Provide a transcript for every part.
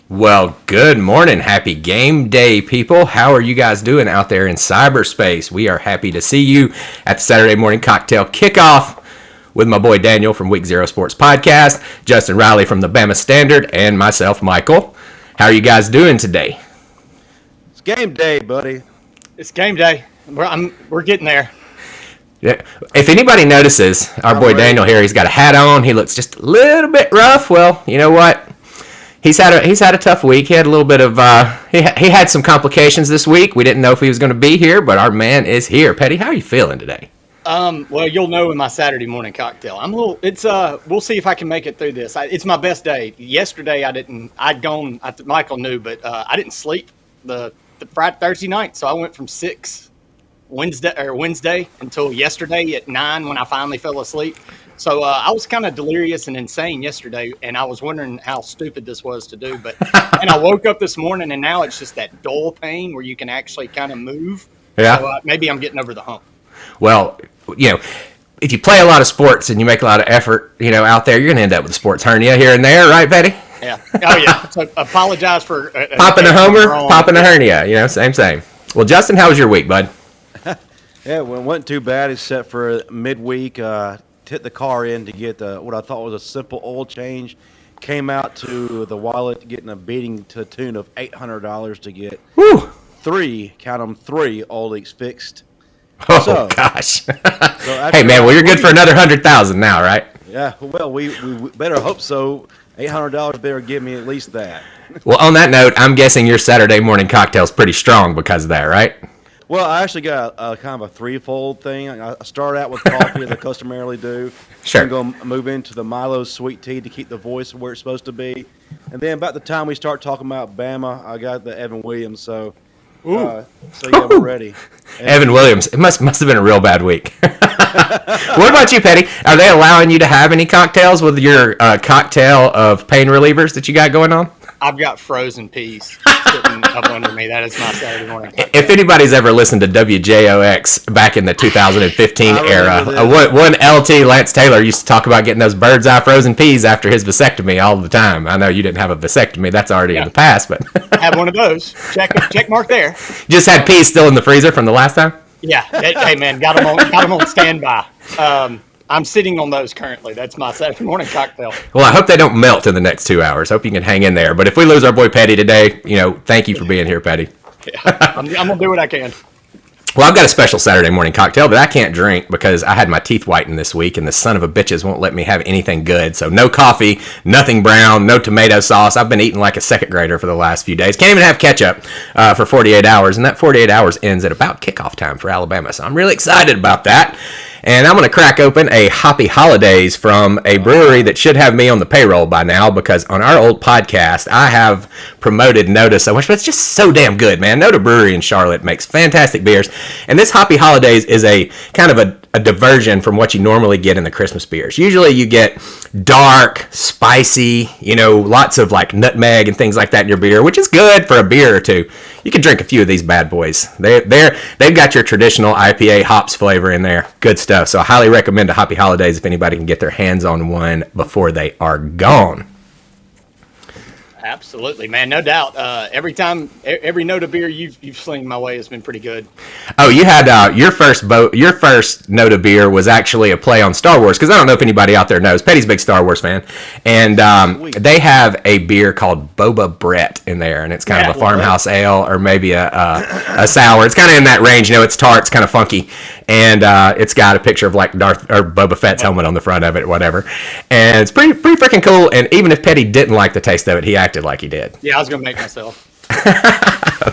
Well, good morning. Happy game day, people. How are you guys doing out there in cyberspace? We are happy to see you at the Saturday morning cocktail kickoff with my boy Daniel from Week Zero Sports Podcast, Justin Riley from the Bama Standard, and myself, Michael. How are you guys doing today? It's game day, buddy. It's game day. We're getting there. Yeah. If anybody notices, our boy Daniel here, he's got a hat on. He looks just a little bit rough. Well, you know what? He's had a tough week. He had a little bit of he had some complications this week. We didn't know if he was going to be here, but our man is here. Petty, how are you feeling today? Well, you'll know in my Saturday morning cocktail. We'll see if I can make it through this. It's my best day. Yesterday Michael knew, but I didn't sleep the Thursday night, so I went from 6 Wednesday until yesterday at 9 when I finally fell asleep. So I was kind of delirious and insane yesterday, and I was wondering how stupid this was to do. But and I woke up this morning, and now it's just that dull pain where you can actually kind of move. Yeah. So maybe I'm getting over the hump. Well, if you play a lot of sports and you make a lot of effort, out there, you're going to end up with a sports hernia here and there, right, Petty? Yeah. Oh, yeah. So apologize for popping a homer, popping a hernia. Same. Well, Justin, how was your week, bud? Yeah, well, it wasn't too bad except for midweek. Hit the car in to get what I thought was a simple oil change. Came out to the wallet getting a beating to the tune of $800 to get three oil leaks fixed. Oh, gosh. Hey, man, well, you're good for another $100,000 now, right? Yeah, well, we better hope so. $800 better give me at least that. Well, on that note, I'm guessing your Saturday morning cocktail's pretty strong because of that, right? Well, I actually got a kind of a threefold thing. I start out with coffee, as I customarily do. Sure. I'm going to move into the Milo sweet tea to keep the voice where it's supposed to be. And then about the time we start talking about Bama, I got the Evan Williams. So yeah, we're ready. Evan Williams. It must have been a real bad week. What about you, Petty? Are they allowing you to have any cocktails with your cocktail of pain relievers that you got going on? I've got frozen peas sitting up under me. That is my Saturday morning cocktail. If anybody's ever listened to WJOX back in the 2015 era, one LT, Lance Taylor, used to talk about getting those bird's eye frozen peas after his vasectomy all the time. I know you didn't have a vasectomy. That's already in the past. But I had one of those. Check mark there. Just had peas still in the freezer from the last time? Yeah. Hey, man, got them on standby. I'm sitting on those currently. That's my Saturday morning cocktail. Well, I hope they don't melt in the next 2 hours. Hope you can hang in there. But if we lose our boy Petty today, thank you for being here, Petty. Yeah, I'm going to do what I can. Well, I've got a special Saturday morning cocktail, but I can't drink because I had my teeth whitened this week, and the son of a bitches won't let me have anything good. So no coffee, nothing brown, no tomato sauce. I've been eating like a second grader for the last few days. Can't even have ketchup for 48 hours, and that 48 hours ends at about kickoff time for Alabama. So I'm really excited about that. And I'm going to crack open a Hoppy Holidays from a brewery that should have me on the payroll by now, because on our old podcast, I have promoted Noda so much, but it's just so damn good, man. Noda Brewery in Charlotte makes fantastic beers. And this Hoppy Holidays is a kind of a diversion from what you normally get in the Christmas beers. Usually you get dark, spicy, lots of like nutmeg and things like that in your beer, which is good for a beer or two. You can drink a few of these bad boys. They've got your traditional IPA hops flavor in there. Good stuff. So I highly recommend a Hoppy Holidays if anybody can get their hands on one before they are gone. Absolutely, man, no doubt. Every note of beer you've slinged my way has been pretty good. Oh, you had your first note of beer was actually a play on Star Wars, because I don't know if anybody out there knows. Petty's a big Star Wars fan, and they have a beer called Boba Brett in there, and it's kind of a farmhouse ale or maybe a sour. It's kind of in that range. It's tart, it's kind of funky, and it's got a picture of like Darth or Boba Fett's helmet on the front of it, whatever. And it's pretty freaking cool. And even if Petty didn't like the taste of it, he acted like he did. Yeah, I was gonna make myself.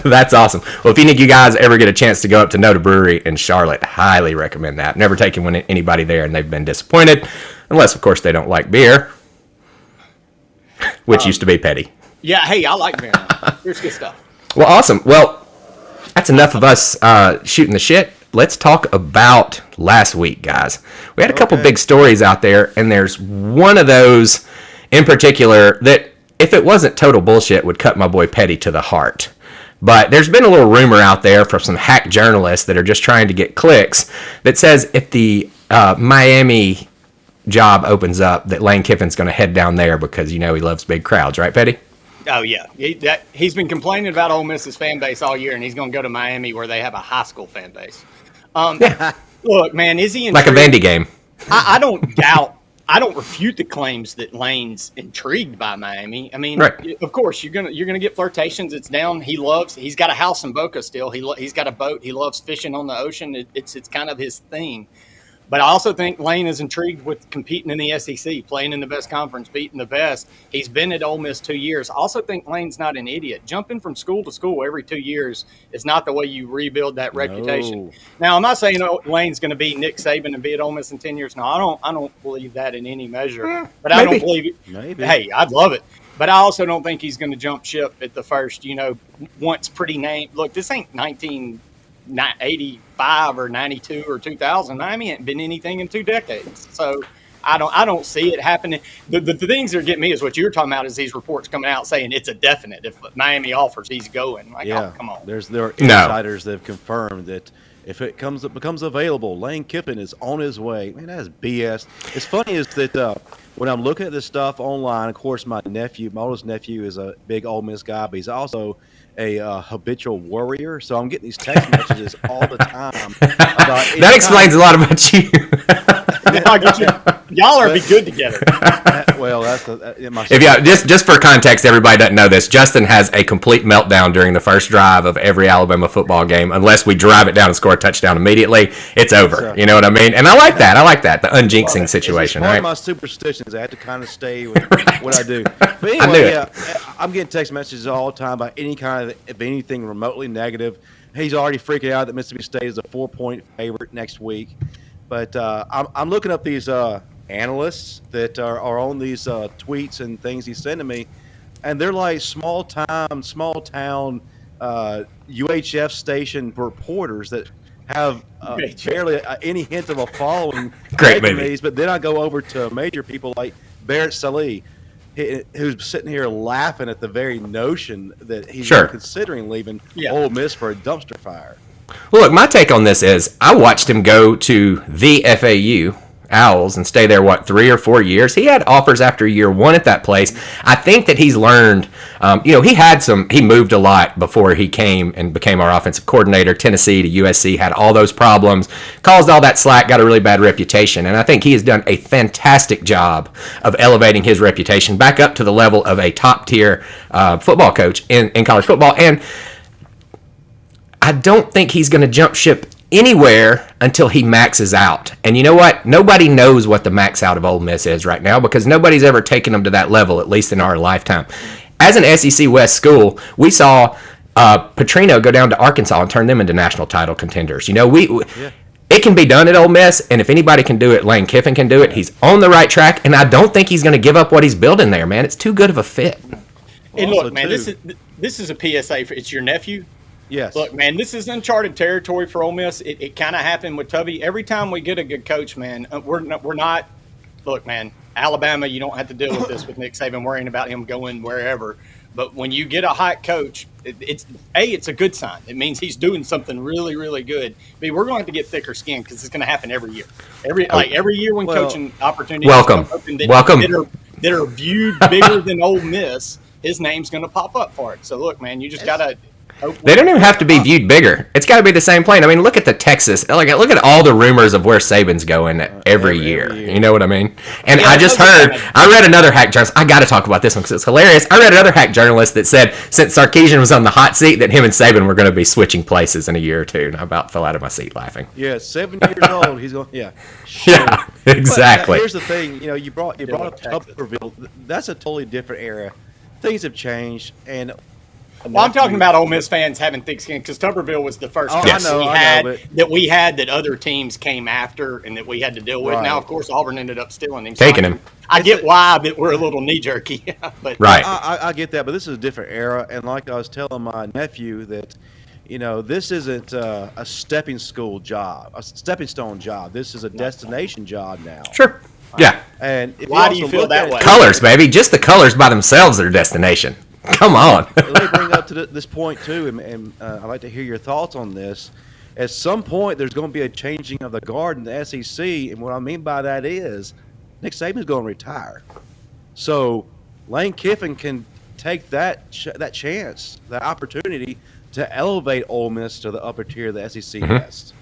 That's awesome. Well, if any of you guys ever get a chance to go up to Noda Brewery in Charlotte, highly recommend that. Never taken anybody there and they've been disappointed, unless of course they don't like beer, which used to be Petty. Yeah, hey, I like beer. Beer's good stuff. Well, awesome. Well, that's enough of us shooting the shit. Let's talk about last week, guys. We had a couple big stories out there, and there's one of those in particular that, if it wasn't total bullshit, would cut my boy Petty to the heart. But there's been a little rumor out there from some hack journalists that are just trying to get clicks that says if the Miami job opens up, that Lane Kiffin's going to head down there because, he loves big crowds. Right, Petty? Oh yeah, he's been complaining about Ole Miss's fan base all year, and he's going to go to Miami where they have a high school fan base. Look, man, is he Like a Vandy game? I don't refute the claims that Lane's intrigued by Miami. I mean, Right. Of course you're gonna get flirtations. It's down. He's got a house in Boca still. He's got a boat. He loves fishing on the ocean. It's kind of his thing. But I also think Lane is intrigued with competing in the SEC, playing in the best conference, beating the best. He's been at Ole Miss 2 years. I also think Lane's not an idiot. Jumping from school to school every 2 years is not the way you rebuild that reputation. Now, I'm not saying Lane's going to be Nick Saban and be at Ole Miss in 10 years. No, I don't believe that in any measure. But maybe. I don't believe it. Maybe. Hey, I'd love it. But I also don't think he's going to jump ship at the first, once pretty name. Look, this ain't 1985 or 92 or 2000. Miami ain't been anything in 2 decades. So I don't see it happening. The things that get me is what you're talking about is these reports coming out saying it's a definite. If Miami offers, he's going. Like, yeah, oh, come on. There are insiders that have confirmed that if it becomes available, Lane Kiffin is on his way. Man, that is BS. It's funny is that when I'm looking at this stuff online, of course, my oldest nephew is a big Ole Miss guy, but he's also a habitual worrier. So I'm getting these text messages all the time. That explains a lot about you. Y'all are be good together. Well, just for context, everybody doesn't know this. Justin has a complete meltdown during the first drive of every Alabama football game. Unless we drive it down and score a touchdown immediately, it's over. You know what I mean? And I like that. The unjinxing situation. It's part right? of my superstitions. I have to kind of stay with what I do. But anyway, I'm getting text messages all the time about any kind of anything remotely negative. He's already freaking out that Mississippi State is a 4-point favorite next week. But I'm looking up these analysts that are on these tweets and things he's sending me, and they're like small town UHF station reporters that have barely any hint of a following. Great movie. But then I go over to major people like Barrett Saleh, who's sitting here laughing at the very notion that he's considering leaving Ole Miss for a dumpster fire. Well, look, my take on this is I watched him go to the FAU Owls and stay there, 3 or 4 years. He had offers after year 1 at that place. I think that he's learned, he moved a lot before he came and became our offensive coordinator. Tennessee to USC, had all those problems, caused all that slack, got a really bad reputation. And I think he has done a fantastic job of elevating his reputation back up to the level of a top-tier football coach in college football. And I don't think he's going to jump ship anywhere until he maxes out. And you know what? Nobody knows what the max out of Ole Miss is right now because nobody's ever taken them to that level, at least in our lifetime. As an SEC West school, we saw Petrino go down to Arkansas and turn them into national title contenders. It can be done at Ole Miss, and if anybody can do it, Lane Kiffin can do it. He's on the right track, and I don't think he's going to give up what he's building there, man. It's too good of a fit. And look, man, this is a PSA. It's your nephew. Yes. Look, man, this is uncharted territory for Ole Miss. It kind of happened with Tubby. Every time we get a good coach, man, we're not. Look, man, Alabama, you don't have to deal with this with Nick Saban worrying about him going wherever. But when you get a hot coach, it's a good sign. It means he's doing something really, really good. We're going to have to get thicker skin because it's going to happen every year. Every year when coaching opportunities that are viewed bigger than Ole Miss, his name's going to pop up for it. So look, man, you just got to. They don't even have to be viewed bigger. It's got to be the same plane. I mean, look at the Texas. Look at all the rumors of where Saban's going every year. You know what I mean? And I read another hack journalist. I got to talk about this one because it's hilarious. I read another hack journalist that said since Sarkisian was on the hot seat that him and Saban were going to be switching places in a year or two. And I about fell out of my seat laughing. Yeah, 7 years old. He's going. Yeah. Sure. Yeah, exactly. But here's the thing. You brought up Tuberville. That's a totally different era. Things have changed, and. Well, I'm talking about Ole Miss fans having thick skin because Tuberville was the first that we had that other teams came after and that we had to deal with. Right. Now, of course, Auburn ended up stealing him. Taking him. I get why that we're a little knee-jerky. But right. I get that, but this is a different era. And like I was telling my nephew that, this isn't a stepping stone job. This is a destination job now. Sure. Yeah. And why do you feel that way? Colors, baby. Just the colors by themselves are destination. Come on. Let me bring up to this point, too, and I'd like to hear your thoughts on this. At some point, there's going to be a changing of the guard in the SEC, and what I mean by that is Nick Saban's going to retire. So Lane Kiffin can take that chance, that opportunity to elevate Ole Miss to the upper tier of the SEC West.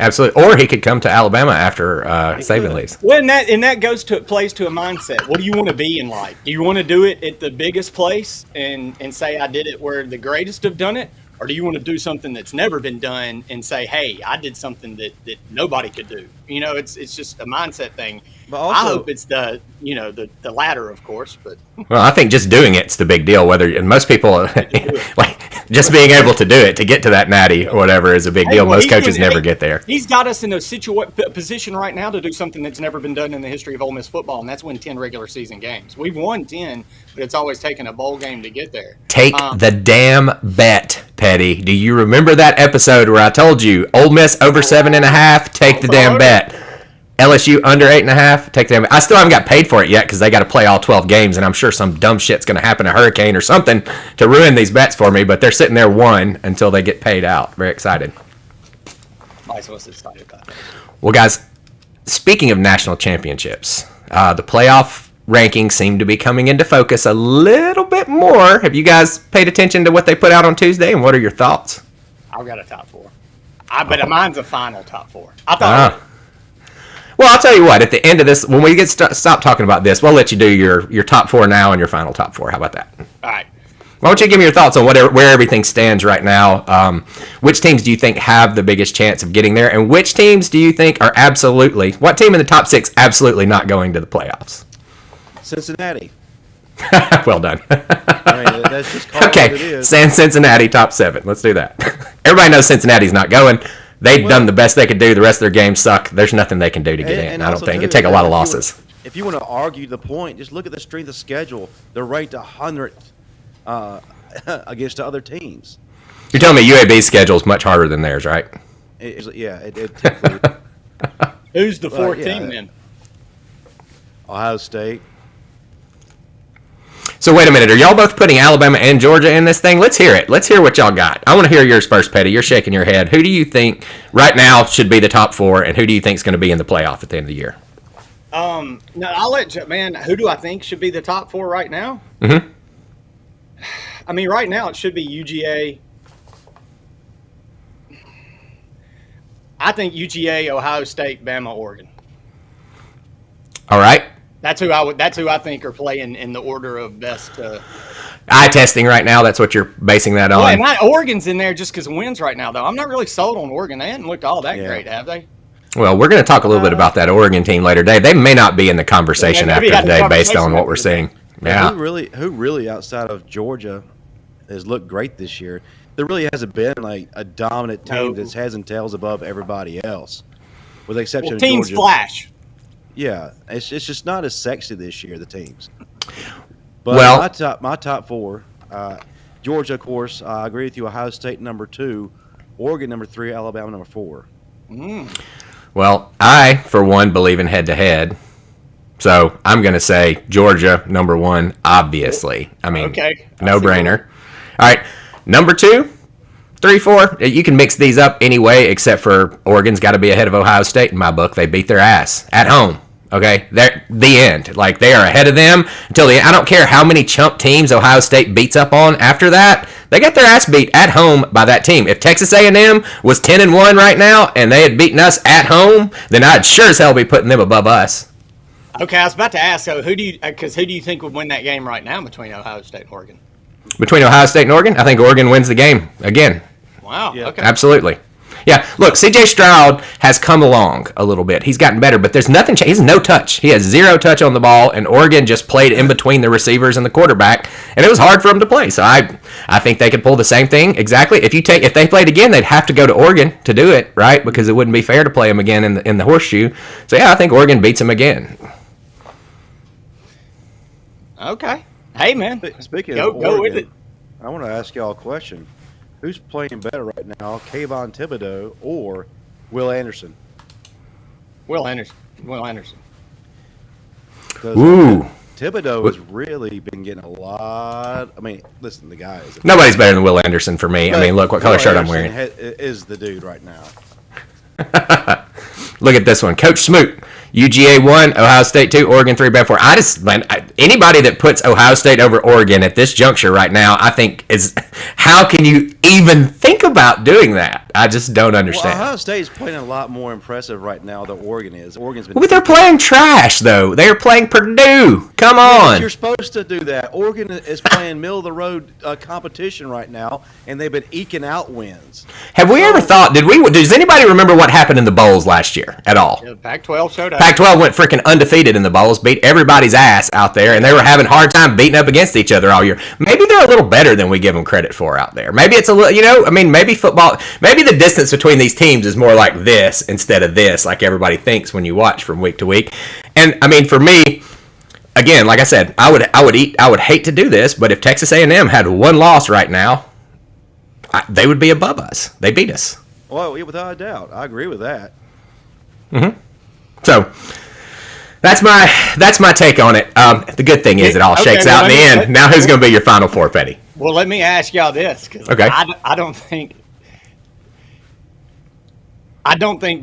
Absolutely. Or he could come to Alabama after Saban leaves. Well, and that plays to a mindset. What do you want to be in life? Do you want to do it at the biggest place and say I did it where the greatest have done it? Or do you want to do something that's never been done and say, hey, I did something that nobody could do? It's just a mindset thing. But also, I hope it's the latter, of course. But well, I think just doing it's the big deal. And most people like just being able to do it to get to that natty or whatever is a big deal. Most coaches never get there. He's got us in a position right now to do something that's never been done in the history of Ole Miss football, and that's win 10 regular season games. We've won 10, but it's always taken a bowl game to get there. Take the damn bet, Petty. Do you remember that episode where I told you Ole Miss over 7.5? Take the damn bet. LSU under 8.5. Take the damn bet. I still haven't got paid for it yet because they got to play all 12 games, and I'm sure some dumb shit's going to happen, a hurricane or something, to ruin these bets for me. But they're sitting there one until they get paid out. Very excited. I was excited about that. Well, guys, speaking of national championships, the playoff rankings seem to be coming into focus a little bit more. Have you guys paid attention to what they put out on Tuesday, and what are your thoughts? I've got a top 4. But mine's a final top 4. I thought. Well, I'll tell you what. At the end of this, when we stop talking about this, we'll let you do your top 4 now and your final top 4. How about that? All right. Why don't you give me your thoughts on where everything stands right now? Which teams do you think have the biggest chance of getting there, and which teams do you think are what team in the top 6 absolutely not going to the playoffs? Cincinnati. Well done. I mean, that's just called what it Okay, is. Cincinnati top 7. Let's do that. Everybody knows Cincinnati's not going. They've done the best they could do. The rest of their games suck. There's nothing they can do to get in. I don't think. It'd take a lot of losses. If you want to argue the point, just look at the strength of schedule. They're ranked 100th against the other teams. You're telling me UAB's schedule is much harder than theirs, right? It typically. Who's the 4th team then? Ohio State. So wait a minute. Are y'all both putting Alabama and Georgia in this thing? Let's hear it. Let's hear what y'all got. I want to hear yours first, Petty. You're shaking your head. Who do you think right now should be the top 4, and who do you think is going to be in the playoff at the end of the year? No, I'll let you, man. Who do I think should be the top 4 right now? Mm-hmm. I mean, right now it should be UGA. I think UGA, Ohio State, Bama, Oregon. All right. That's who I think are playing in the order of best. Eye testing right now. That's what you're basing that on. Well, and Oregon's in there just because of wins right now, though. I'm not really sold on Oregon. They hadn't looked all that great, have they? Well, we're going to talk a little bit about that Oregon team later today. They may not be in the conversation after today based on what we're seeing. Yeah. Who really outside of Georgia has looked great this year? There really hasn't been like a dominant team that's heads and tails above everybody else, with the exception of teams Georgia. Flash. Yeah, it's just not as sexy this year, the teams. But my top 4, Georgia, of course. I agree with you. Ohio State number 2, Oregon number 3, Alabama number 4. Well, I for one believe in head-to-head, so I'm going to say Georgia number 1. Obviously, I mean, no brainer. All right, number 2, 3, 4. You can mix these up anyway, except for Oregon's got to be ahead of Ohio State in my book. They beat their ass at home. Okay, they're the end. Like, they are ahead of them until the end. I don't care how many chump teams Ohio State beats up on after that. They got their ass beat at home by that team. If Texas A&M was 10-1 right now and they had beaten us at home, then I'd sure as hell be putting them above us. Okay, I was about to ask. So who do you think would win that game right now between Ohio State and Oregon? Between Ohio State and Oregon, I think Oregon wins the game again. Wow. Yeah. Okay. Absolutely. Yeah, look, C.J. Stroud has come along a little bit. He's gotten better, but there's nothing. He has no touch. He has 0 touch on the ball, and Oregon just played in between the receivers and the quarterback, and it was hard for him to play. So I think they could pull the same thing exactly. If they played again, they'd have to go to Oregon to do it, right? Because it wouldn't be fair to play them again in the horseshoe. So yeah, I think Oregon beats them again. Okay. Hey, man. Speaking of Oregon, go with it. I want to ask y'all a question. Who's playing better right now, Kayvon Thibodeau or Will Anderson? Will Anderson. Ooh. Thibodeau has really been getting a lot. I mean, listen, the guy is. Nobody's better than Will Anderson for me. I mean, look what color shirt I'm wearing. Is the dude right now. Look at this one. Coach Smoot, UGA 1, Ohio State 2, Oregon 3, Bama 4. Anybody that puts Ohio State over Oregon at this juncture right now, I think is, how can you even think about doing that? I just don't understand. Well, Ohio State is playing a lot more impressive right now than Oregon is. Oregon's been. But they're playing trash, though. They're playing Purdue. Come on. You're supposed to do that. Oregon is playing middle-of-the-road competition right now, and they've been eking out wins. Have we ever thought, does anybody remember what happened in the bowls last year at all? Yeah, Pac-12 showed up. Pac-12 went freaking undefeated in the bowls, beat everybody's ass out there, and they were having a hard time beating up against each other all year. Maybe they're a little better than we give them credit for out there. Maybe it's a little, maybe football, maybe the distance between these teams is more like this instead of this, like everybody thinks when you watch from week to week. And I mean, for me, again, like I said, I would hate to do this, but if Texas A&M had one loss right now, they would be above us. They beat us. Well, yeah, without a doubt, I agree with that. Mm-hmm. So that's my take on it. The good thing is it all shakes out in the end. Now, who's going to be your Final Four, Petty? Well, let me ask y'all this, because okay. I don't think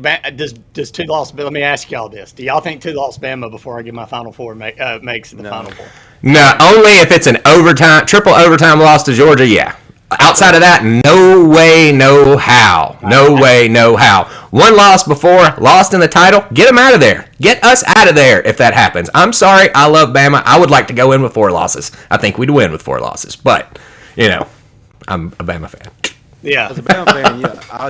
does two-loss. But let me ask y'all this: do y'all think two-loss Bama before I get my Final Four makes the Final Four? No, only if it's an triple overtime loss to Georgia. Yeah. Outside of that, no way, no how. No way, no how. One loss before, lost in the title, get them out of there. Get us out of there if that happens. I'm sorry, I love Bama. I would like to go in with 4 losses. I think we'd win with 4 losses. But, I'm a Bama fan. Yeah. As a Bama fan, yeah, I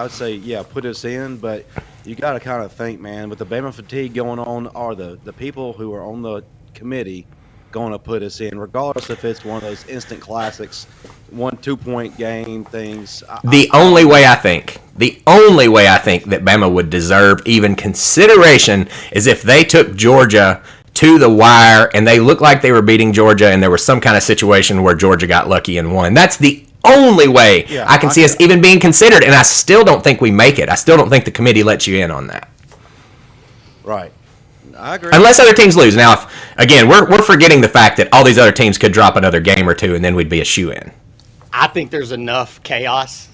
would say, yeah, put us in. But you got to kind of think, man, with the Bama fatigue going on, are the people who are on the committee going to put us in, regardless if it's one of those instant classics, 1-2 point game things. The only way I think that Bama would deserve even consideration is if they took Georgia to the wire and they looked like they were beating Georgia and there was some kind of situation where Georgia got lucky and won. That's the only way I can see us even being considered, and I still don't think we make it. I still don't think the committee lets you in on that. Right. I agree. Unless other teams lose. Now, again, we're forgetting the fact that all these other teams could drop another game or two, and then we'd be a shoe-in. I think there's enough chaos,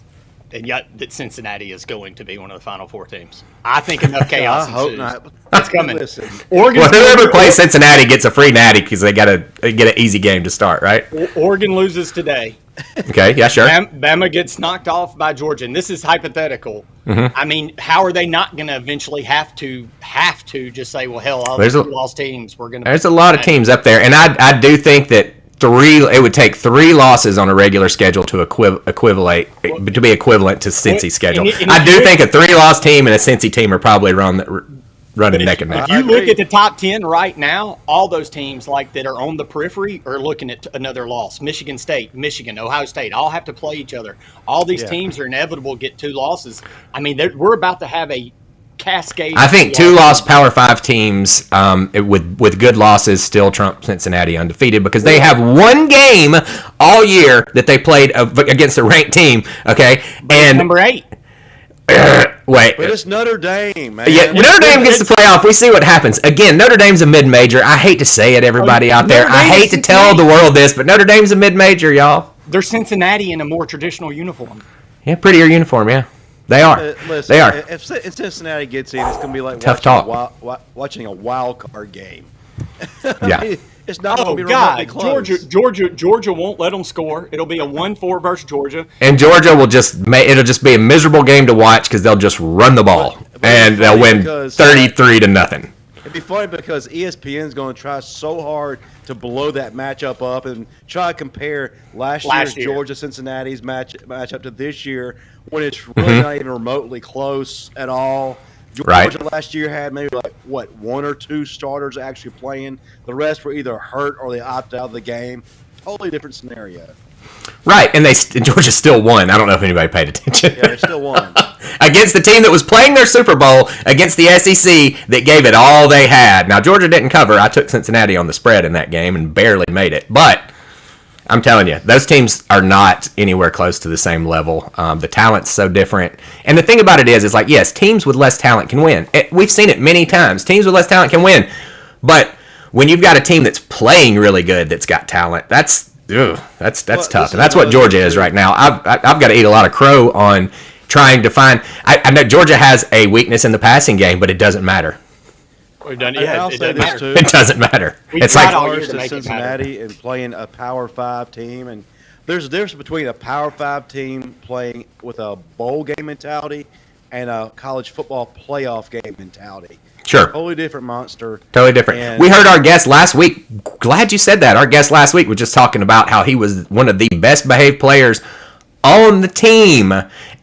and yet that Cincinnati is going to be one of the Final Four teams. I think enough chaos. I hope not. It's coming. Listen. Well, whoever plays Cincinnati gets a free natty because they get an easy game to start, right? Oregon loses today. Okay, yeah, sure. Bama gets knocked off by Georgia, and this is hypothetical. Mm-hmm. I mean, how are they not going to eventually have to just say, well, hell, all these lost teams, we're going to. There's a lot of teams up there, and I do think that it would take 3 losses on a regular schedule to be equivalent to Cincy's schedule. I do think a 3-loss team and a Cincy team are probably running neck and neck. If you look at the top 10 right now, all those teams that are on the periphery are looking at another loss. Michigan State, Michigan, Ohio State, all have to play each other. All these teams are inevitable to get 2 losses. I mean, we're about to have a cascade. I think 2-loss Power 5 teams with good losses still trump Cincinnati undefeated because they have one game all year that they played against a ranked team. Okay, and number 8. Wait. But it's Notre Dame, man. Yeah, Notre Dame gets the playoff. We see what happens. Again, Notre Dame's a mid-major. I hate to say it, everybody out there. I hate to tell the world this, but Notre Dame's a mid-major, y'all. They're Cincinnati in a more traditional uniform. Yeah, prettier uniform, yeah. They are. Listen, they are. If Cincinnati gets in, it's going to be like tough watching a wild card game. Yeah. It's not going to be remotely close. Georgia won't let them score. It'll be a 1-4 versus Georgia. And Georgia it'll just be a miserable game to watch because they'll just run the ball and they'll win 33-0. It'd be funny because ESPN's going to try so hard to blow that matchup up and try to compare last year's Georgia-Cincinnati's matchup to this year when it's really not even remotely close at all. Georgia last year had maybe 1 or 2 starters actually playing. The rest were either hurt or they opted out of the game. Totally different scenario. Right, and Georgia still won. I don't know if anybody paid attention. Yeah, they still won. Against the team that was playing their Super Bowl against the SEC that gave it all they had. Now, Georgia didn't cover. I took Cincinnati on the spread in that game and barely made it. But I'm telling you, those teams are not anywhere close to the same level. The talent's so different. And the thing about it is yes, teams with less talent can win. We've seen it many times. Teams with less talent can win. But when you've got a team that's playing really good that's got talent, that's tough. And that's what Georgia is right now. I've got to eat a lot of crow on trying to find. I know Georgia has a weakness in the passing game, but it doesn't matter. We've done, I'll it say doesn't this matter. too. It doesn't matter. We It's tried like all year Ours to to make it Cincinnati and playing a Power 5 team, and there's a difference between a Power 5 team playing with a bowl game mentality and a college football playoff game mentality. sure. Totally different monster. Totally different. And- We heard our guest last week. Glad you said that. Our guest last week was just talking about how he was one of the best behaved players on the team.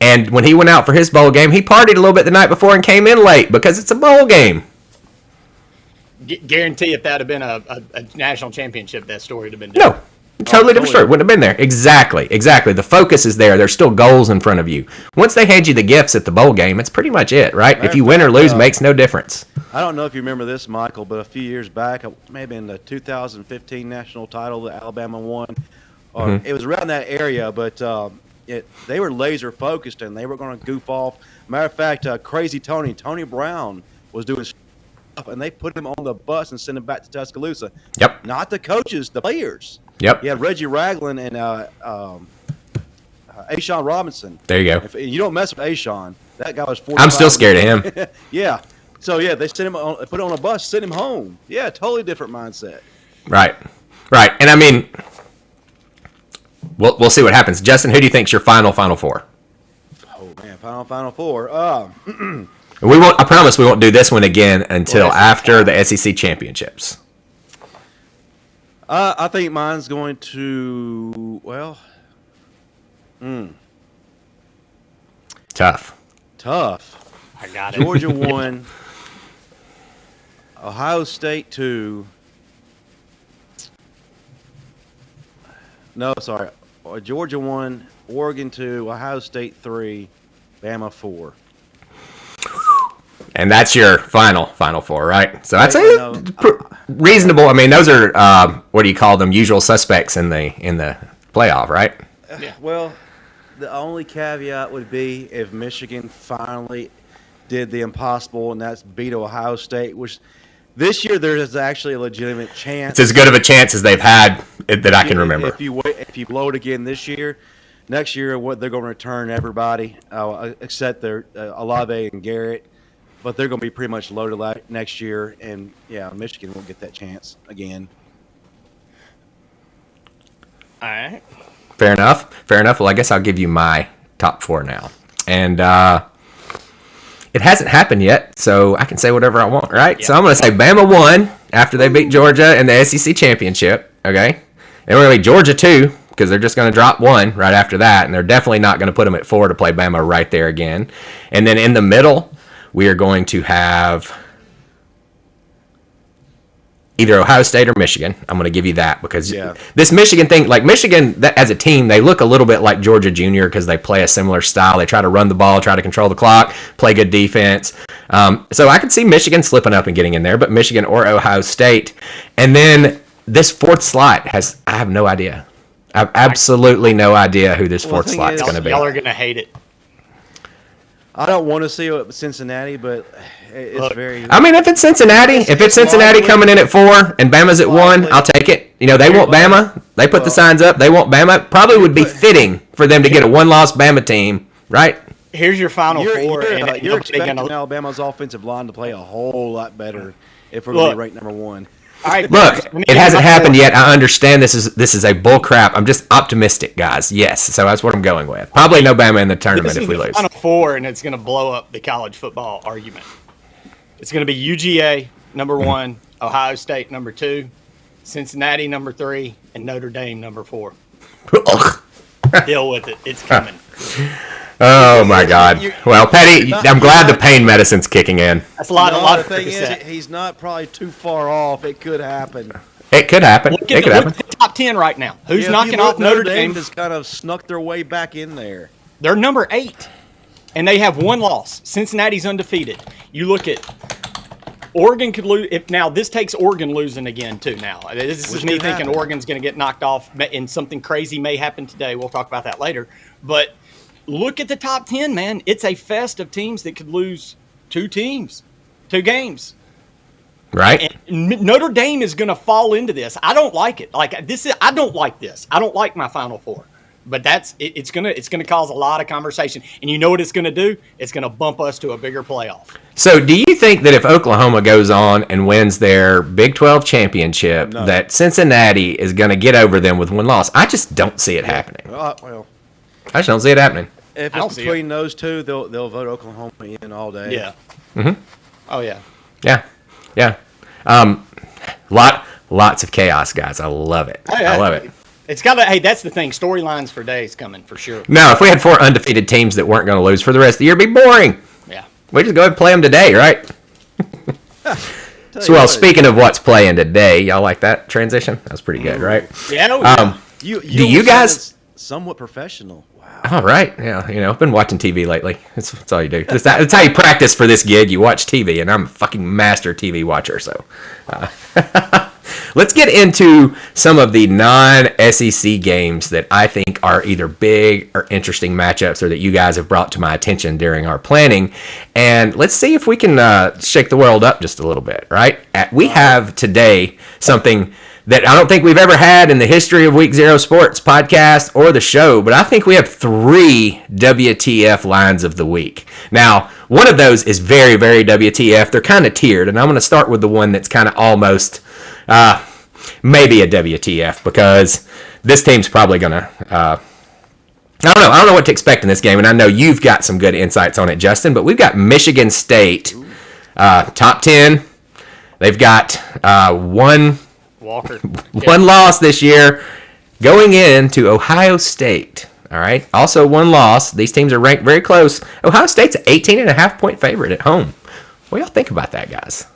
And when he went out for his bowl game, he partied a little bit the night before and came in late because it's a bowl game. Guarantee if that had been a national championship, that story would have been different. No. Totally different story. Wouldn't have been there. Exactly. The focus is there. There's still goals in front of you. Once they hand you the gifts at the bowl game, it's pretty much it, right? If you win or lose, makes no difference. I don't know if you remember this, Michael, but a few years back, maybe in the 2015 national title that Alabama won, or it was around that area, but they were laser focused and they were going to goof off. Matter of fact, Crazy Tony Brown was doing stuff, and they put him on the bus and sent him back to Tuscaloosa. Yep. Not the coaches, the players. Yep. You had Reggie Ragland and Ashawn Robinson. There you go. If you don't mess with Ashawn, that guy was 45. I'm still scared of him. Yeah. So, yeah, they sent him put him on a bus, sent him home. Yeah, totally different mindset. Right. And I mean, we'll see what happens. Justin, who do you think's your final four? Oh, man, Final Four. We won't. I promise we won't do this one again until after the SEC championships. I think mine's going to, Tough. tough. I got it. Georgia 1, Ohio State 2. No, sorry. Georgia 1, Oregon 2, Ohio State 3, Bama 4. And that's your final four, right? So that's No, reasonable. I mean, those are what do you call them? Usual suspects in the playoff, right? Yeah. Well, the only caveat would be if Michigan finally did the impossible, and that's beat Ohio State, which this year there is actually a legitimate chance. It's as good of a chance as they've had that I can remember. If you blow it again this year, next year what they're going to return everybody except their Olave and Garrett, but they're going to be pretty much loaded next year, and yeah, Michigan won't get that chance again. All right. Fair enough. Well, I guess I'll give you my top four now. And it hasn't happened yet, so I can say whatever I want, right? Yeah. So I'm going to say Bama won after they beat Georgia in the SEC championship, okay? And we're going to be Georgia 2 because they're just going to drop 1 right after that, and they're definitely not going to put them at 4 to play Bama right there again. And then in the middle, we are going to have either Ohio State or Michigan. I'm going to give you that because this Michigan thing, like Michigan as a team, they look a little bit like Georgia Junior because they play a similar style. They try to run the ball, try to control the clock, play good defense. So I could see Michigan slipping up and getting in there, but Michigan or Ohio State. And then this fourth slot I have no idea. I have absolutely no idea who this fourth slot is going to be. Y'all are going to hate it. I don't want to see it with Cincinnati, but it's very. I mean, if it's Cincinnati coming in at 4 and Bama's at 1, I'll take it. You know, they want Bama. They put the signs up. They want Bama. Probably would be fitting for them to get a one-loss Bama team, right? Here's your final four. You're expecting Alabama's offensive line to play a whole lot better if we're going to be ranked number 1. All right, look, it hasn't happened yet. I understand this is a bull crap. I'm just optimistic, guys. Yes, so that's what I'm going with. Probably no Bama in the tournament if we lose. Final four, and it's going to blow up the college football argument. It's going to be UGA number 1, Ohio State number 2, Cincinnati number 3, and Notre Dame number 4. Deal with it. It's coming. Oh my God! Well, Patty, I'm glad the pain medicine's kicking in. That's a lot The of thing is, he's not probably too far off. It could happen. It could happen. Look at the top 10 right now. Who's knocking off Notre Dame? Has kind of snuck their way back in there. They're number 8, and they have 1 loss. Cincinnati's undefeated. You look at Oregon could lose. Now this takes Oregon losing again too. Now this is me thinking Oregon's going to get knocked off, and something crazy may happen today. We'll talk about that later, but. Look at the top 10, man. It's a fest of teams that could lose 2 games. Right. And Notre Dame is going to fall into this. I don't like it. I don't like this. I don't like my Final Four. But it's gonna cause a lot of conversation, and you know what it's gonna do? It's gonna bump us to a bigger playoff. So, do you think that if Oklahoma goes on and wins their Big 12 championship, that Cincinnati is going to get over them with one loss? I just don't see it happening. Well, I just don't see it happening. if it's between those two, they'll vote Oklahoma in all day. Yeah. Mm-hmm. Oh yeah. Yeah. Yeah. Lots of chaos, guys. I love it. I love it. It's got to. Hey, that's the thing. Storylines for days coming for sure. No, if we had 4 undefeated teams that weren't going to lose for the rest of the year, it'd be boring. Yeah. We just go ahead and play them today, right? So, well, speaking of what's playing today, y'all like that transition? That was pretty good, right? Yeah. Do you guys somewhat professional? Wow. All right. Yeah. I've been watching TV lately. That's all you do. That's how you practice for this gig. You watch TV, and I'm a fucking master TV watcher. So, let's get into some of the non-SEC games that I think are either big or interesting matchups, or that you guys have brought to my attention during our planning. And let's see if we can shake the world up just a little bit, right? We have today something that I don't think we've ever had in the history of Week Zero Sports podcast or the show, but I think we have 3 WTF lines of the week. Now, one of those is very, very WTF. They're kind of tiered, and I'm going to start with the one that's kind of almost maybe a WTF, because this team's probably going to I don't know what to expect in this game, and I know you've got some good insights on it, Justin, but we've got Michigan State, top 10. They've got one loss this year, going into Ohio State. All right. Also one loss. These teams are ranked very close. Ohio State's an 18.5-point favorite at home. What do y'all think about that, guys?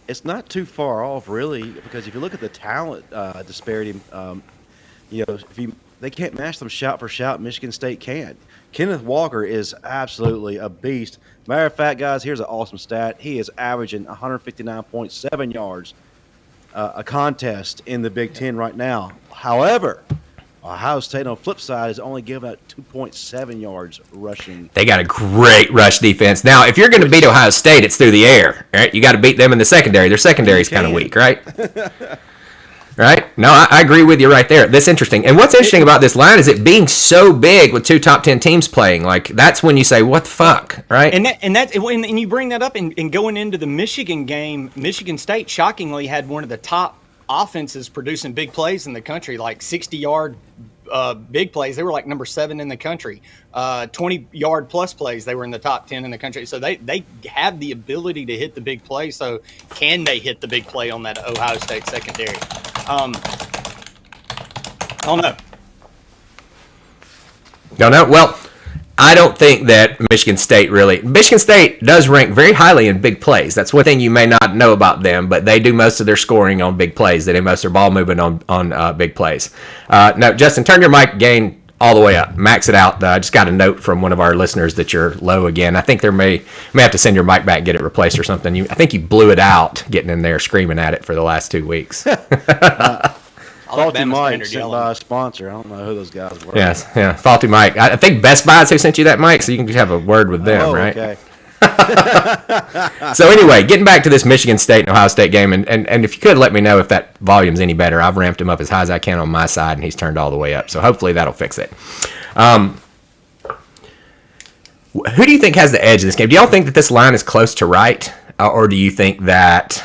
It's not too far off, really, because if you look at the talent disparity, they can't match them shout for shout. Michigan State can't. Kenneth Walker is absolutely a beast. Matter of fact, guys, here's an awesome stat. He is averaging 159.7 yards a contest in the Big Ten right now. However, Ohio State on the flip side is only giving out 2.7 yards rushing. They got a great rush defense. Now, if you're going to beat Ohio State, it's through the air. Right? You got to beat them in the secondary. Their secondary is kind of weak, right? Right? No, I agree with you right there. That's interesting. And what's interesting about this line is it being so big with 2 top 10 teams playing. Like, that's when you say, what the fuck, right? And you bring that up, and going into the Michigan game, Michigan State shockingly had one of the top offenses producing big plays in the country, like 60-yard big plays. They were like number 7 in the country. 20-yard plus plays, they were in the top 10 in the country. So they have the ability to hit the big play. So can they hit the big play on that Ohio State secondary? I don't know. Don't know. Well, I don't think that Michigan State does rank very highly in big plays. That's one thing you may not know about them, but they do most of their scoring on big plays. They do most of their ball movement on big plays. No, Justin, turn your mic gain all the way up. Max it out. I just got a note from one of our listeners that you're low again. I think there may have to send your mic back and get it replaced or something. I think you blew it out getting in there screaming at it for the last 2 weeks. Faulty Mike sent by a sponsor. I don't know who those guys were. Yes, yeah, Faulty Mike. I think Best Buy is who sent you that mic, so you can just have a word with them, right? Okay. So anyway, getting back to this Michigan State and Ohio State game, and if you could let me know if that volume's any better. I've ramped him up as high as I can on my side, and he's turned all the way up. So hopefully that'll fix it. Who do you think has the edge in this game? Do y'all think that this line is close to right, or do you think that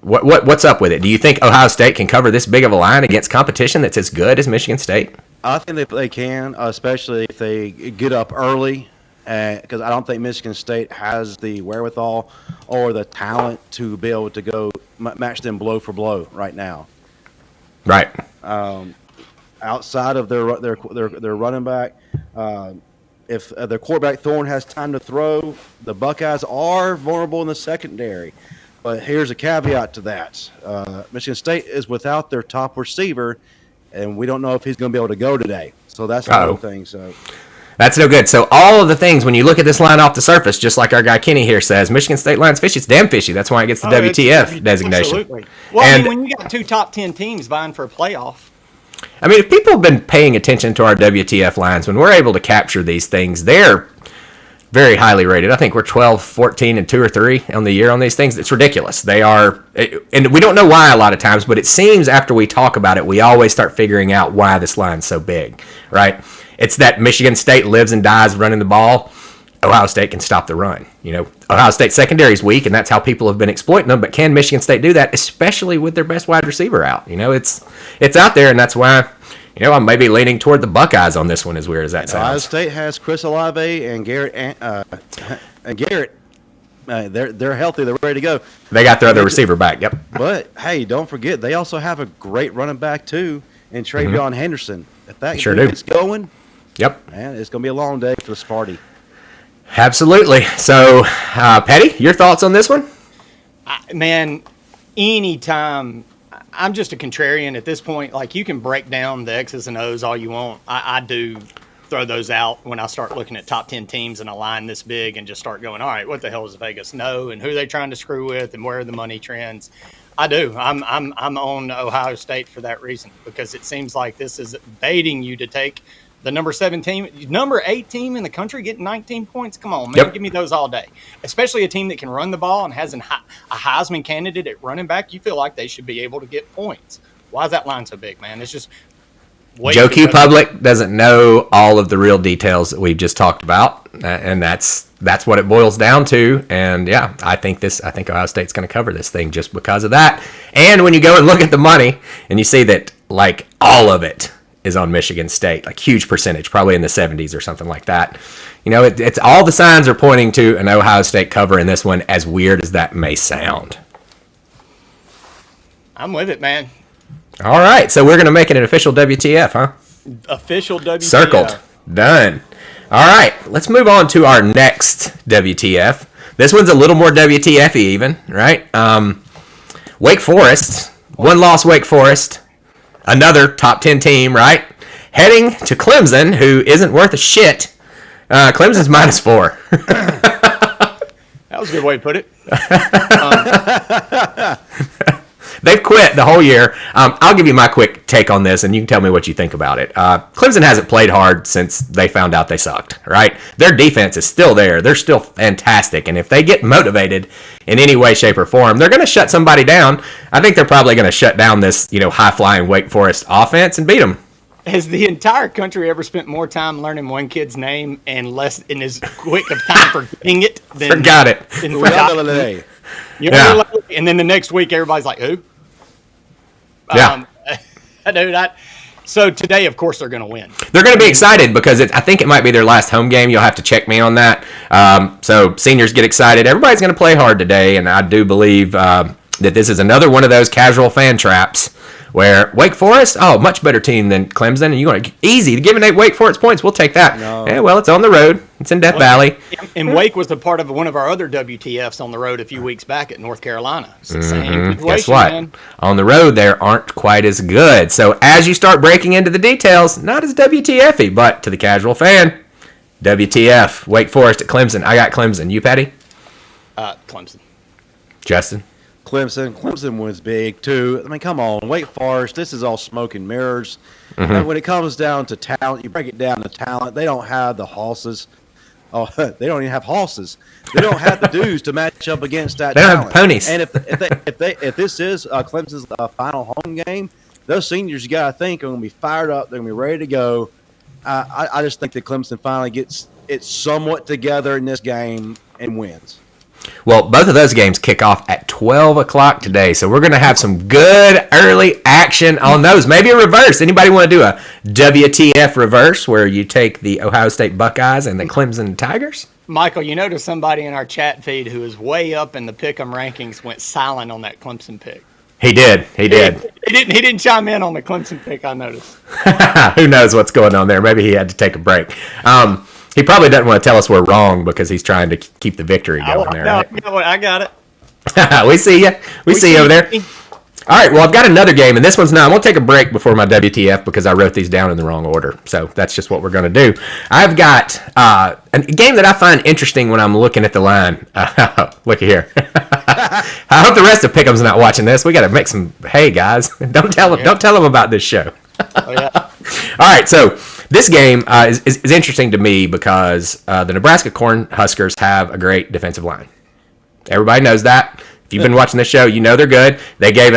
what's up with it? Do you think Ohio State can cover this big of a line against competition that's as good as Michigan State? I think they can, especially if they get up early, because I don't think Michigan State has the wherewithal or the talent to be able to go match them blow for blow right now. Right. Outside of their running back, if their quarterback Thorne has time to throw, the Buckeyes are vulnerable in the secondary. But here's a caveat to that. Michigan State is without their top receiver, and we don't know if he's going to be able to go today. So that's another thing. So that's no good. So all of the things, when you look at this line off the surface, just like our guy Kenny here says, Michigan State line's fishy. It's damn fishy. That's why it gets the WTF designation. Absolutely. Well, when you got 2 top 10 teams vying for a playoff. I mean, if people have been paying attention to our WTF lines, when we're able to capture these things, they're Very highly rated. I think we're 12, 14, and 2 or 3 on the year on these things. It's ridiculous. They are, and we don't know why a lot of times, but it seems after we talk about it, we always start figuring out why this line's so big, right? It's that Michigan State lives and dies running the ball. Ohio State can stop the run. Ohio State secondary is weak, and that's how people have been exploiting them. But can Michigan State do that, especially with their best wide receiver out? It's out there, and that's why. I'm maybe leaning toward the Buckeyes on this one, as weird as that sounds. Ohio State has Chris Olave and Garrett. And Garrett, they're healthy. They're ready to go. They got their other receiver back, yep. But, hey, don't forget, they also have a great running back, too, in Travion Henderson. If that Sure gets going, yep, man, it's going to be a long day for this party. Absolutely. So, Petty, your thoughts on this one? Man, anytime – I'm just a contrarian at this point. Like, you can break down the X's and O's all you want. I do throw those out when I start looking at top 10 teams and a line this big and just start going, all right, what the hell does Vegas know and who they trying to screw with and where are the money trends? I do. I'm on Ohio State for that reason, because it seems like this is baiting you to take the number 8 team in the country getting 19 points. Come on, man. Yep. Give me those all day. Especially a team that can run the ball and has a Heisman candidate at running back. You feel like they should be able to get points. Why is that line so big, man? It's just way Joe Q public doesn't know all of the real details that we've just talked about, and that's what it boils down to. And yeah, I think Ohio State's going to cover this thing just because of that. And when you go and look at the money and you see that like all of it is on Michigan State, like huge percentage, probably in the 70s or something like that. It's all the signs are pointing to an Ohio State cover in this one, as weird as that may sound. I'm with it, man. All right, so we're going to make it an official WTF, huh? Official WTF. Circled. Done. All right, let's move on to our next WTF. This one's a little more WTF-y even, right? Wake Forest, one-loss Wake Forest. Another top 10 team, right? Heading to Clemson, who isn't worth a shit. Clemson's -4. That was a good way to put it. They've quit the whole year. I'll give you my quick take on this, and you can tell me what you think about it. Clemson hasn't played hard since they found out they sucked, right? Their defense is still there. They're still fantastic, and if they get motivated in any way, shape, or form, they're going to shut somebody down. I think they're probably going to shut down this, high-flying Wake Forest offense and beat them. Has the entire country ever spent more time learning one kid's name and less in as quick of time forgetting it than forgot it? Yeah. And then the next week, everybody's like, who? Yeah. Dude, so today, of course, they're going to win. They're going to be excited because I think it might be their last home game. You'll have to check me on that. So seniors get excited. Everybody's going to play hard today, and I do believe that this is another one of those casual fan traps where Wake Forest, much better team than Clemson, and you're going easy to giving Wake Forest points. We'll take that. No. Yeah, well, it's on the road. It's in Death Valley. And Wake was a part of one of our other WTFs on the road a few weeks back at North Carolina. It's the same situation, guess what? Man. On the road, they aren't quite as good. So as you start breaking into the details, not as WTF-y, but to the casual fan, WTF, Wake Forest at Clemson. I got Clemson. You, Patty? Clemson. Justin? Clemson wins big, too. I mean, come on. Wake Forest, this is all smoke and mirrors. And when it comes down to talent, you break it down to talent, they don't have the horses. Oh, they don't even have horses. They don't have the dudes to match up against that They don't talent. have ponies. And if this is Clemson's final home game, those seniors, you got to think, are going to be fired up. They're going to be ready to go. I just think that Clemson finally gets it somewhat together in this game and wins. Well, both of those games kick off at 12 o'clock today, so we're going to have some good early action on those. Maybe a reverse. Anybody want to do a WTF reverse where you take the Ohio State Buckeyes and the Clemson Tigers? Michael, you notice somebody in our chat feed who is way up in the pick'em rankings went silent on that Clemson pick. He did. He didn't chime in on the Clemson pick, I noticed. Who knows what's going on there? Maybe he had to take a break. He probably doesn't want to tell us we're wrong because he's trying to keep the victory going there. Right? No, I got it. We see you. We see you over there. All right, well, I've got another game, and this one's not. I'm going to take a break before my WTF because I wrote these down in the wrong order. So that's just what we're going to do. I've got a game that I find interesting when I'm looking at the line. Look here. I hope the rest of Pick'em's not watching this. We got to make some hay, guys. Don't tell them about this show. Oh, yeah. right, so this game is interesting to me because the Nebraska Cornhuskers have a great defensive line. Everybody knows that. If you've been watching this show, you know they're good. They gave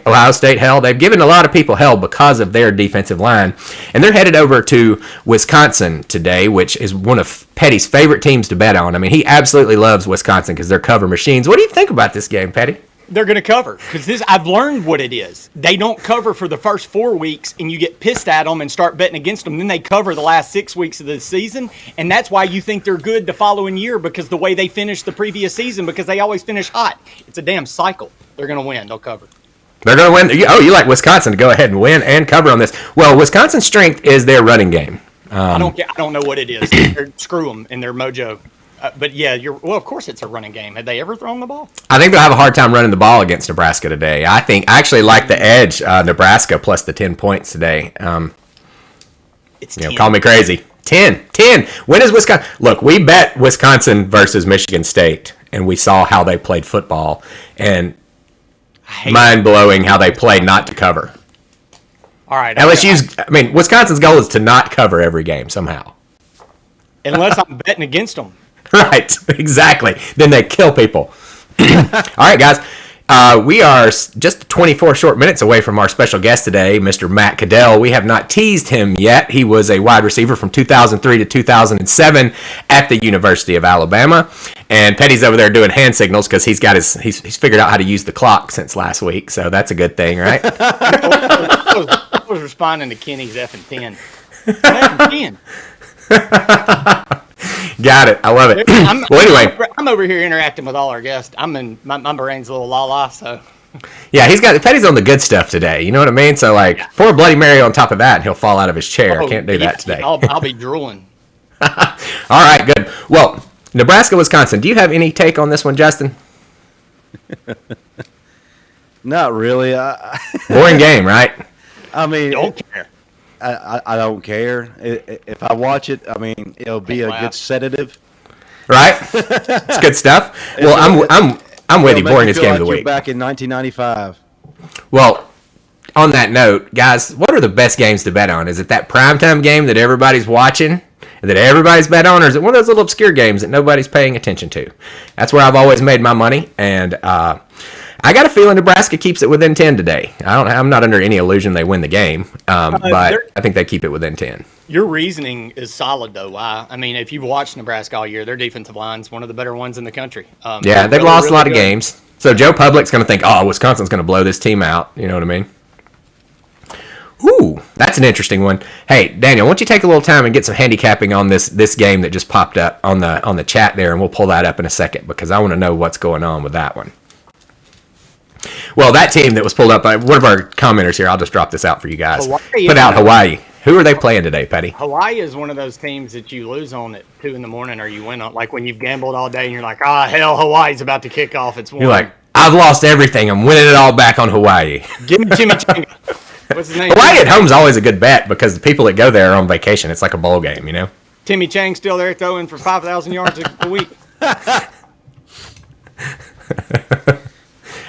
Ohio State hell. They've given a lot of people hell because of their defensive line. And they're headed over to Wisconsin today, which is one of Petty's favorite teams to bet on. I mean, he absolutely loves Wisconsin because they're cover machines. What do you think about this game, Petty? They're going to cover because I've learned what it is. They don't cover for the first 4 weeks, and you get pissed at them and start betting against them. Then they cover the last 6 weeks of the season, and that's why you think they're good the following year because the way they finished the previous season because they always finish hot. It's a damn cycle. They're going to win. They'll cover. They're going to win. Oh, you like Wisconsin to go ahead and win and cover on this. Well, Wisconsin's strength is their running game. I don't know what it is. Screw them and their mojo. But yeah, of course it's a running game. Have they ever thrown the ball? I think they'll have a hard time running the ball against Nebraska today. I actually like the edge, Nebraska plus the 10 points today. It's 10. Call me crazy. 10. When is Wisconsin? Look, we bet Wisconsin versus Michigan State, and we saw how they played football, and mind-blowing how they played not to cover. All right. Wisconsin's goal is to not cover every game somehow. Unless I'm betting against them. Right, exactly. Then they kill people. All right, guys. We are just 24 short minutes away from our special guest today, Mr. Matt Caddell. We have not teased him yet. He was a wide receiver from 2003 to 2007 at the University of Alabama. And Petty's over there doing hand signals because he's figured out how to use the clock since last week. So that's a good thing, right? I was responding to Kenny's effing 10. Effing 10. Got it. I love it. Anyway, I'm over here interacting with all our guests. My brain's a little la-la, so. Yeah, Petty's on the good stuff today. You know what I mean? So, pour a Bloody Mary on top of that, and he'll fall out of his chair. Can't do that today. I'll be drooling. All right, good. Well, Nebraska, Wisconsin. Do you have any take on this one, Justin? Not really. Boring game, right? I mean, don't care. I don't care. If I watch it, I mean, it'll be a good sedative. Right? It's good stuff. Well, I'm with you. Boringest game of the week. Back in 1995. Well, on that note, guys, what are the best games to bet on? Is it that primetime game that everybody's watching and that everybody's bet on, or is it one of those little obscure games that nobody's paying attention to? That's where I've always made my money, and I got a feeling Nebraska keeps it within 10 today. I'm not under any illusion they win the game, but I think they keep it within 10. Your reasoning is solid, though. Why? I mean, if you've watched Nebraska all year, their defensive line's one of the better ones in the country. Yeah, they've lost a lot of games. So Joe Public's going to think, Wisconsin's going to blow this team out. You know what I mean? Ooh, that's an interesting one. Hey, Daniel, why don't you take a little time and get some handicapping on this game that just popped up on the chat there, and we'll pull that up in a second because I want to know what's going on with that one. Well, that team that was pulled up by one of our commenters here, I'll just drop this out for you guys. Put out Hawaii. Who are they playing today, Petty? Hawaii is one of those teams that you lose on at 2 a.m. or you win on. Like when you've gambled all day and you're like, hell, Hawaii's about to kick off. It's one. You're like, I've lost everything. I'm winning it all back on Hawaii. Give me Chimichanga. What's his name? Hawaii at home's always a good bet because the people that go there are on vacation. It's like a bowl game, you know? Timmy Chang's still there throwing for 5,000 yards a week.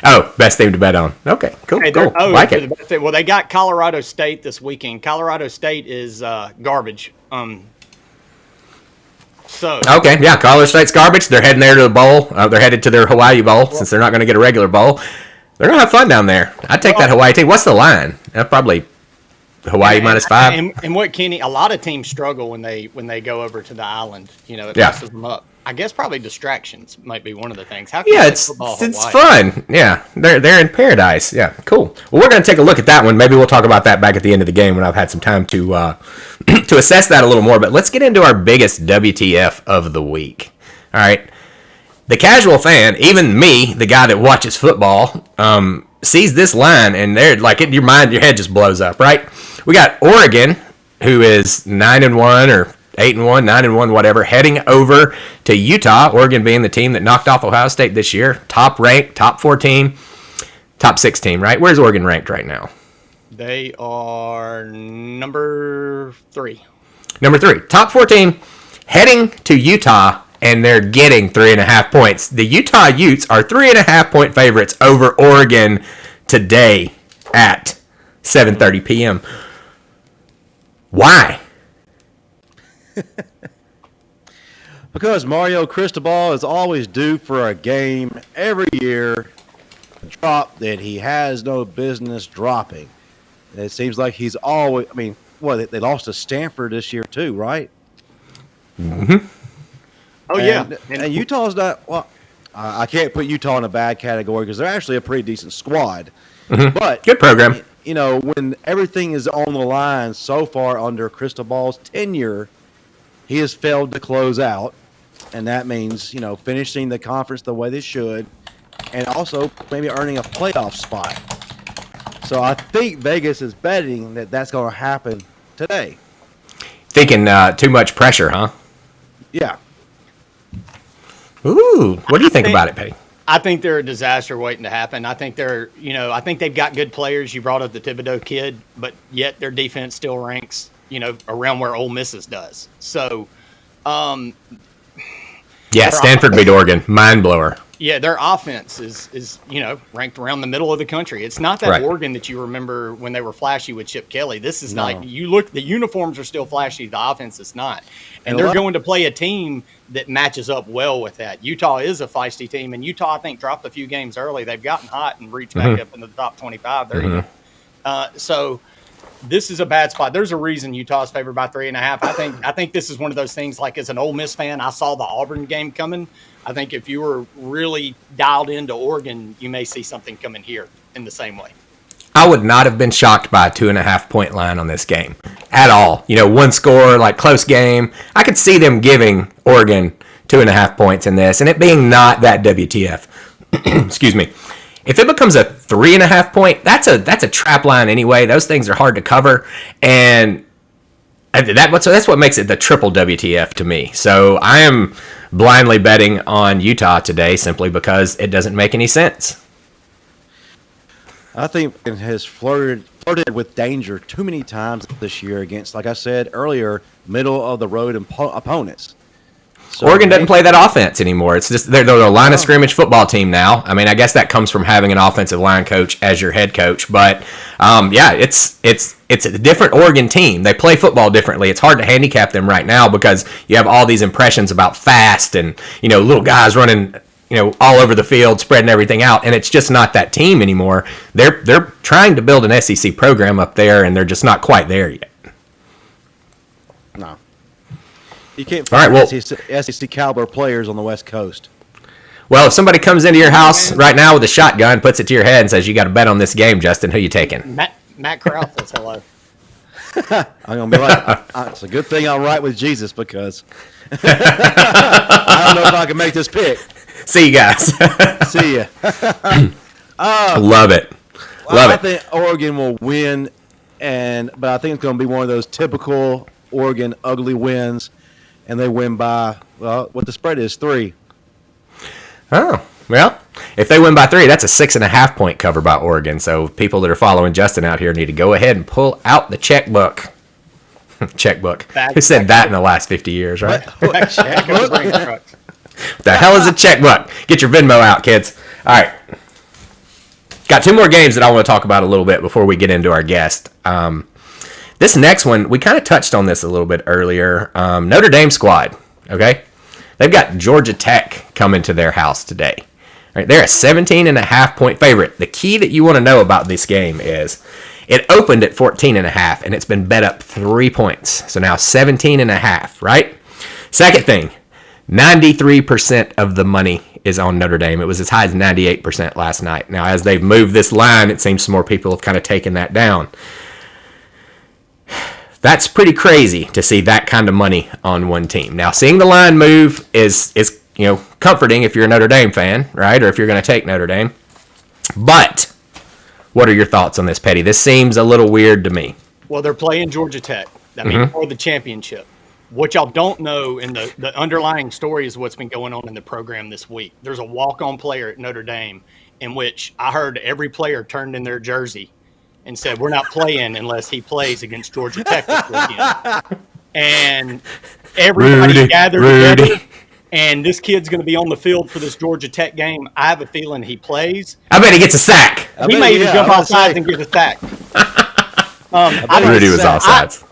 Oh, best team to bet on. Okay, cool. Like it. Well, they got Colorado State this weekend. Colorado State is garbage. Okay, yeah, Colorado State's garbage. They're heading there to the bowl. They're headed to their Hawaii bowl since they're not going to get a regular bowl. They're going to have fun down there. I'd take that Hawaii team. What's the line? Probably Hawaii -5. And what Kenny, a lot of teams struggle when they go over to the island. You know, it messes them up. I guess probably distractions might be one of the things. It's fun. Yeah, they're in paradise. Yeah, cool. Well, we're going to take a look at that one. Maybe we'll talk about that back at the end of the game when I've had some time to to assess that a little more. But let's get into our biggest WTF of the week. All right. The casual fan, even me, the guy that watches football, sees this line and they're like, your head just blows up, right? We got Oregon, who is 9-1 or 8-1, 9-1, whatever, heading over to Utah. Oregon being the team that knocked off Ohio State this year, top ranked, top 4 team, top 6 team, right? Where's Oregon ranked right now? They are number 3. Number 3, top 4 team, heading to Utah. And they're getting 3.5 points. The Utah Utes are 3.5 point favorites over Oregon today at 7:30 p.m. Why? Because Mario Cristobal is always due for a game every year, a drop that he has no business dropping. And it seems like he's always, they lost to Stanford this year too, right? Mm-hmm. Oh, yeah. And Utah's not, I can't put Utah in a bad category because they're actually a pretty decent squad. Mm-hmm. But good program. When everything is on the line so far under Cristobal's tenure, he has failed to close out. And that means, finishing the conference the way they should and also maybe earning a playoff spot. So I think Vegas is betting that that's going to happen today. Thinking too much pressure, huh? Yeah. Ooh, what do you think about it, Petty? I think they're a disaster waiting to happen. I think I think they've got good players. You brought up the Thibodeau kid, but yet their defense still ranks, around where Ole Miss's does. So, yeah, Stanford beat Oregon. Mind blower. Yeah, their offense is ranked around the middle of the country. It's not that right. Oregon that you remember when they were flashy with Chip Kelly. This is like you look. The uniforms are still flashy. The offense is not, and they're going to play a team that matches up well with that. Utah is a feisty team, and Utah I think dropped a few games early. They've gotten hot and reached back up into the top 25. There you go. So this is a bad spot. There's a reason Utah's favored by 3.5. I think this is one of those things. Like as an Ole Miss fan, I saw the Auburn game coming. I think if you were really dialed into Oregon, you may see something coming here in the same way. I would not have been shocked by a 2.5 point line on this game at all. One score, like close game. I could see them giving Oregon 2.5 points in this, and it being not that WTF. Excuse me. If it becomes a 3.5 point, that's a trap line anyway. Those things are hard to cover, and that's what makes it the triple WTF to me. So I am blindly betting on Utah today simply because it doesn't make any sense. I think it has flirted with danger too many times this year against, like I said earlier, middle of the road opponents. So Oregon doesn't play that offense anymore. It's just they're a line of scrimmage football team now. I mean, I guess that comes from having an offensive line coach as your head coach. But it's a different Oregon team. They play football differently. It's hard to handicap them right now because you have all these impressions about fast and little guys running all over the field, spreading everything out, and it's just not that team anymore. They're trying to build an SEC program up there, and they're just not quite there yet. No. You can't find SEC caliber players on the West Coast. Well, if somebody comes into your house right now with a shotgun, puts it to your head, and says, you got to bet on this game, Justin, who you taking? Matt Krause says hello. I'm going to be like, it's a good thing I'm right with Jesus because I don't know if I can make this pick. See you guys. See ya. Love it. Love I think Oregon will win, but I think it's going to be one of those typical Oregon ugly wins. And they win by, what the spread is, 3. Oh, well, if they win by 3, that's a 6.5 point cover by Oregon. So people that are following Justin out here need to go ahead and pull out the checkbook. Checkbook. Who said that in the last 50 years, right? What checkbook? The hell is a checkbook? Get your Venmo out, kids. All right. Got 2 more games that I want to talk about a little bit before we get into our guest. This next one, we kind of touched on this a little bit earlier. Notre Dame squad, okay? They've got Georgia Tech coming to their house today. All right, they're a 17.5 point favorite. The key that you want to know about this game is it opened at 14.5, and it's been bet up 3 points. So now 17.5, right? Second thing, 93% of the money is on Notre Dame. It was as high as 98% last night. Now, as they've moved this line, it seems some more people have kind of taken that down. That's pretty crazy to see that kind of money on one team. Now, seeing the line move is comforting if you're a Notre Dame fan, right? Or if you're going to take Notre Dame. But what are your thoughts on this, Petty? This seems a little weird to me. Well, they're playing Georgia Tech. That means for the championship. What y'all don't know, and the underlying story is what's been going on in the program this week. There's a walk-on player at Notre Dame in which I heard every player turned in their jersey and said, we're not playing unless he plays against Georgia Tech this weekend. And everybody gathered together, and this kid's going to be on the field for this Georgia Tech game. I have a feeling he plays. I bet he gets a sack. He may even jump off sides and get a sack. Rudy was off sides.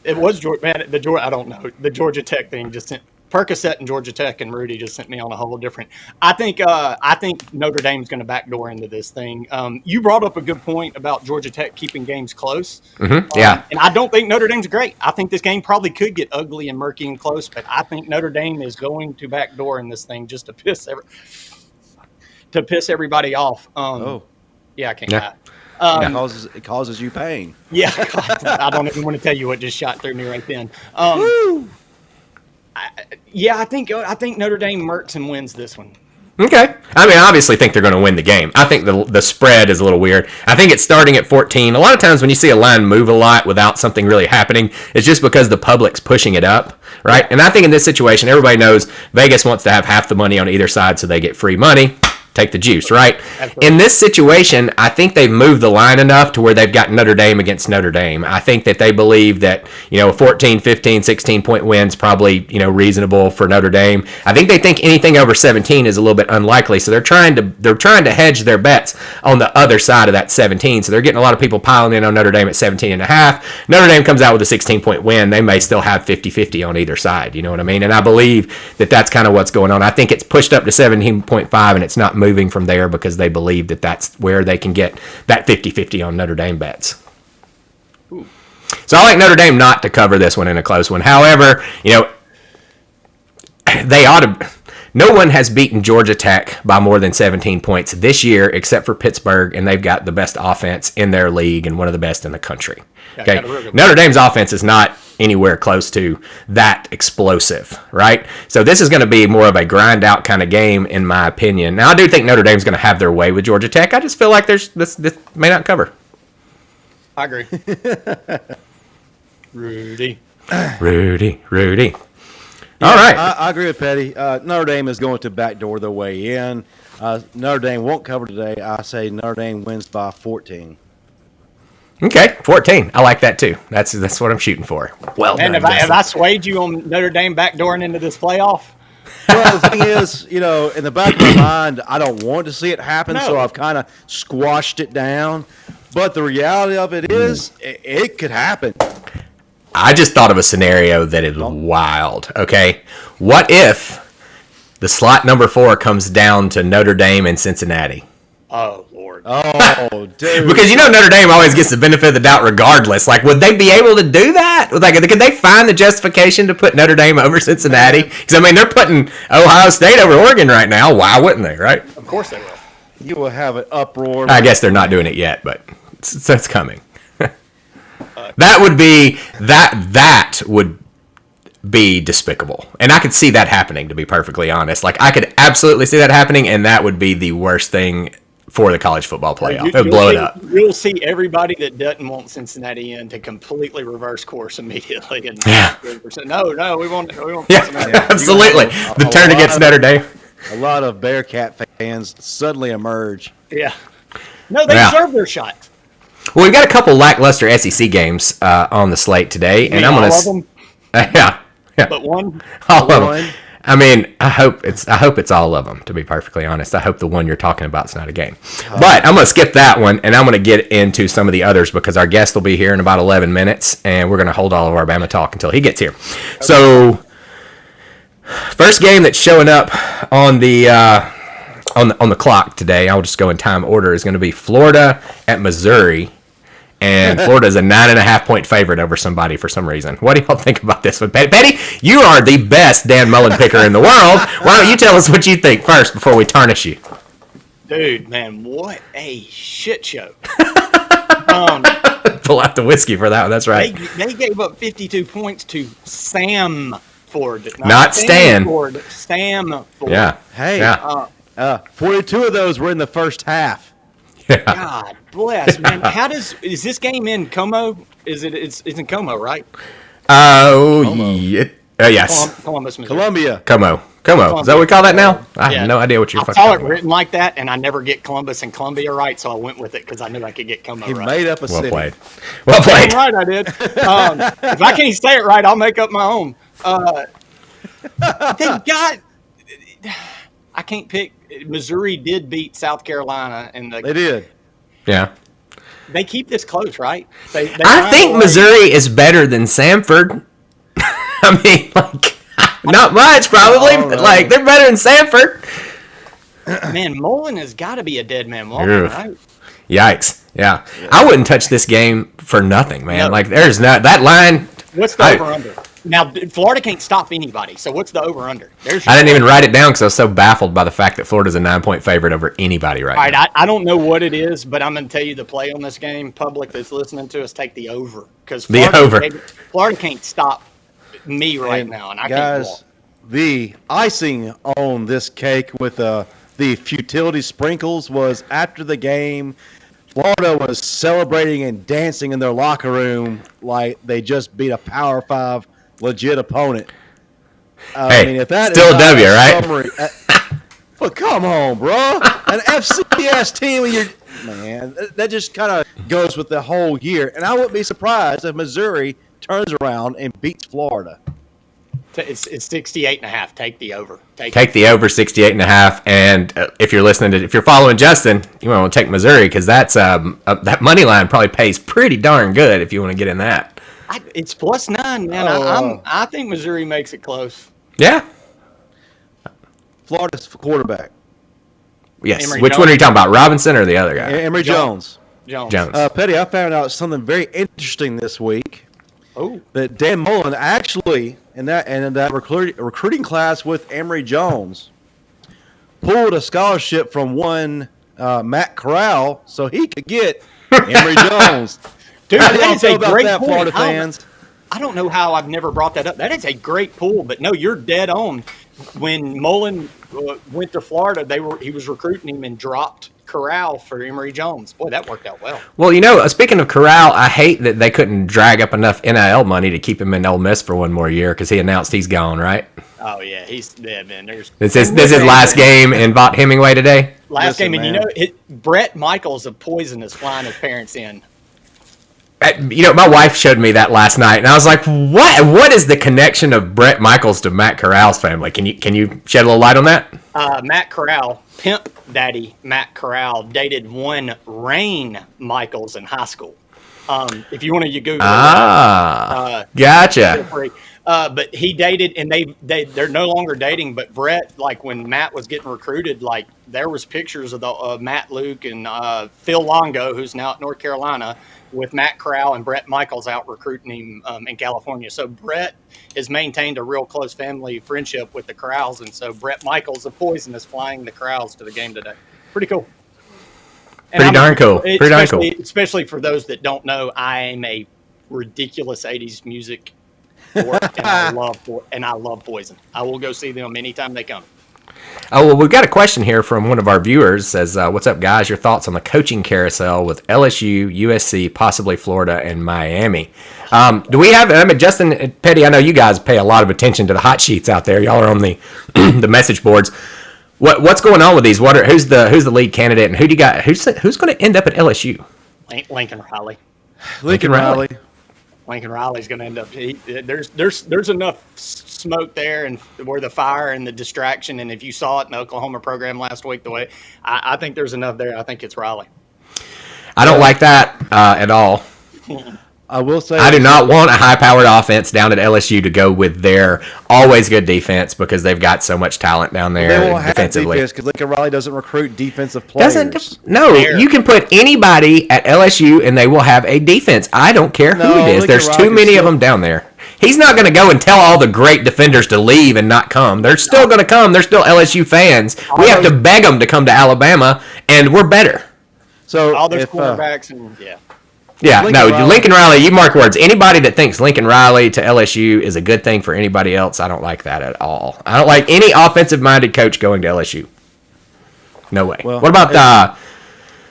It was Georgia. Man, I don't know. The Georgia Tech thing just sent Percocet and Georgia Tech and Rudy just sent me on a whole different. I think Notre Dame's going to backdoor into this thing. You brought up a good point about Georgia Tech keeping games close. Yeah. And I don't think Notre Dame's great. I think this game probably could get ugly and murky and close, but I think Notre Dame is going to backdoor in this thing just to piss everybody off. Yeah, I can't. Yeah. It causes you pain. Yeah, I don't even want to tell you what just shot through me right then. I think Notre Dame murks and wins this one. Okay. I mean, I obviously think they're going to win the game. I think the spread is a little weird. I think it's starting at 14. A lot of times when you see a line move a lot without something really happening, it's just because the public's pushing it up, right? And I think in this situation, everybody knows Vegas wants to have half the money on either side so they get free money. Take the juice, right? Absolutely. In this situation, I think they've moved the line enough to where they've got Notre Dame against Notre Dame. I think that they believe that, a 14, 15, 16-point win is probably, reasonable for Notre Dame. I think they think anything over 17 is a little bit unlikely, so they're trying to hedge their bets on the other side of that 17. So they're getting a lot of people piling in on Notre Dame at 17.5. Notre Dame comes out with a 16-point win. They may still have 50-50 on either side, you know what I mean? And I believe that that's kind of what's going on. I think it's pushed up to 17.5, and it's not moving from there because they believe that that's where they can get that 50-50 on Notre Dame bets. Ooh. So I like Notre Dame not to cover this one in a close one. However, they ought to. No one has beaten Georgia Tech by more than 17 points this year except for Pittsburgh, and they've got the best offense in their league and one of the best in the country. Okay, Notre Dame's offense is not anywhere close to that explosive, right? So this is going to be more of a grind out kind of game, in my opinion. Now, I do think Notre Dame's going to have their way with Georgia Tech. I just feel like this may not cover. I agree. Rudy. Yeah, all right. I agree with Petty. Notre Dame is going to backdoor their way in. Notre Dame won't cover today. I say Notre Dame wins by 14. Okay, 14. I like that too. That's what I'm shooting for. Well, and have I swayed you on Notre Dame backdooring into this playoff? Well, the thing is, in the back of my mind, I don't want to see it happen, so I've kind of squashed it down. But the reality of it is, it could happen. I just thought of a scenario that is wild. Okay, what if the slot number 4 comes down to Notre Dame and Cincinnati? Oh, Lord. Oh, dude. Because Notre Dame always gets the benefit of the doubt regardless. Like, would they be able to do that? Like, could they find the justification to put Notre Dame over Cincinnati? Because, they're putting Ohio State over Oregon right now. Why wouldn't they, right? Of course they will. You will have an uproar. I guess they're not doing it yet, but it's coming. That would be despicable. And I could see that happening, to be perfectly honest. Like, I could absolutely see that happening, and that would be the worst thing for the college football playoff. It would blow it up. You'll see everybody that doesn't want Cincinnati in to completely reverse course immediately. And no, we want Cincinnati. Yeah, absolutely. The turn against Notre Dame. A lot of Bearcat fans suddenly emerge. Yeah. No, they deserve their shot. Well, we've got a couple lackluster SEC games on the slate today, and I'm going to. Yeah. But one. All of them. I hope it's all of them, to be perfectly honest. I hope the one you're talking about is not a game. But I'm going to skip that one, and I'm going to get into some of the others because our guest will be here in about 11 minutes, and we're going to hold all of our Bama talk until he gets here. Okay. So, first game that's showing up on the on the clock today, I'll just go in time order, is going to be Florida at Missouri. And Florida is a 9.5-point favorite over somebody for some reason. What do y'all think about this one? Betty, you are the best Dan Mullen picker in the world. Why don't you tell us what you think first before we tarnish you? Dude, man, what a shit show. Pull out the whiskey for that one. That's right. They gave up 52 points to Sam Ford. Not Stan. Ford, Sam Ford. Yeah. Hey, 42 of those were in the first half. Yeah. God bless, man. Is this game in Como? It's in Como, right? Yes. Columbus, Missouri. Columbia. Como. Is that what we call that now? I have no idea what you're fucking talking about. I saw it written like that, and I never get Columbus and Columbia right, so I went with it because I knew I could get Como right. He made up a city. Well played. Right, I did. If I can't say it right, I'll make up my own. I can't pick. Missouri did beat South Carolina, and they did. Yeah. they keep this close, right? I think Missouri is better than Samford. I mean, like, not much probably, but like they're better than Samford. Man, Mullen has got to be a dead man walking, right? Yikes! Yeah, I wouldn't touch this game for nothing, man. No. Like, there's not that line. What's the over/under? Now, Florida can't stop anybody, so what's the over/under? I didn't even write it down because I was so baffled by the fact that Florida's a 9-point favorite over anybody right now. All right, I don't know what it is, but I'm going to tell you the play on this game. Public that's listening to us, take the over because Florida can't stop me right now, and I can't walk. The icing on this cake with the futility sprinkles was after the game. Florida was celebrating and dancing in their locker room like they just beat a Power 5 legit opponent. Hey, I mean, if that still is a W, right? summary, but come on, bro. An FCS team when you're man, that just kind of goes with the whole year. And I wouldn't be surprised if Missouri turns around and beats Florida. It's 68.5. Take the over. Take the over 68.5. And if you're following Justin, you want to take Missouri because that's that money line probably pays pretty darn good if you want to get in that. It's +9, man. I think Missouri makes it close. Yeah. Florida's quarterback. Yes. Emory Which Jones. one are you talking about, Robinson or the other guy? Emory Jones. Jones. Petty, I found out something very interesting this week. Oh. That Dan Mullen actually in that recruiting class with Emory Jones pulled a scholarship from one Matt Corral so he could get Emory Jones. Dude, How do y'all that is feel a about great that, point. Florida fans? I don't know how I've never brought that up. That is a great pull, but no, you're dead on. When Mullen went to Florida, he was recruiting him and dropped Corral for Emory Jones. Boy, that worked out well. Well, speaking of Corral, I hate that they couldn't drag up enough NIL money to keep him in Ole Miss for one more year because he announced he's gone, right? Oh yeah, he's dead, man. This is his last game in Vaught Hemingway today. Last Listen, game, and man. Brett Michaels of Poison is flying his parents in. My wife showed me that last night, and I was like, "What? What is the connection of Brett Michaels to Matt Corral's family? Can you shed a little light on that?" Matt Corral, pimp daddy Matt Corral, dated one Rain Michaels in high school. If you want to, you Google it. Gotcha. But he dated, and they're no longer dating. But Brett, like when Matt was getting recruited, like there was pictures of the Matt Luke and Phil Longo, who's now at North Carolina, with Matt Corral and Brett Michaels out recruiting him in California. So Brett has maintained a real close family friendship with the Corrals, and so Brett Michaels of Poison is flying the Corrals to the game today. Pretty cool. Pretty darn cool. Especially for those that don't know, I am a ridiculous 80s music dork, and I love Poison. I will go see them anytime they come. Oh, well, we've got a question here from one of our viewers. Says, what's up, guys? Your thoughts on the coaching carousel with LSU, USC, possibly Florida, and Miami? Do we have, Justin, Petty, I know you guys pay a lot of attention to the hot sheets out there. Y'all are on the the message boards. What's going on with these? Who's the lead candidate, and who do you got? Who's going to end up at LSU? Lincoln Riley. Lincoln Riley. Lincoln Riley's going to end up. There's enough smoke there, and where the fire and the distraction. And if you saw it in the Oklahoma program last week, the way I think there's enough there. I think it's Riley. I don't like that at all. I will say I do not want a high-powered offense down at LSU to go with their always good defense because they've got so much talent down there they won't defensively. have defense because Lincoln Riley doesn't recruit defensive players. You can put anybody at LSU and they will have a defense. I don't care who it is. Lincoln There's Riley too many of them down there. He's not going to go and tell all the great defenders to leave and not come. They're still going to come. They're still LSU fans. We have to beg them to come to Alabama, and we're better. So all those quarterbacks and Yeah, Lincoln Lincoln Riley, you mark words. Anybody that thinks Lincoln Riley to LSU is a good thing for anybody else, I don't like that at all. I don't like any offensive-minded coach going to LSU. No way. Well, what about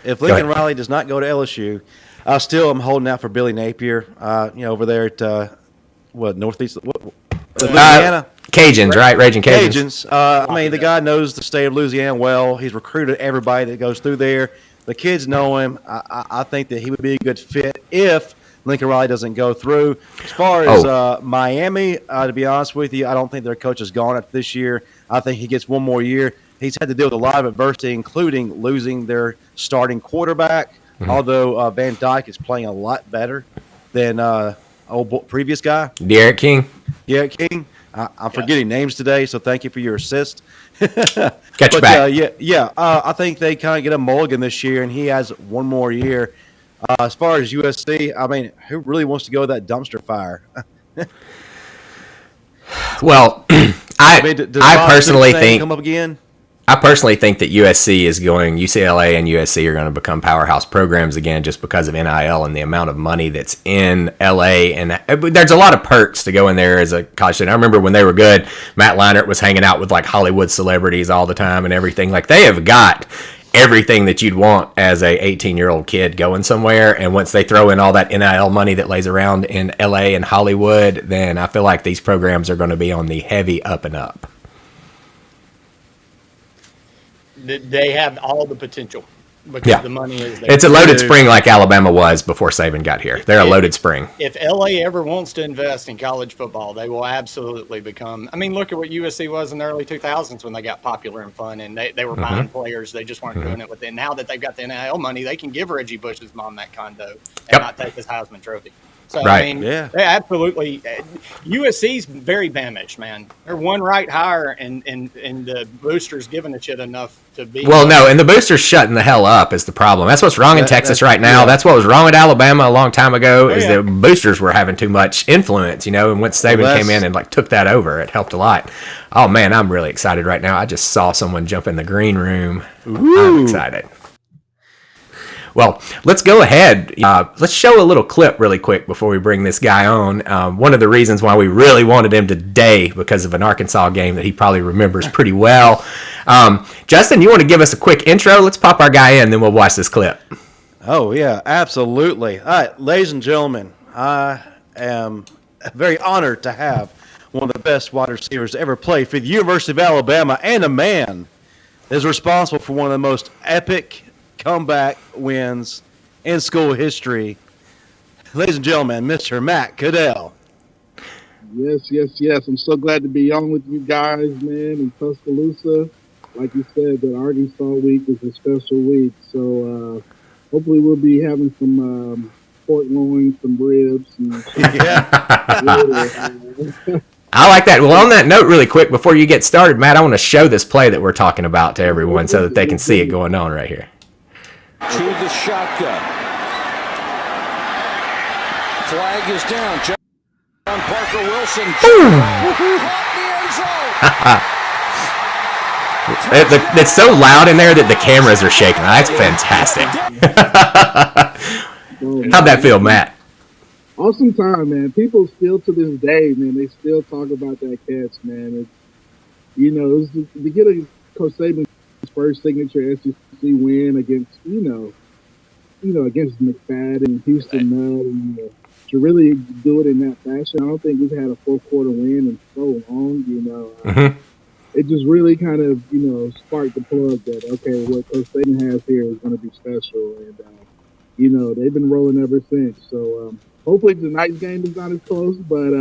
if Lincoln Riley does not go to LSU, I still am holding out for Billy Napier, over there at, Northeast, Louisiana? Cajuns, right? Raging Cajuns. Cajuns. The guy knows the state of Louisiana well. He's recruited everybody that goes through there. The kids know him. I think that he would be a good fit if Lincoln Riley doesn't go through. As far as Miami, to be honest with you, I don't think their coach is gone after this year. I think he gets one more year. He's had to deal with a lot of adversity, including losing their starting quarterback. Although Van Dyke is playing a lot better than previous guy. Derek King. Yeah, King. I'm forgetting names today, so thank you for your assist. Catch you back. I think they kind of get a mulligan this year, and he has one more year. As far as USC, I mean, who really wants to go to that dumpster fire? Well, I personally think come up again. I personally think that UCLA and USC are going to become powerhouse programs again just because of NIL and the amount of money that's in LA. And there's a lot of perks to go in there as a college student. I remember when they were good, Matt Leinart was hanging out with like Hollywood celebrities all the time and everything. Like they have got everything that you'd want as a 18-year-old kid going somewhere. And once they throw in all that NIL money that lays around in LA and Hollywood, then I feel like these programs are going to be on the heavy up and up. They have all the potential because the money is there. It's a loaded spring like Alabama was before Saban got here. They're a loaded spring. If LA ever wants to invest in college football, they will absolutely become. I mean, look at what USC was in the early 2000s when they got popular and fun, and they were buying players. They just weren't doing it with it. Now that they've got the NIL money, they can give Reggie Bush's mom that condo and not take his Heisman Trophy. So, right. I mean, they absolutely. USC's very Bamish, man. They're one right higher, and the boosters giving a shit enough to be. Well, no, and the boosters shutting the hell up is the problem. That's what's wrong in Texas right now. Yeah. That's what was wrong with Alabama a long time ago. The boosters were having too much influence, and once Saban came in and like took that over, it helped a lot. Oh man, I'm really excited right now. I just saw someone jump in the green room. Ooh. I'm excited. Well, let's go ahead. Let's show a little clip really quick before we bring this guy on. One of the reasons why we really wanted him today because of an Arkansas game that he probably remembers pretty well. Justin, you want to give us a quick intro? Let's pop our guy in, then we'll watch this clip. Oh, yeah, absolutely. All right, ladies and gentlemen, I am very honored to have one of the best wide receivers to ever play for the University of Alabama, and a man that is responsible for one of the most epic comeback wins in school history. Ladies and gentlemen, Mr. Matt Caddell. Yes. I'm so glad to be on with you guys, man, in Tuscaloosa. Like you said, that Arkansas week is a special week. So hopefully we'll be having some pork loin, some ribs. I like that. Well, on that note, really quick, before you get started, Matt, I want to show this play that we're talking about to everyone so that they can see it going on right here. To the shotgun. Flag is down. John Parker Wilson. It's so loud in there that the cameras are shaking. That's fantastic. How'd that feel, Matt? Awesome time, man. People still to this day, man, they still talk about that catch, man. It's, to get a Coach Saban's first signature SEC win against, against McFadden and Houston Nutt, and to really do it in that fashion. I don't think we've had a fourth quarter win in so long, It just really kind of, sparked the plug that, okay, what Coach Saban has here is going to be special. And, they've been rolling ever since. So, hopefully tonight's game is not as close, but,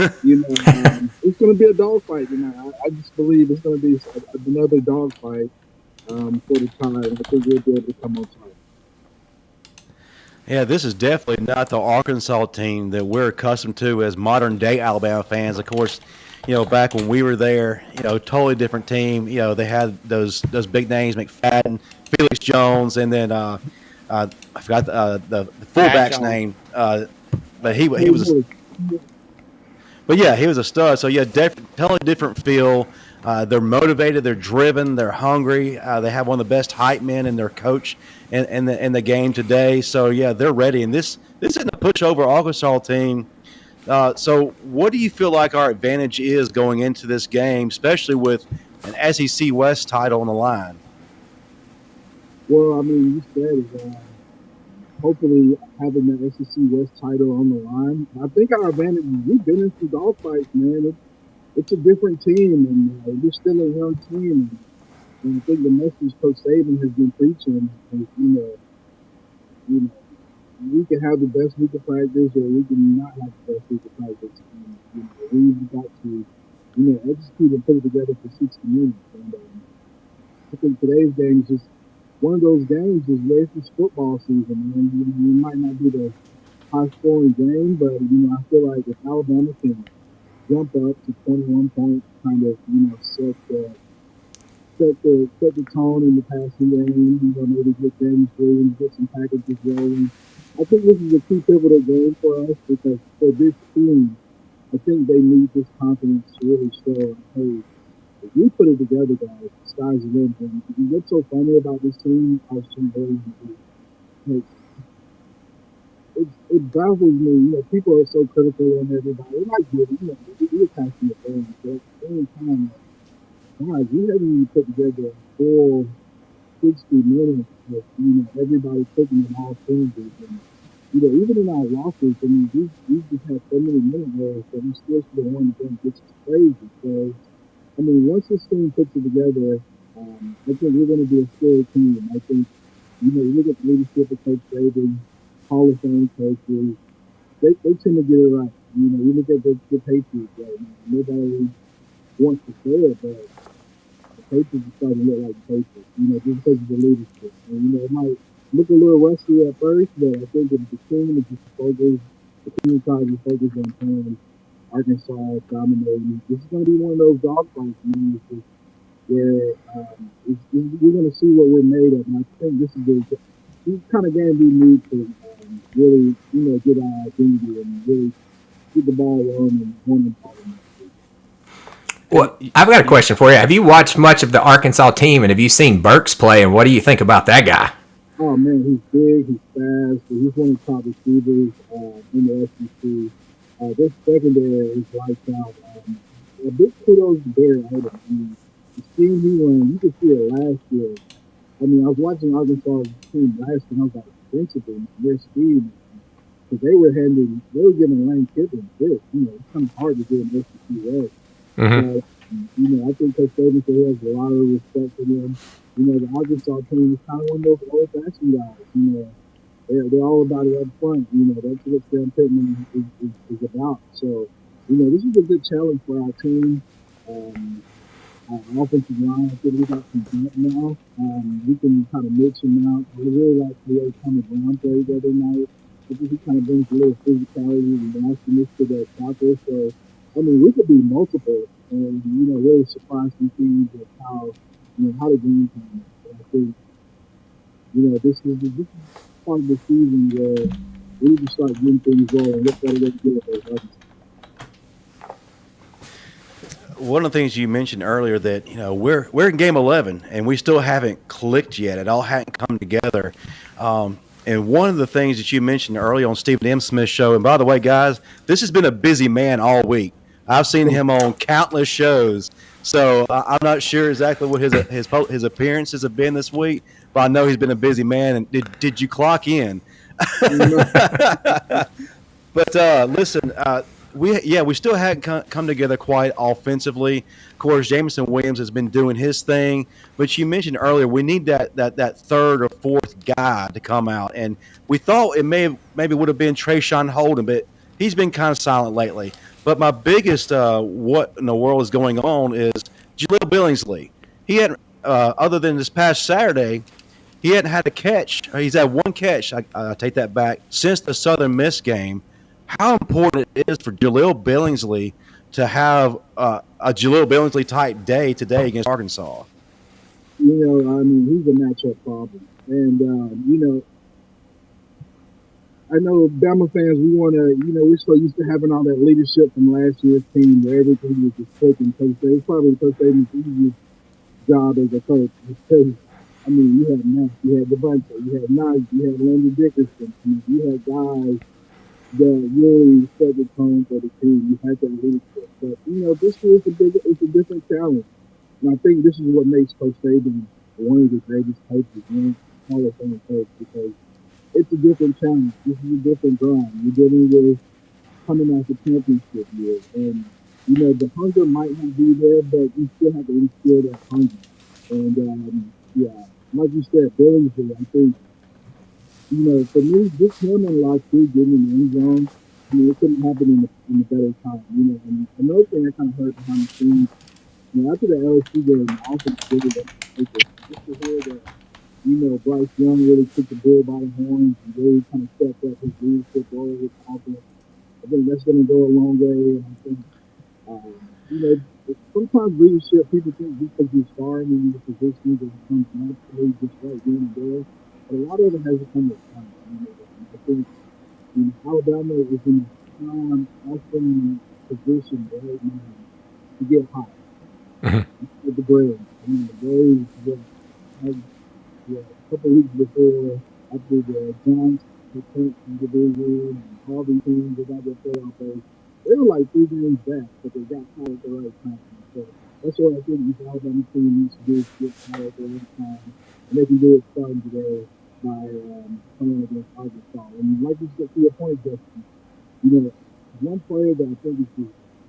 it's going to be a dogfight tonight. I just believe it's going to be another dogfight for the Tide. I think we'll be able to come on time. Yeah, this is definitely not the Arkansas team that we're accustomed to as modern-day Alabama fans. Of course, back when we were there, totally different team. They had those big names, McFadden, Felix Jones, and then I forgot the fullback's name. But he was a stud. So totally different feel. They're motivated, they're driven, they're hungry. They have one of the best hype men in their coach in the game today. So they're ready. And this isn't a pushover Arkansas team. So what do you feel like our advantage is going into this game, especially with an SEC West title on the line? Well, I mean, you said hopefully having the SEC West title on the line. I think our advantage, we've been in some dogfights, man. It's a different team, and we're still a young team. And I think the message Coach Saban has been preaching is, we can have the best week of practice, or we can not have the best week of practice. And, we've got to, execute and put it together for 60 minutes. And I think today's game is just one of those games is where it's just football season, man. It might not be the high scoring game, but I feel like if Alabama can jump up to 21 points, kind of set the tone in the passing game, maybe get James Williams, get some packages rolling. I think this is a key pivotal game for us because for this team, I think they need this confidence to really show, hey, if we put it together, guys, the sky's the limit. And what's so funny about this team, I was saying earlier, like, it baffles me. People are so critical on everybody. And I get it. We're passionate fans, but at the same time, guys, we haven't even put together a full 60 minutes with, everybody cooking in all cylinders. And, even in our losses, I mean, we just had so many minute errors that we still should have won the game, which is crazy. So, I mean, once this team puts it together, I think we're going to be a scary team. I think, you look at the leadership of Coach Saban, Hall of Fame coaches, they tend to get it right. You look at the Patriots right now. Nobody wants to say it, but the Patriots are starting to look like the Patriots, just because of the leadership. And, it might look a little rusty at first, but I think if the team is just focused, the team tries to focus on playing Arkansas dominating. This is going to be one of those dogfights, man, where we're going to see what we're made of. And I think this is the kind of game we need to really, get our identity and really get the ball rolling and win the ball. Well, I've got a question for you. Have you watched much of the Arkansas team, and have you seen Burks play, and what do you think about that guy? Oh, man, he's big, he's fast, he's one of the top receivers in the SEC. This secondary is lights out. A big kudos to Barry Odom. I mean, the scheme he ran, you could see it last year. I mean, I was watching Arkansas' team last year, and I was like, principally, their speed, because they were giving Lane Kiffin this. It's kind of hard to do an SEC way. Mm-hmm. I think Coach Davis has a lot of respect for them. The Arkansas team is kind of one of those old-fashioned guys. They're all about it up front. That's what Sam Pittman is about. So, this is a good challenge for our team. Our offensive line, I think we got some depth now. We can kind of mix them out. I really like the way Thomas Brown played the other night. I think he kind of brings a little physicality and nastiness to that tackle. So, I mean, we could be multiple and, really surprise some teams of how the game plan is. I think, this is part of the season where we need to start getting things rolling. Look better than good. One of the things you mentioned earlier that we're in game 11 and we still haven't clicked yet. It all hadn't come together. And one of the things that you mentioned earlier on Stephen M. Smith's show, and by the way, guys, this has been a busy man all week. I've seen him on countless shows, so I'm not sure exactly what his appearances have been this week, but I know he's been a busy man. And did you clock in? But listen, we still hadn't come together quite offensively. Of course, Jameson Williams has been doing his thing, but you mentioned earlier we need that third or fourth guy to come out, and we thought it maybe would have been Trayshawn Holden, but he's been kind of silent lately. But my biggest what in the world is going on is Jaleel Billingsley. He hadn't, other than this past Saturday, he hadn't had a catch. He's had one catch. I take that back since the Southern Miss game. How important it is for Jaleel Billingsley to have a Jaleel Billingsley type day today against Arkansas. I mean, he's a matchup problem, and I know Bama fans, we want to, we're so used to having all that leadership from last year's team where everything was just clicking. It's probably Coach Saban's easiest job as a coach because, I mean, you had Matt, you had Devontae, you had Najee, you had Landry Dickerson. I mean, you had guys that really set the tone for the team. You had that leadership. But, this year it's a different challenge. And I think this is what makes Coach Saban one of the greatest coaches in Hall of Fame coach because it's a different challenge. This is a different grind. You're dealing with coming out the championship year. And, the hunger might not be there, but you still have to instill that hunger. And, like you said, Billingsley, I think, for me, just him and Lockheed getting in the end zone, I mean, it couldn't happen in a better time. And another thing I kind of heard behind the scenes, after the LSU game, the offense did it. Just to hear that Bryce Young really took the bull by the horns and really kind of stepped up his leadership role with confidence. I think that's going to go a long way. And I think, sometimes leadership, people think because you're starting in your position that it comes naturally just right then and there. But a lot of it has to come with time. I think Alabama is in a prime, awesome position right now to get hot with the Braves. The Braves have a couple of weeks before, after the Giants, the Colts, and the division, and all these teams that got their playoff berth, they were like 3 games back, but they got hot at the right time. So that's what I think this Alabama team needs to do, is get hot at the right time, and they can do it starting today by playing against Arkansas. And like you said, to your point, Justin, one player that I think is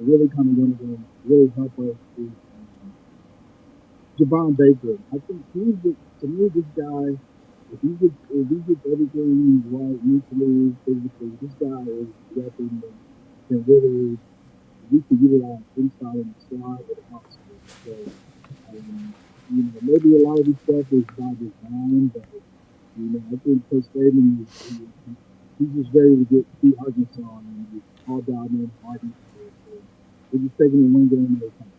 really kind of going to really help us is Javon Baker. I think to me, this guy, if he gets everything right mentally, physically, this guy is a weapon that can really, we can utilize inside and slide with the outside. So, maybe a lot of this stuff is by design, but, I think Coach Saban he's just ready to beat Arkansas and all down in Arkansas. So we're just taking it one game at a time.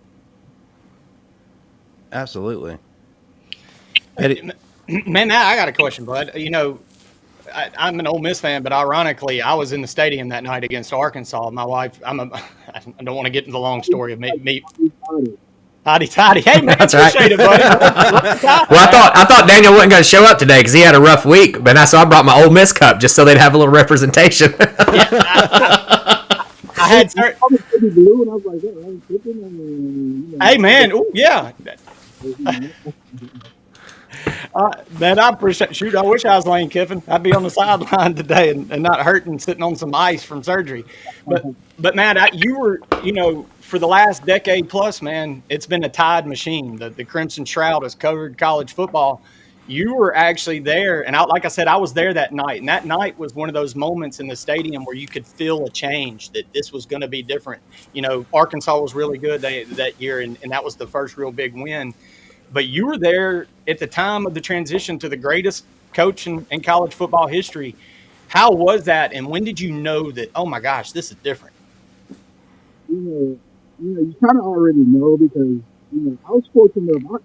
Absolutely. Man, now I got a question, bud. I'm an Ole Miss fan, but ironically, I was in the stadium that night against Arkansas. My wife, I don't want to get into the long story of me. Hotty toddy. Hey, man, That's appreciate right. it, buddy. Well, I thought Daniel wasn't going to show up today because he had a rough week, but so I brought my Ole Miss cup just so they'd have a little representation. I had blue, and I was like, I'm tripping. Hey, man. Ooh, yeah. Man, I appreciate. Shoot, I wish I was Lane Kiffin. I'd be on the sideline today and not hurting, sitting on some ice from surgery. But Matt, you were, for the last decade plus, man, it's been a Tide machine. The Crimson Shroud has covered college football. You were actually there, and like I said, I was there that night, and that night was one of those moments in the stadium where you could feel a change, that this was going to be different. Arkansas was really good that year, and that was the first real big win. But you were there at the time of the transition to the greatest coach in college football history. How was that, and when did you know that, oh, my gosh, this is different? You kind of already know because, I was fortunate enough.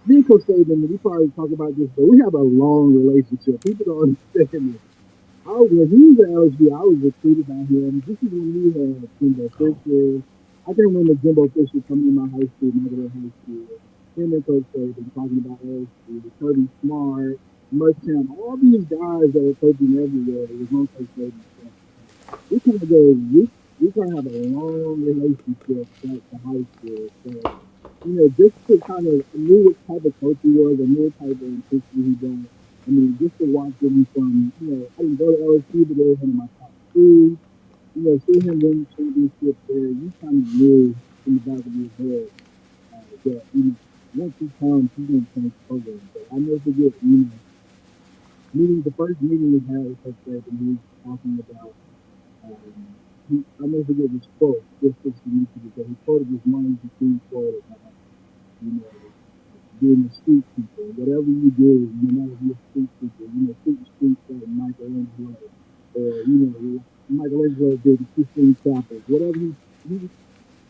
Me and Coach Saban, we probably talk about this, but we have a long relationship. People don't understand this. When he was at LSU, I was recruited by him. This is when we had Jimbo Fisher. I can remember Jimbo Fisher coming to my high school, Motherwell High School. Him and Coach Saban talking about LSU, Kirby Smart, Muschamp, all these guys that were coaching everywhere. It was on Coach Saban's stuff. We kind of we kind of have a long relationship back to high school. So, just to kind of knew what type of coach he was, I knew what type of intensity he brought. I mean, just to watch him from, I didn't go to LSU, but they were one of my top schools. See him win the championship there, you kind of knew in the back of your head that, once he comes, he's going to change the program. But I never forget, the first meeting we had with Coach Trey, and he was talking about, I never forget this quote, just to because he quoted his Martin Luther King quote about, being a street teacher. Whatever you do, no matter if you're a street teacher, street the streets like Michelangelo, or, Michelangelo did the Sistine Chapel. Whatever he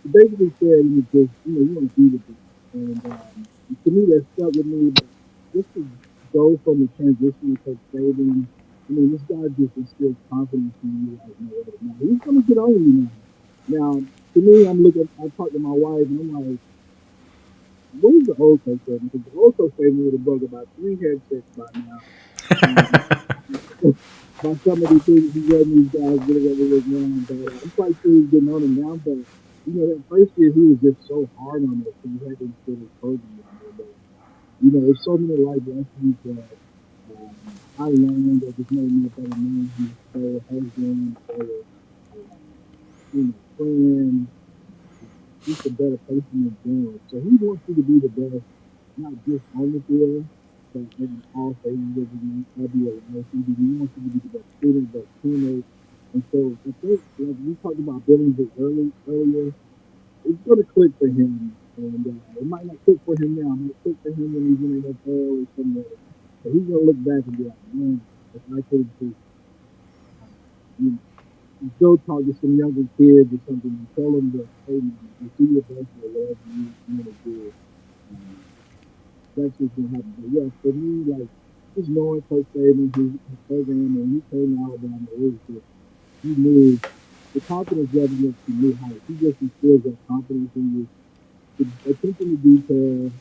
basically said, he was just, you want to be with it. And to me, that stuck with me. But just to go from the transition to Coach Saban, this guy just instills confidence in you like no other. Now, he's going to get on you now. Now, to me, I talk to my wife, and I'm like, where's the old Coach Saban? Because the old Coach Saban would have broke about 3 headsets by now. By some of these things he's letting these guys get away with now. But I'm quite sure he's getting on them now. But, that first year he was just so hard on us, and he had to instill his program. But, there's so many life lessons that I learned that just made me a better man. He's so husband, so friend, just a better person in general. So he wants you to be the best, not just on the field, but in all phases of your life. He wants you to be the best student, the best teammate. And so I think, like we talked about building it earlier, it's going to click for him. And it might not click for him now. It might click for him when he's in the NFL or somewhere. But look back and be like, man, if I could have just you go talk to some younger kids or something and tell them that, hey, man, if you do your best or whatever you want to do, that's what's going to happen. But yeah, for me, like, just knowing Coach Saban, his program, and he came to Alabama, it was just, he knew the confidence level was to new heights. He just instills that confidence in you. The attention to detail,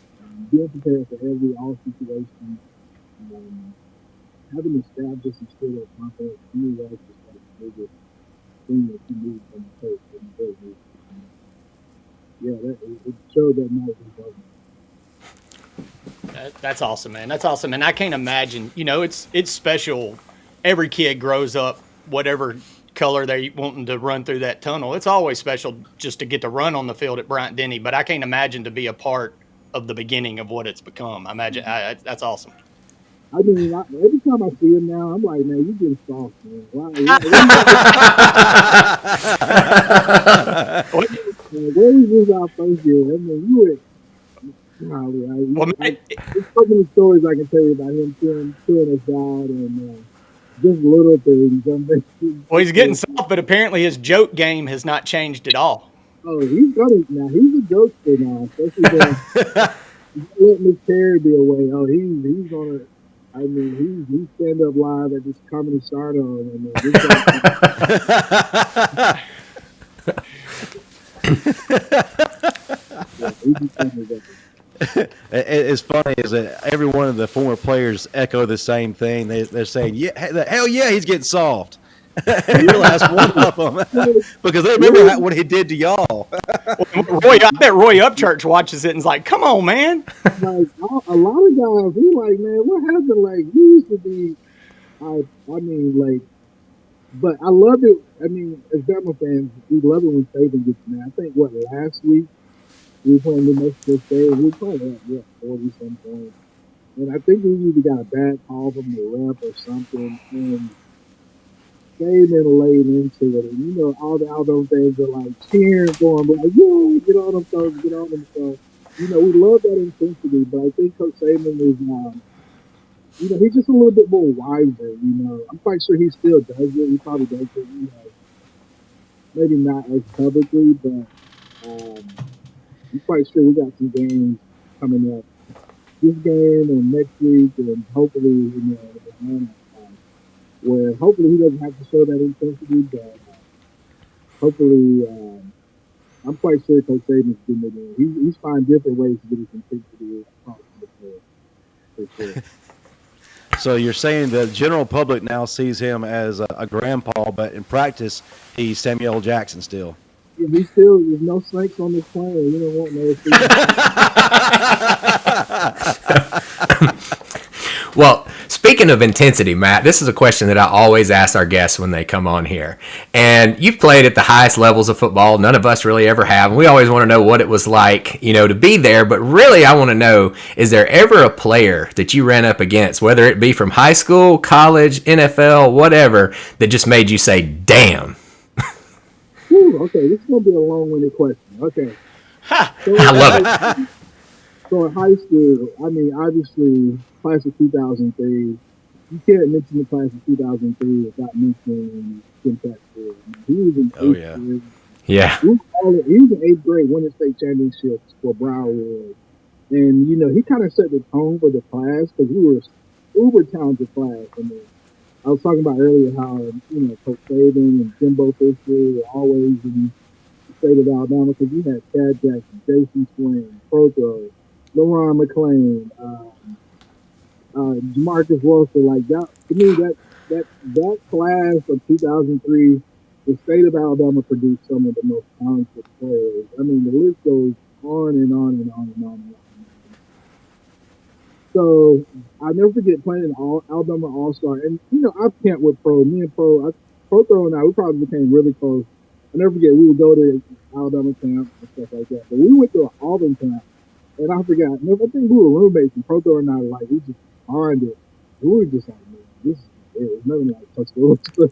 being prepared for every all situation, having the staff just instill that confidence, to me, that's just like the biggest thing that you need from the coach. Yeah, it showed that night was over. That's awesome, man. That's awesome. And I can't imagine, it's special. Every kid grows up, whatever color they wanting to run through that tunnel. It's always special just to get to run on the field at Bryant-Denny, but I can't imagine to be a part of the beginning of what it's become. I imagine that's awesome. I mean, every time I see him now, I'm like, man, you getting soft, man. Where we was our first year? I mean, you were. There's so many stories I can tell you about him killing us out and just little things. Well, he's getting soft, but apparently his joke game has not changed at all. Oh, he's funny now. He's a jokester now. Especially letting Miss Terry be away. Oh, he's on a. I mean, he's stand up live at this comedy Sardo. It's funny is that every one of the former players echo the same thing. They're saying, "Yeah, hell yeah, he's getting soft." And you're the last one of them because they remember what he did to y'all. I bet Roy Upchurch watches it and's like, "Come on, man!" Like a lot of guys, we like, man, what happened? Like we used to be. I mean, like, but I love it. I mean, as Bama fans, we love it when Saban gets mad. I think last week. We were playing New Mexico State, and we were probably at 40-some points. And I think we either got a bad call from the ref or something, and Saban laid into it. And, all the Alabama fans are like cheering for him, like, yeah, get on them, folks, get on them. So, we love that intensity, but I think Coach Saban is, he's just a little bit more wiser, I'm quite sure he still does it. He probably does it, maybe not as publicly, but, I'm quite sure we got some games coming up this game and next week, and hopefully, where hopefully he doesn't have to show that intensity, but hopefully, I'm quite sure Coach Saban's doing it. He's finding different ways to get his intensity across the field, for sure. So you're saying the general public now sees him as a grandpa, but in practice, he's Samuel L. Jackson still. Yeah, there's no snakes on this plane. You don't want no. Well, speaking of intensity, Matt, this is a question that I always ask our guests when they come on here. And you've played at the highest levels of football. None of us really ever have. We always want to know what it was like, to be there. But really, I want to know, is there ever a player that you ran up against, whether it be from high school, college, NFL, whatever, that just made you say, damn? Ooh, okay, this is going to be a long-winded question. Okay. So I love it. So in high school, I mean, obviously, class of 2003, you can't mention the class of 2003 without mentioning Tim Patrick. He was in eighth grade. Yeah. He was in 8th grade winning state championships for Broward. And, he kind of set the tone for the class because we were uber talented class. I mean, I was talking about earlier how, Coach Saban and Jimbo Fisher were always in the state of Alabama because you had Chad Jackson, Jason Swain, Prothro, LaRon McClain, Jamarcus Russell. Like that, to me, that class of 2003, the state of Alabama produced some of the most talented players. I mean, the list goes on and on and on and on and on. So I never forget playing in Alabama All-Star. And, I've camped with Pro. Me and Pro and I, we probably became really close. I never forget, we would go to Alabama camp and stuff like that. But we went to an Auburn camp, and I forgot. I think we were roommates, and Pro and I, we just bonded. We were just like, man, this is it. Nothing like Tuscaloosa.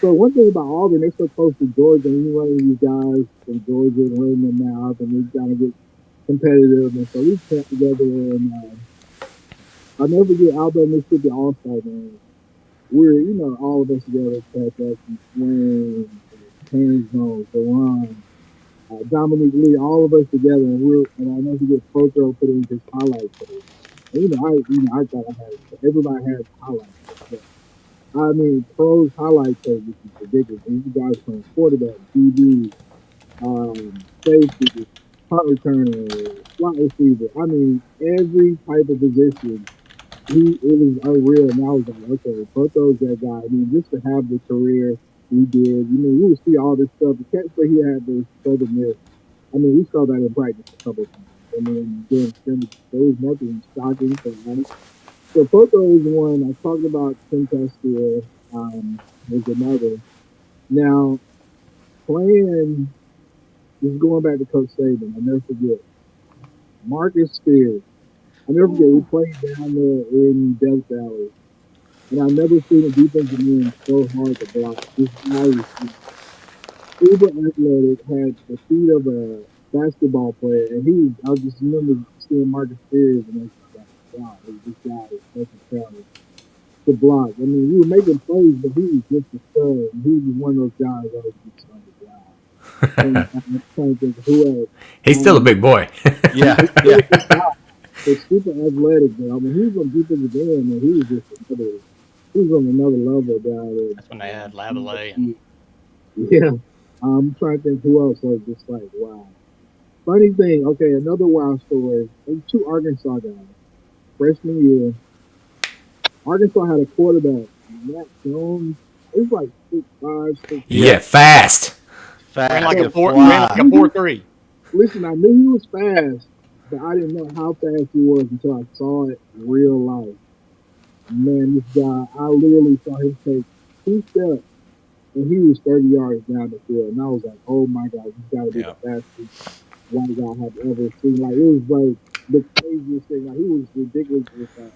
So one thing about Auburn, they're so close to Georgia, and you run these guys from Georgia and running them out, and we kind of get competitive, and so we camped together in I'll never forget Alabama Mississippi All Star game. We're, all of us together, Pat Jackson, Wayne, Terrence Jones, DeRon, Dominique Lee, all of us together, and I'll never forget Foto put in his highlight tape. And, I thought everybody had highlight tape. I mean, pros highlight tape, which is ridiculous. These guys playing quarterback, DB, safety, punt returner, slot receiver. I mean, every type of position. It was unreal, and I was like, okay, Foto's that guy. I mean, just to have the career he did, you would see all this stuff. The catch that he had was Southern Miss. I mean, we saw that in practice a couple of times. I mean, there was nothing shocking for him. So Foto is one. I talked about Tim Pascal, was another. Now, playing, just going back to Coach Saban, I'll never forget. Marcus Spears. I never forget, we played down there in Death Valley. And I've never seen a defensive end so hard to block. This guy was super athletic, had the feet of a basketball player. And I just remember seeing Marcus Spears and I was like, wow, this guy is such a talent to block. I mean, we were making plays, but he was just a stud. And he was one of those guys that was just like, wow. And I'm trying to think of who else. He's still a big boy. Yeah. It's super athletic, but I mean, he was on defensive end, and he was on another level down there. That's when they had Lavallee. Yeah. I'm trying to think who else. I was just like, wow. Funny thing, okay, another wild story. There's 2 Arkansas guys. Freshman year, Arkansas had a quarterback, Matt Jones. He was like 6'5", 6'6". Yeah, fast. Ran like a 4.3. Listen, I knew he was fast, but I didn't know how fast he was until I saw it in real life. Man, this guy, I literally saw him take 2 steps, and he was 30 yards down the field. And I was like, oh my God, he's got to be the fastest white guy I've ever seen. Like, it was like the craziest thing. Like, he was ridiculously fast.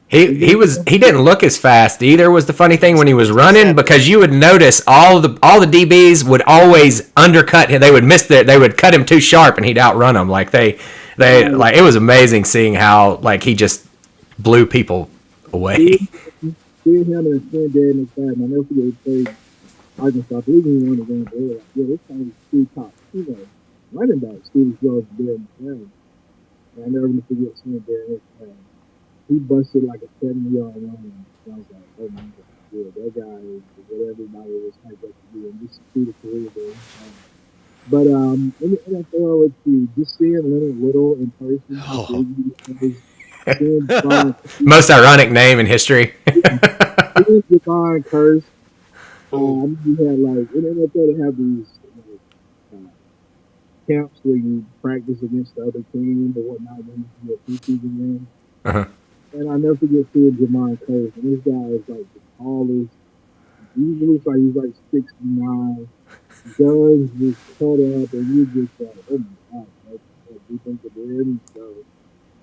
He didn't look as fast either, was the funny thing when he was running, because you would notice all the DBs would always undercut him. They would cut him too sharp and he'd outrun them. Like like it was amazing seeing how like he just blew people away. Seeing him and seeing Dad in the side, and I never forget he played Arkansas. He didn't want to go into it. Like, yeah, this guy was 2 top, running back. Steve Jones there in the side. And I never forget seeing Dad in the side. He busted like a 70-yard run. I was like, oh my God, yeah, that guy is what everybody was hyped up to do, and just see the career there. But in the NFL, let's see, just seeing Leonard Little in person, most ironic name in history. seeing Javon Curse. I mean, you had like in the NFL they have these camps where you practice against the other team or whatnot when you do a preseason game. Uh-huh. And I never forget seeing Javon Curse. And this guy is like the tallest. He looks like he's like 6'9". Guns just cut up, and you just like, oh my God, that's defensive end. So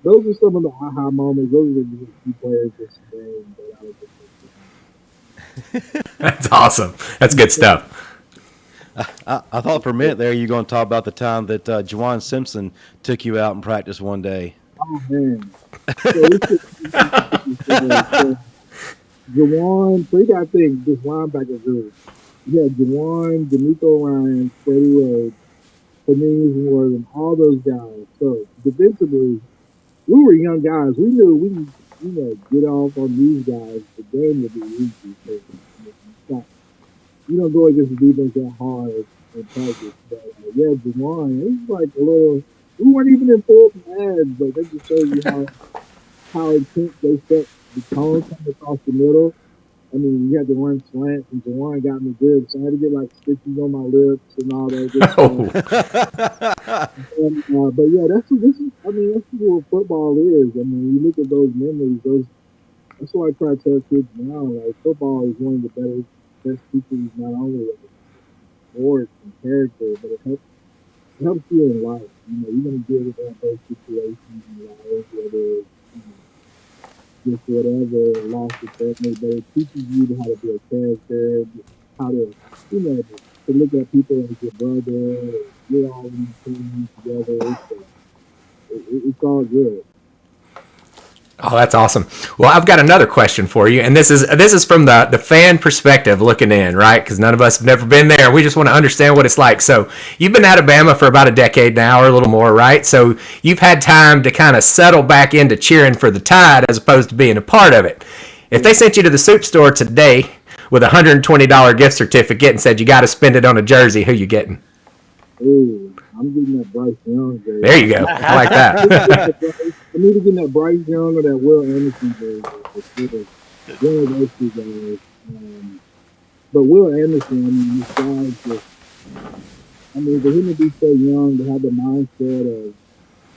those are some of the aha moments. Those are the key players this game that I was just That's awesome. That's good stuff. I thought for a minute there you were going to talk about the time that Juwan Simpson took you out in practice one day. Oh, man. Juwan, so you got to think, this linebacker group. You had Juwan, D'Amico Ryan, Freddie Rhodes, Cornelius Morgan, all those guys. So defensively, we were young guys. We knew we get off on these guys. The game would be easy. So, you don't go against the defense that hard in practice. But yeah, Juwan, it was like a little. We weren't even in full pads, but that just shows you how intense they set the tone coming across the middle. I mean, you had to run slants, and Juwan got me good, so I had to get like stitches on my lips and all that good stuff. But yeah, that's what football is. I mean, you look at those memories. That's why I try to tell kids now. Like, football is one of the best teachers, not only of sports and character, but it helps you in life. You're going to deal with all those situations in life, whether it's just whatever, loss of family, but it teaches you how to be a character, how to, to look at people as your brother, get all these things together. It's all good. Oh, that's awesome. Well, I've got another question for you, and this is from the fan perspective looking in, right? Because none of us have never been there. We just want to understand what it's like. So you've been at Alabama for about a decade now, or a little more, right? So you've had time to kind of settle back into cheering for the Tide as opposed to being a part of it. If they sent you to the soup store today with a $120 gift certificate and said you got to spend it on a jersey, who you getting? Ooh, I'm getting that Bryce Young jersey. There you go. I like that. I need to get that Bryce Young or that Will Anderson jersey. One of those two guys. But Will Anderson, I mean, this guy's just, I mean, for him to be so young, to have the mindset of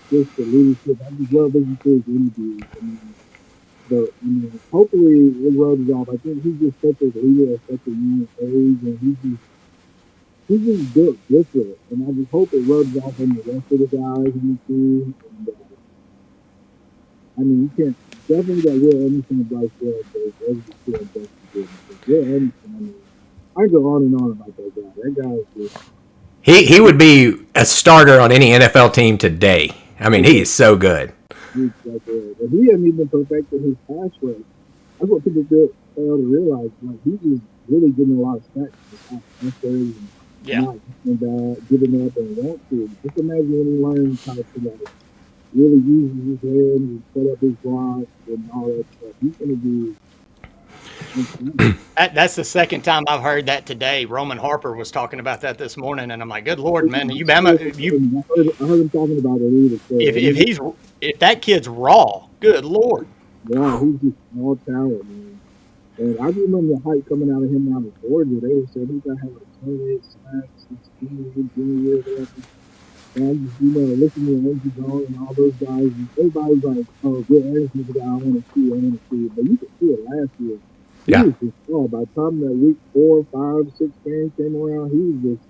just the leadership, I just love listening to his interviews. But I mean, hopefully it rubs off. I think he's just such a leader at such a young age, and he's just built different. And I just hope it rubs off on the rest of the guys in the team. And, I mean, you can't definitely got Will Anderson and Bryce Young, but those are the two I'm best to do. Will Anderson, I mean, I go on and on about that guy. That guy is just. He would be a starter on any NFL team today. I mean, he is so good. He's like that. But he hasn't even perfected his pass rush. That's what people fail to realize. Like, he's just really getting a lot of sacks. And not giving up and want to. Just imagine when he learns how to like, really use his hands and set up his blocks and all that stuff. He's going to be. That's the second time I've heard that today. Roman Harper was talking about that this morning, and I'm like, "Good Lord, man! I heard him talking about it either. So if that kid's raw, good Lord!" Yeah, he's just all talent, man. And I remember the hype coming out of him out of Georgia. They were saying he's gonna have like 28 sacks, 16 junior year, whatever. And I just, listening to Andrew Jones and all those guys, and everybody's like, "Oh, Will Anderson's the guy I want to see." But you could see it last year. Yeah. He was just, by the time that week 4, 5, 6 games came around, he was just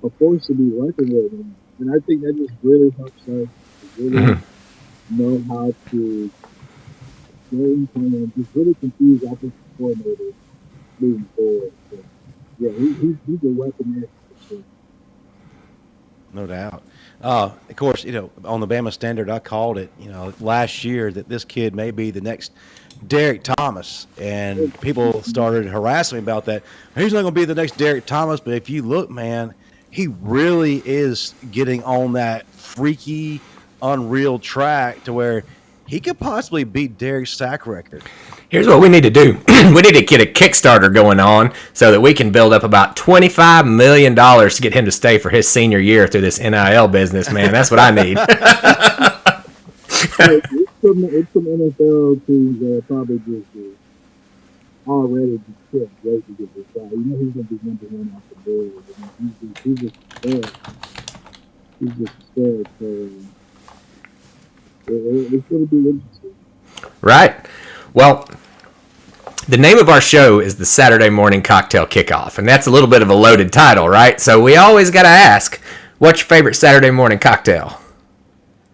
a force to be reckoned with. And I think that just really helps us to really know how to game plan and just really confuse offensive coordinators moving forward. So, yeah, he's a weapon there for sure. No doubt. Of course, on the Bama Standard, I called it, last year that this kid may be the next Derek Thomas, and people started harassing me about that. He's not going to be the next Derek Thomas, but if you look, man, he really is getting on that freaky, unreal track to where he could possibly beat Derek's sack record. Here's what we need to do. We need to get a Kickstarter going on so that we can build up about $25 million to get him to stay for his senior year through this NIL business, man. That's what I need. It's some NFL teams that probably just already just can't wait to get this guy. He's going to be number one off the board. He's just a stud. He's just a stud. So it's going to be interesting. Right. Well, the name of our show is the Saturday Morning Cocktail Kickoff, and that's a little bit of a loaded title, right? So we always got to ask, what's your favorite Saturday morning cocktail?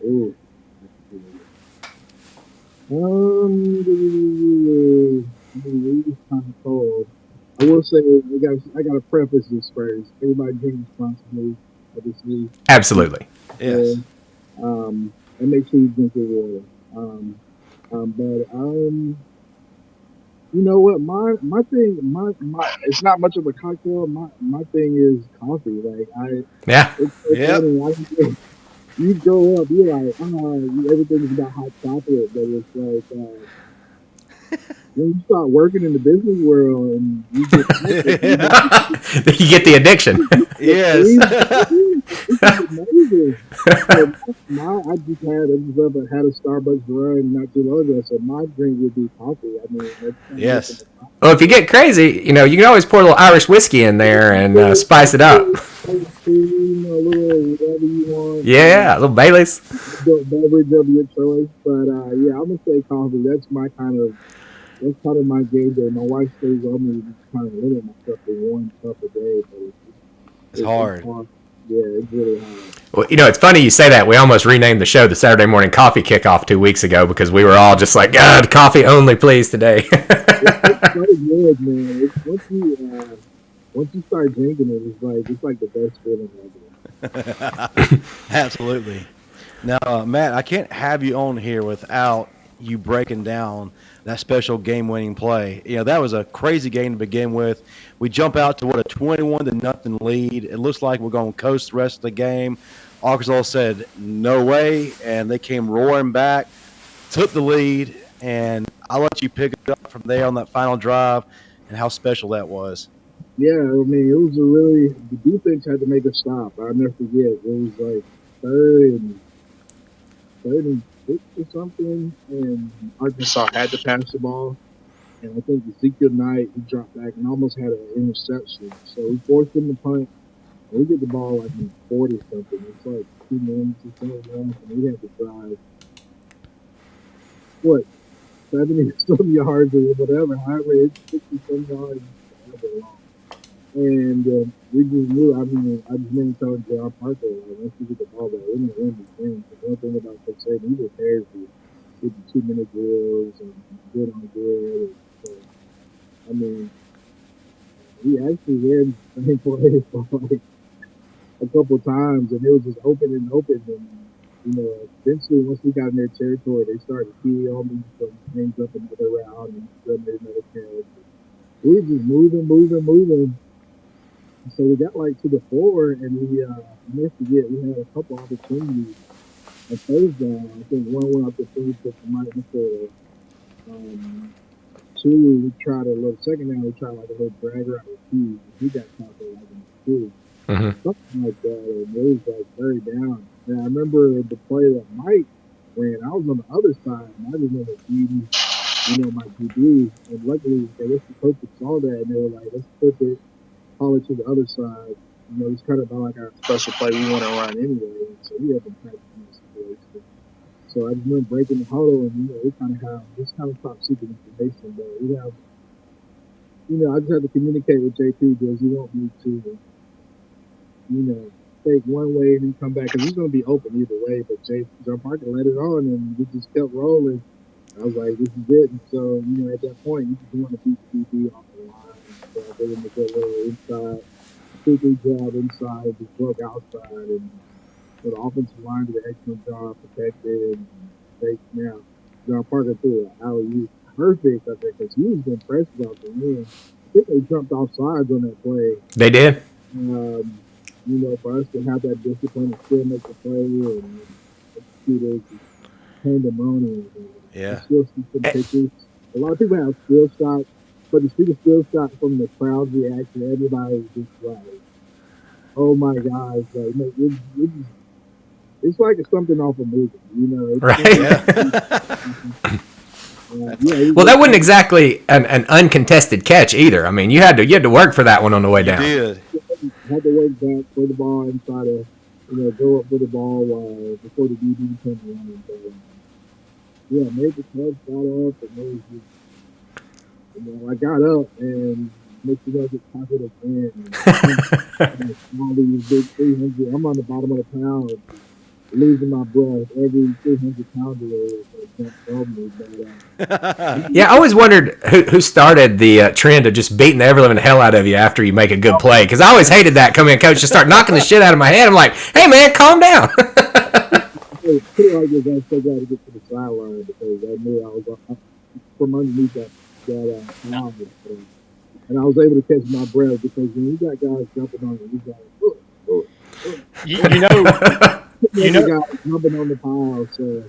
Ooh. It's kind of cold. I will say I got to preface this first. Everybody drink responsibly, obviously. Absolutely. Yes. And make sure you drink your water. You know what? My thing, my it's not much of a cocktail. My thing is coffee. Like funny. You grow up, you're like, everything is about hot chocolate, but it's like when you start working in the business world and you get the addiction. Yes. It's amazing. I just had a Starbucks run not too long ago, so my drink would be coffee. I mean, yes. Well, if you get crazy, you can always pour a little Irish whiskey in there and spice it up. A little whatever you want. Yeah, a little Baileys. Beverage of your choice, but I'm gonna say coffee. That's kind of my game day. My wife stays on me to kind of limit myself to 1 cup a day, but it's hard. Yeah, it's really hard. Well, it's funny you say that. We almost renamed the show the Saturday Morning Coffee Kickoff 2 weeks ago because we were all just like, God, coffee only, please, today. It's so good, man. Once you start drinking it, it's like the best feeling ever. Absolutely. Now, Matt, I can't have you on here without you breaking down that special game-winning play. That was a crazy game to begin with. We jump out to a 21-0 lead. It looks like we're going to coast the rest of the game. Arkansas said no way, and they came roaring back, took the lead, and I'll let you pick it up from there on that final drive and how special that was. Yeah, I mean, it was the defense had to make a stop. I'll never forget. It was like third and 6 or something, and Arkansas had to pass the ball. And I think Ezekiel Knight, he dropped back and almost had an interception. So we forced him to punt. And we get the ball like in 40 something. It's like 2 minutes or something left, and we had to drive, 70-some yards or whatever. However, it's 60-some yards. And we just knew. I mean, I just remember telling JR Parker, once we get the ball back, we're going to win this game. The one thing about Coach Saban, he prepares you with the 2-minute drills and good on good. So, I mean, we actually ran the same play for like a couple times, and it was just open. And eventually, once we got in their territory, they started keying on me, some things up another round, and then made another catch. We were just moving. So we got like to the 4, and we never forget, we had a couple opportunities. At first down, I think one went up the field, but might have been 2, we tried a little, second down, we tried like a little drag route with Hughes. He got caught there like in the 2. Something like that, and it was like very down. And I remember the play that Mike ran, I was on the other side, and I just remember beating, my DB. And luckily, the coaches saw that, and they were like, let's put it, call it to the other side. It's kind of like our special play we want to run anyway. So we had to practice in this situation. So I just remember breaking the huddle, and we kind of have this kind of top secret information. But we have, I just have to communicate with JP because he want me to, take one way and then come back because he's going to be open either way. But John Parker let it on, and we just kept rolling. I was like, this is it. And so, at that point, you just want to beat the DB off the line. So I gave him a good little inside, 2-3 jab inside, just broke outside, and so the offensive line did an excellent job, protected, and they now John Parker threw an alley-oop perfect, I think, because he was getting pressure off the end. I think they jumped off sides on that play. They did. For us to have that discipline and still make the play and execute it, pandemonium. Yeah. Still see some pictures. A lot of people have still shots, but to see the still shot from the crowd's reaction, everybody was just like, oh my gosh, like, it's like it's something off a movie, Right. Yeah. Well, that wasn't exactly an uncontested catch either. I mean, you had to work for that one on the way down. You did. Had to work back for the ball and try to, go up for the ball before the DB came around. But, made the catch, got up, and it was just, I got up and makes you guys get confident again. All these big 300, I'm on the bottom of the pound, losing my breath every 300 pounder Yeah, I always wondered who started the trend of just beating the ever-living hell out of you after you make a good play. Because I always hated that coming in, coach, just start knocking the shit out of my head. I'm like, hey, man, calm down. Pretty like this, I still got to get to the sideline because I knew I was from underneath that mound. And I was able to catch my breath because when you got guys jumping on it, you got guys jumping on the pile. So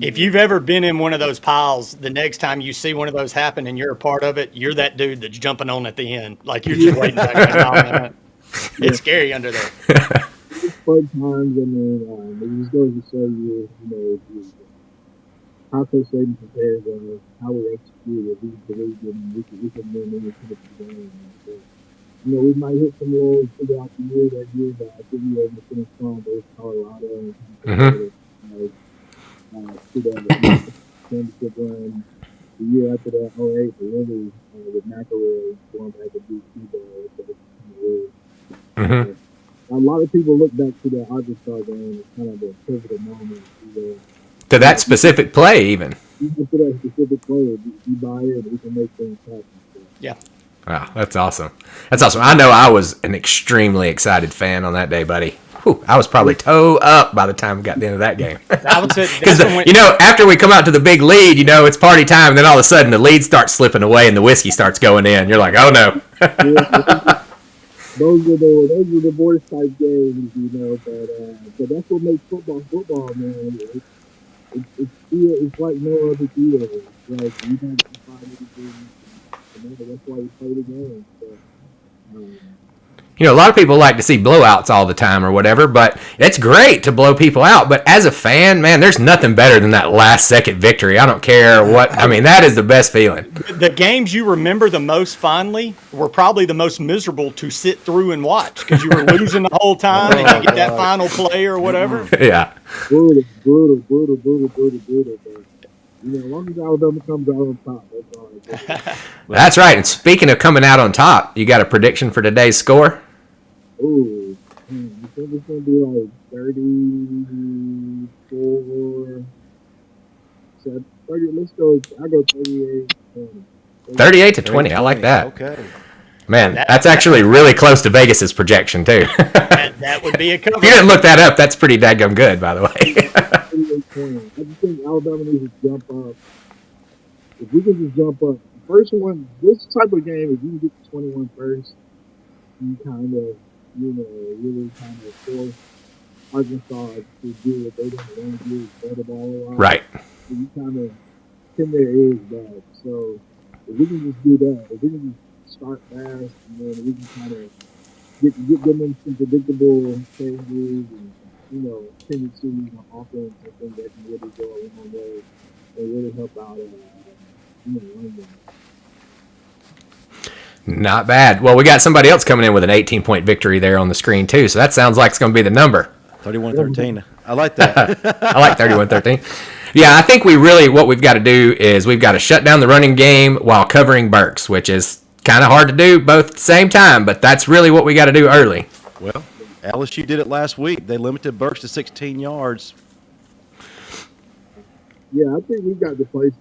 if you've ever been in one of those piles, the next time you see one of those happen and you're a part of it, you're that dude that's jumping on at the end. Like you're just waiting back there. It's scary under there. It's fun times, and then it just goes to show you, how Coach Saban prepares how we execute it. We believe we can win any type of game. So, we might hit some lows throughout the year that year, but I think we were able to finish strong versus Colorado and to that championship run. The year after that, 08, the really with McElroy going back to DC. A lot of people look back to that Arkansas game as kind of a pivotal moment. To that specific play, even. Even to that specific play, if you buy it, we can make things happen. Yeah. Wow, that's awesome. That's awesome. I know I was an extremely excited fan on that day, buddy. whew, I was probably toe up by the time we got to the end of that game. I would say Because, after we come out to the big lead, it's party time, and then all of a sudden the lead starts slipping away and the whiskey starts going in. You're like, oh, no. Those are the voice type games, but that's what makes football, man. It's like no other theater. Like you don't find anything. That's why you play the game. So, a lot of people like to see blowouts all the time or whatever, but it's great to blow people out. But as a fan, man, there's nothing better than that last-second victory. I don't care what. I mean, that is the best feeling. The games you remember the most fondly were probably the most miserable to sit through and watch because you were losing the whole time and you get that final play or whatever. Yeah. Brutal. But, as long as Alabama comes out on top, that's all right. That's right. And speaking of coming out on top, you got a prediction for today's score? Ooh, I think it's going to be like 34. 30, let's go. I go 38. 38-20. I like that. Okay. Man, that's actually really close to Vegas's projection, too. That would be a cover. If you didn't look that up, that's pretty daggum good, by the way. 38-20. I just think Alabama needs to jump up. If we can just jump up. First one, this type of game, if you can get to 21 first, you kind of, really kind of force Arkansas to do what they don't want to do, throw the ball a lot. Right. So you kind of pin their ears back. So if we can just do that, if we can just start fast, and then we can kind of get them in some predictable changes and, tendencies on offense, I think that can really go a long way and really help out, running game. Not bad. Well, we got somebody else coming in with an 18-point victory there on the screen, too, so that sounds like it's going to be the number. 31-13. I like that. I like 31-13. Yeah, I think what we've got to do is we've got to shut down the running game while covering Burks, which is kind of hard to do both at the same time, but that's really what we got to do early. Well, LSU did it last week. They limited Burks to 16 yards. Yeah, I think we got the places.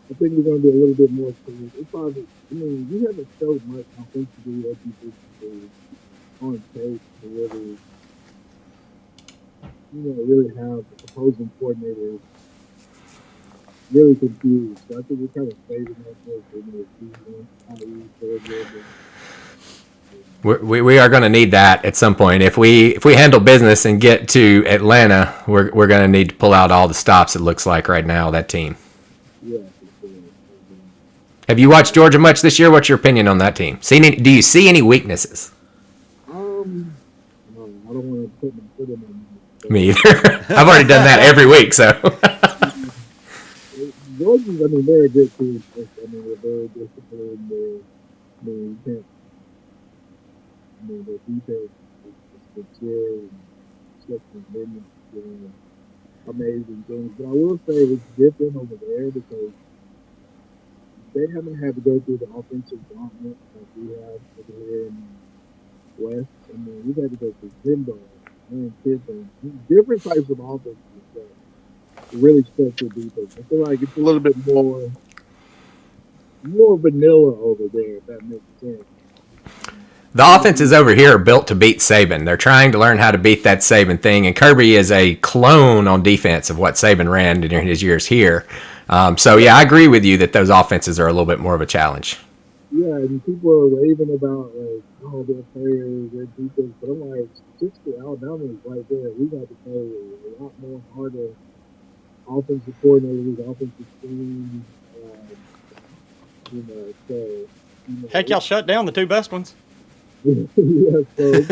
I think we're going to do a little bit more. It's probably, we haven't showed much offensively as you do on tape to really, really have opposing coordinators really confused. So I think we're kind of saving that for the season. We are going to need that at some point. If we handle business and get to Atlanta, we're going to need to pull out all the stops. It looks like right now that team. Yeah. Have you watched Georgia much this year? What's your opinion on that team? Do you see any weaknesses? No, I don't want to put my foot in my mouth. Me either. I've already done that every week, so. Georgia's, they're a good team. They're very disciplined. You can't. Their defense is legit and such amazing things. But I will say it's different over there because they haven't had to go through the offensive gauntlet like we have over here in the West. We've had to go through Jimbo and Kiffin, different types of offenses that really stretch your defense. I feel like it's a little bit more vanilla over there, if that makes sense. The offenses over here are built to beat Saban. They're trying to learn how to beat that Saban thing, and Kirby is a clone on defense of what Saban ran during his years here. So, yeah, I agree with you that those offenses are a little bit more of a challenge. Yeah, and people are raving about, their players, their defense, but I'm like, just the Alabama is right there. We got to play a lot more harder offensive coordinators, offensive teams, Heck, y'all shut down the two best ones. Yeah, so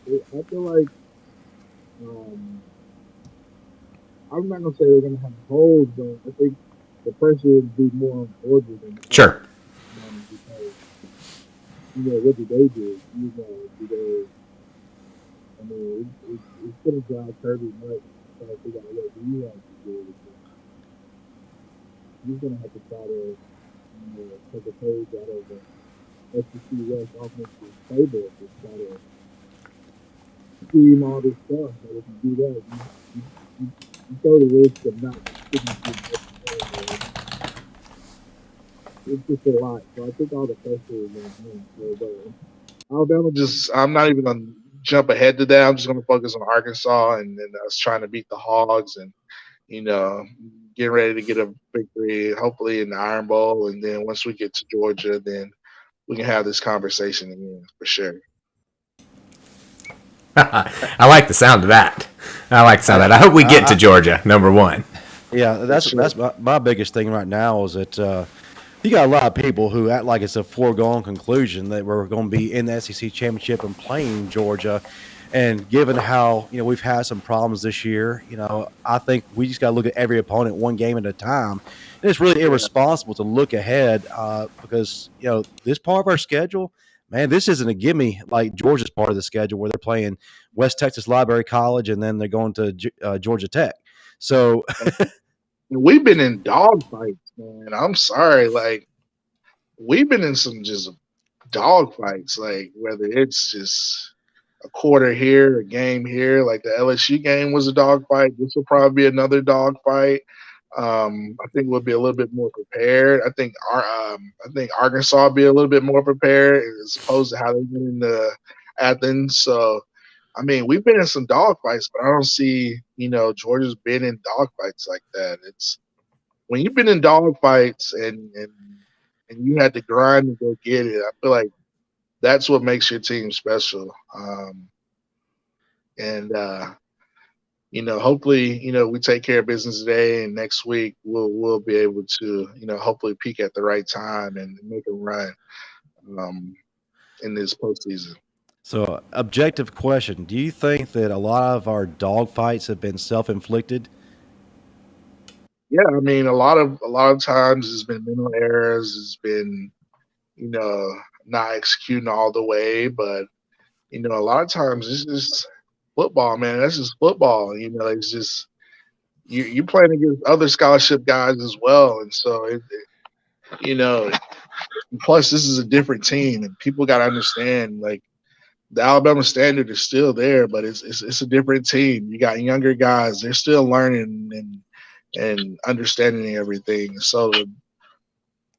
I feel like I'm not gonna say they're gonna have holes, but I think the pressure would be more on Georgia than Sure. Because what do they do? It's gonna drive Kirby nuts trying to figure out what he has to do. He's gonna have to try to take a page out of the SEC West offensive playbook to try to scheme all this stuff. But if you do that, you throw the risk of not sticking to it. It's just a lot. So I think all the pressure is on him. Alabama I'm not even going to jump ahead to that. I'm just going to focus on Arkansas and us trying to beat the Hogs and, getting ready to get a victory, hopefully in the Iron Bowl. And then once we get to Georgia, then we can have this conversation again for sure. I like the sound of that. I hope we get to Georgia, number one. Yeah, that's my biggest thing right now is that you got a lot of people who act like it's a foregone conclusion that we're going to be in the SEC championship and playing Georgia. And given how we've had some problems this year, I think we just got to look at every opponent one game at a time. And it's really irresponsible to look ahead because this part of our schedule, man, this isn't a gimme like Georgia's part of the schedule where they're playing West Texas Library College and then they're going to Georgia Tech. So we've been in dogfights, man. I'm sorry, like we've been in some just dogfights, like whether it's just a quarter here, a game here, like the LSU game was a dogfight. This will probably be another dogfight. I think we'll be a little bit more prepared. I think Arkansas will be a little bit more prepared as opposed to how they went into Athens. So, I mean, we've been in some dogfights, but I don't see, Georgia's been in dogfights like that. It's when you've been in dogfights and you had to grind and go get it. I feel like that's what makes your team special. Hopefully, we take care of business today, and next week we'll be able to, hopefully peak at the right time and make a run in this postseason. So, objective question: do you think that a lot of our dogfights have been self-inflicted? Yeah, I mean, a lot of times it's been mental errors. It's been, not executing all the way, but a lot of times it's just football, man. That's just football. It's just you're playing against other scholarship guys as well, and so plus this is a different team, and people got to understand like the Alabama standard is still there, but it's a different team. You got younger guys; they're still learning and understanding everything. So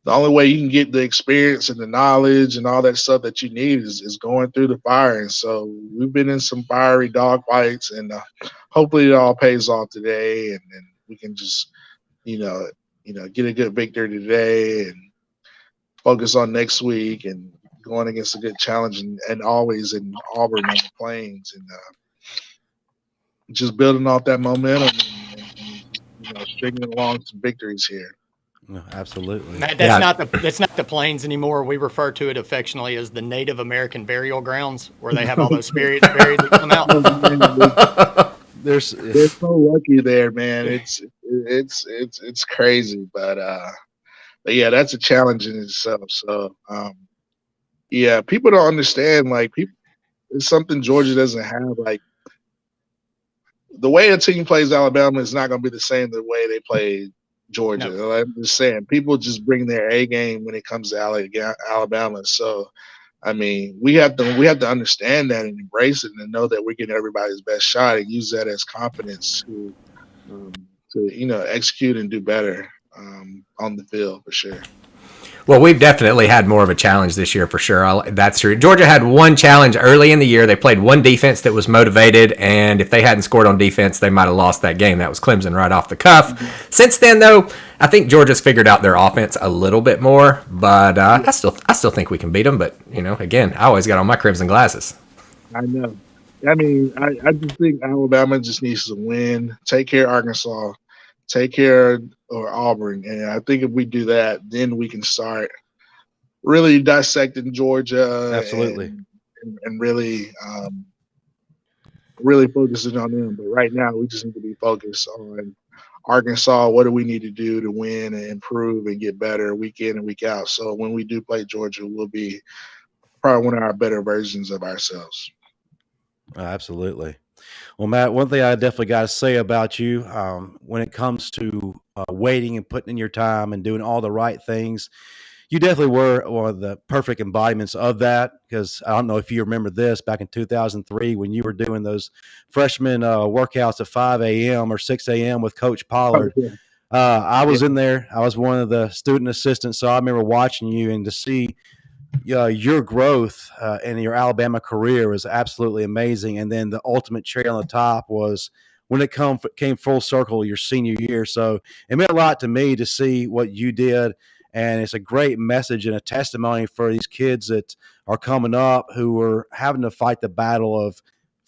the only way you can get the experience and the knowledge and all that stuff that you need is going through the fire. And so we've been in some fiery dogfights, and hopefully it all pays off today, and we can just, get a good victory today and focus on next week and going against a good challenge and always in Auburn on the Plains and just building off that momentum and stringing along some victories here. No, absolutely. Matt, that's not the Plains anymore. We refer to it affectionately as the Native American burial grounds, where they have all those spirits buried that come out. They're so lucky there, man. It's crazy, but yeah, that's a challenge in itself. So yeah, people don't understand. Like it's something Georgia doesn't have. Like the way a team plays Alabama is not going to be the same the way they play Georgia. No. I'm just saying, people just bring their A game when it comes to Alabama. So, I mean, we have to understand that and embrace it and know that we're getting everybody's best shot and use that as confidence to execute and do better on the field for sure. Well, we've definitely had more of a challenge this year for sure. That's true. Georgia had one challenge early in the year. They played one defense that was motivated, and if they hadn't scored on defense, they might have lost that game. That was Clemson right off the cuff. Mm-hmm. Since then, though, I think Georgia's figured out their offense a little bit more, but I still think we can beat them. But, again, I always got on my crimson glasses. I know. I mean, I just think Alabama just needs to win, take care of Arkansas, take care of Auburn, and I think if we do that, then we can start really dissecting Georgia. Absolutely, and really, really focusing on them. But right now, we just need to be focused on Arkansas. What do we need to do to win and improve and get better week in and week out? So when we do play Georgia, we'll be probably one of our better versions of ourselves. Absolutely. Well, Matt, one thing I definitely got to say about you when it comes to waiting and putting in your time and doing all the right things, you definitely were one of the perfect embodiments of that, because I don't know if you remember this back in 2003 when you were doing those freshman workouts at 5 a.m. or 6 a.m. with Coach Pollard. Oh, yeah. I was in there. I was one of the student assistants, so I remember watching you and to see your growth in your Alabama career was absolutely amazing. And then the ultimate cherry on the top was when it came full circle your senior year. So it meant a lot to me to see what you did. And it's a great message and a testimony for these kids that are coming up who are having to fighting the battle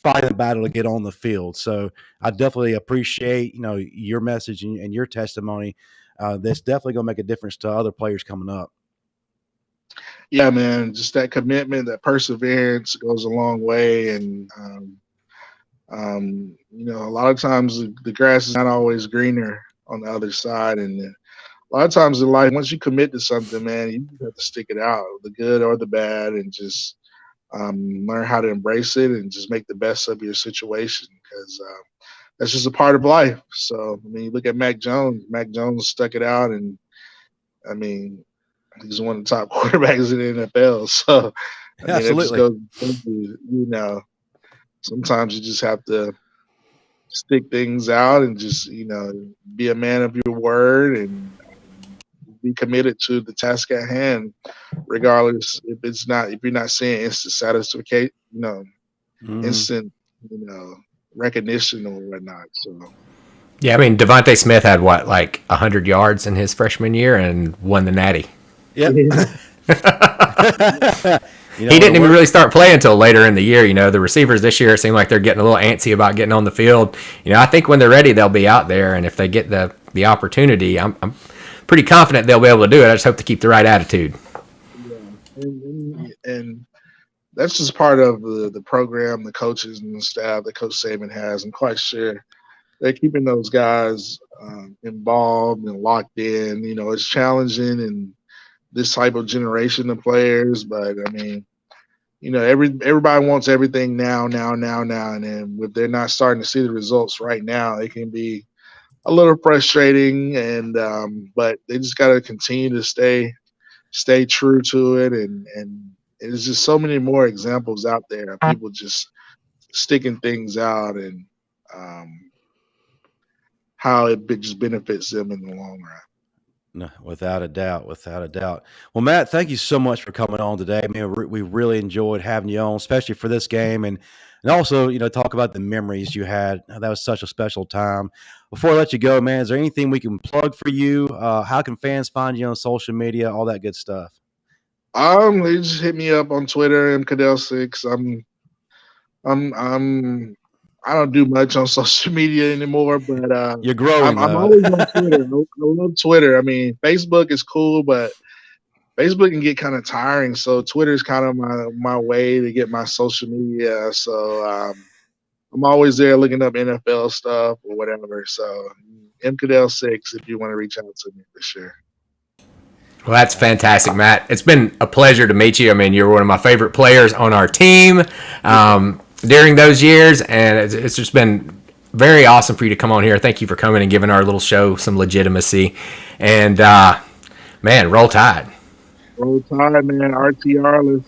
to get on the field. So I definitely appreciate, your message and your testimony. That's definitely going to make a difference to other players coming up. Yeah, man, just that commitment, that perseverance goes a long way. And, a lot of times the grass is not always greener on the other side. And a lot of times in life, once you commit to something, man, you have to stick it out, the good or the bad, and just learn how to embrace it and just make the best of your situation, because that's just a part of life. So, you look at Mac Jones. Mac Jones stuck it out, and, he's one of the top quarterbacks in the NFL. So, Absolutely. it just goes, sometimes you just have to stick things out and just, be a man of your word and be committed to the task at hand, regardless if you're not seeing instant satisfaction, instant, recognition or whatnot. So. Yeah, Devontae Smith had 100 yards in his freshman year and won the Natty. Yep. He didn't even really start playing until later in the year. The receivers this year seem like they're getting a little antsy about getting on the field. I think when they're ready, they'll be out there, and if they get the opportunity, I'm pretty confident they'll be able to do it. I just hope to keep the right attitude. Yeah, and that's just part of the program, the coaches and the staff that Coach Saban has. I'm quite sure they're keeping those guys involved and locked in. It's challenging and this type of generation of players, but everybody wants everything now, and then if they're not starting to see the results right now, it can be a little frustrating. And but they just got to continue to stay true to it, and there's just so many more examples out there of people just sticking things out, and how it just benefits them in the long run. No, without a doubt. Well, Matt, thank you so much for coming on today. We really enjoyed having you on, especially for this game, and also, talk about the memories you had. That was such a special time. Before I let you go, man, is there anything we can plug for you? How can fans find you on social media? All that good stuff. They just hit me up on Twitter, mcaddell6. I don't do much on social media anymore, but you're growing. I'm always on Twitter. I love Twitter. Facebook is cool, but Facebook can get kind of tiring. So Twitter is kind of my way to get my social media. So I'm always there looking up NFL stuff or whatever. So mcaddell6 if you want to reach out to me for sure. Well, that's fantastic, Matt. It's been a pleasure to meet you. You're one of my favorite players on our team during those years, and it's just been very awesome for you to come on here. Thank you for coming and giving our little show some legitimacy. And, man, roll Tide. Roll Tide, man. RTR,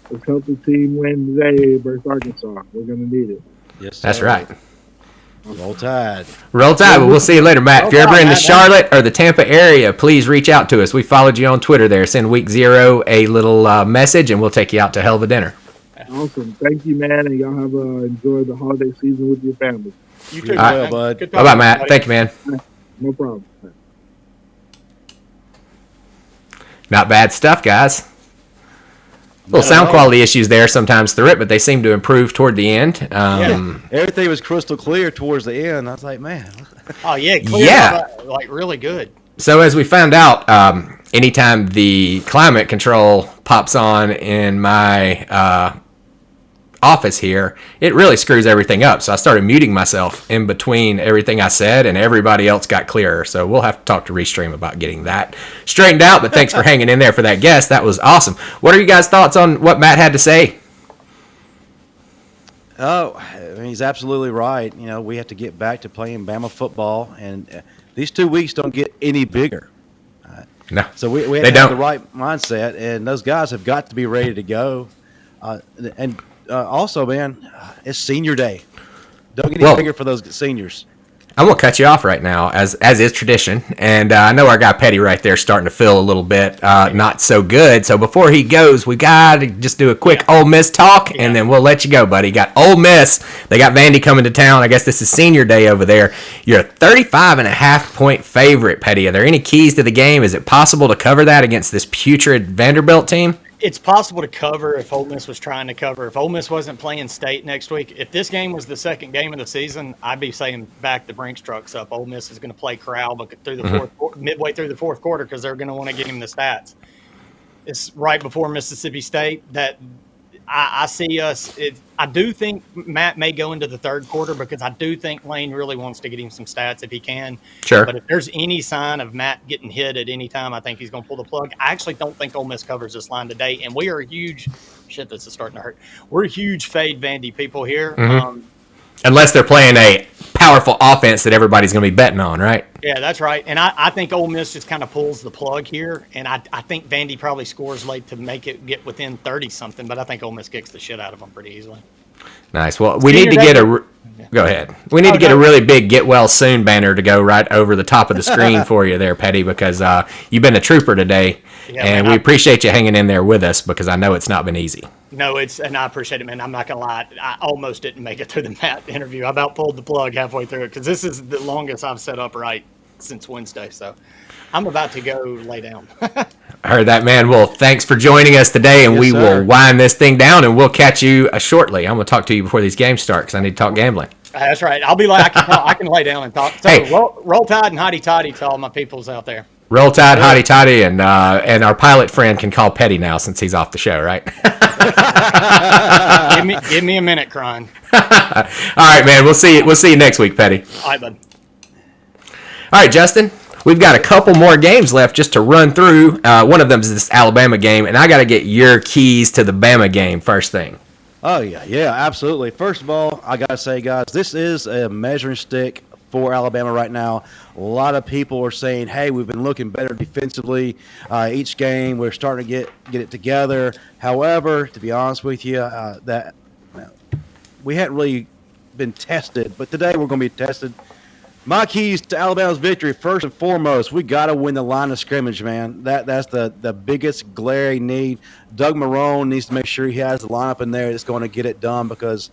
let's help the team win today versus Arkansas. We're going to need it. Yes, that's right. Roll Tide. Roll Tide. Well, we'll see you later, Matt. If you're ever in the Charlotte or the Tampa area, please reach out to us. We followed you on Twitter there. Send Week 0 a little message, and we'll take you out to hell of a dinner. Awesome. Thank you, man. And y'all have enjoyed the holiday season with your family. You too, well, bud. Bye-bye, Matt. Thank you, man. No problem. Not bad stuff, guys. Little sound quality issues there sometimes through it, but they seem to improve toward the end. Everything was crystal clear towards the end. I was like, man. Oh, yeah. Clear, really good. So as we found out, anytime the climate control pops on in my office here, it really screws everything up. So I started muting myself in between everything I said, and everybody else got clearer. So we'll have to talk to Restream about getting that straightened out. But thanks for hanging in there for that guest. That was awesome. What are you guys' thoughts on what Matt had to say? Oh, he's absolutely right. We have to get back to playing Bama football, and these 2 weeks don't get any bigger. No, so we have to have the right mindset, and those guys have got to be ready to go. Also, man, it's senior day. Don't get any bigger for those seniors. I'm gonna cut you off right now, as is tradition, and I know our guy Petty right there starting to feel a little bit not so good. So before he goes, we gotta just do a quick Ole Miss talk, and then we'll let you go, buddy. Got Ole Miss. They got Vandy coming to town. I guess this is senior day over there. You're a 35.5-point favorite, Petty. Are there any keys to the game? Is it possible to cover that against this putrid Vanderbilt team? It's possible to cover if Ole Miss was trying to cover. If Ole Miss wasn't playing State next week, if this game was the second game of the season, I'd be saying back the Brinks trucks up. Ole Miss is going to play Corral through the midway through the fourth quarter because they're going to want to get him the stats. It's right before Mississippi State that I see us. I do think Matt may go into the third quarter because I do think Lane really wants to get him some stats if he can. Sure. But if there's any sign of Matt getting hit at any time, I think he's going to pull the plug. I actually don't think Ole Miss covers this line today, and we are huge. Shit, this is starting to hurt. We're huge fade Vandy people here. Unless they're playing a powerful offense that everybody's going to be betting on, right? Yeah, that's right. And I think Ole Miss just kind of pulls the plug here. And I think Vandy probably scores late to make it get within 30-something. But I think Ole Miss kicks the shit out of them pretty easily. Nice. Well, we need to get a... Go ahead. We need to get a really big get well soon banner to go right over the top of the screen for you there, Petty, because you've been a trooper today. Yeah, and we appreciate you hanging in there with us because I know it's not been easy. No, and I appreciate it, man. I'm not going to lie. I almost didn't make it through the Matt interview. I about pulled the plug halfway through it because this is the longest I've set up right since Wednesday. So I'm about to go lay down. I heard that, man. Well, thanks for joining us today, and we will wind this thing down, and we'll catch you shortly. I'm going to talk to you before these games start because I need to talk gambling. That's right. I'll be like, I can lay down and talk. So hey, roll Tide and hotty toddy to all my peoples out there. Roll Tide, hotty toddy, and our pilot friend can call Petty now since he's off the show, right? give me a minute, crying. All right, man. We'll see you next week, Petty. All right, bud. All right, Justin. We've got a couple more games left just to run through. One of them is this Alabama game, and I got to get your keys to the Bama game first thing. Oh, yeah, absolutely. First of all, I got to say, guys, this is a measuring stick for Alabama right now. A lot of people are saying, hey, we've been looking better defensively each game. We're starting to get it together. However, to be honest with you, that we hadn't really been tested, but today we're going to be tested. My keys to Alabama's victory, first and foremost, we got to win the line of scrimmage, man. That's the biggest glaring need. Doug Marrone needs to make sure he has the lineup in there that's going to get it done because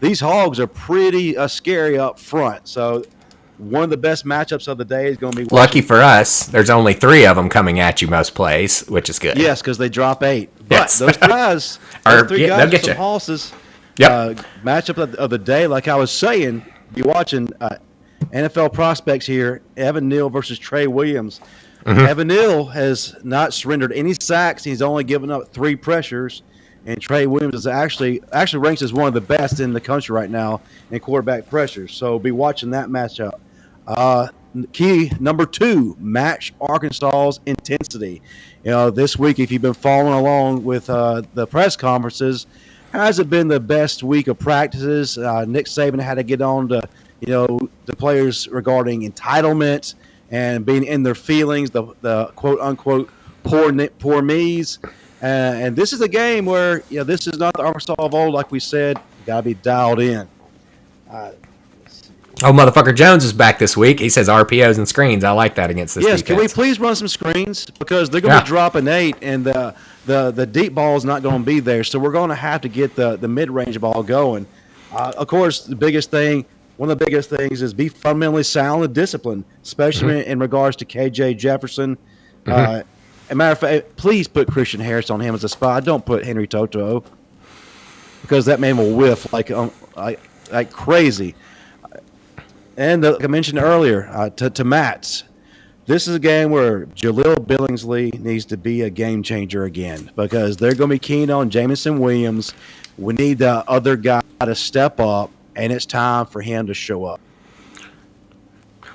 these Hogs are pretty scary up front. So one of the best matchups of the day is going to be lucky for us. There's only 3 of them coming at you most plays, which is good. Yes, because they drop 8. But yes. those guys, they'll get you. Some horses. Yep. Matchup of the day, like I was saying, you're watching NFL prospects here. Evan Neal versus Trey Williams. Evan Neal has not surrendered any sacks. He's only given up 3 pressures. And Trey Williams is actually ranks as one of the best in the country right now in quarterback pressures. So be watching that matchup. Key number 2, match Arkansas's intensity. This week, if you've been following along with the press conferences, hasn't been the best week of practices. Nick Saban had to get on to the players regarding entitlement and being in their feelings, the quote-unquote poor me's. And this is a game where, this is not the Arkansas of old, like we said. You got to be dialed in. Motherfucker Jones is back this week. He says RPOs and screens. I like that against this defense. Can we please run some screens? Because they're going to be dropping 8, and the deep ball is not going to be there. So we're going to have to get the mid-range ball going. Of course, one of the biggest things is be fundamentally sound and disciplined, especially in regards to KJ Jefferson. As a matter of fact, please put Christian Harris on him as a spot. Don't put Henry Toto because that man will whiff like crazy. And like I mentioned earlier, to Matt, this is a game where Jaleel Billingsley needs to be a game changer again because they're going to be keen on Jamison Williams. We need the other guy to step up. And it's time for him to show up.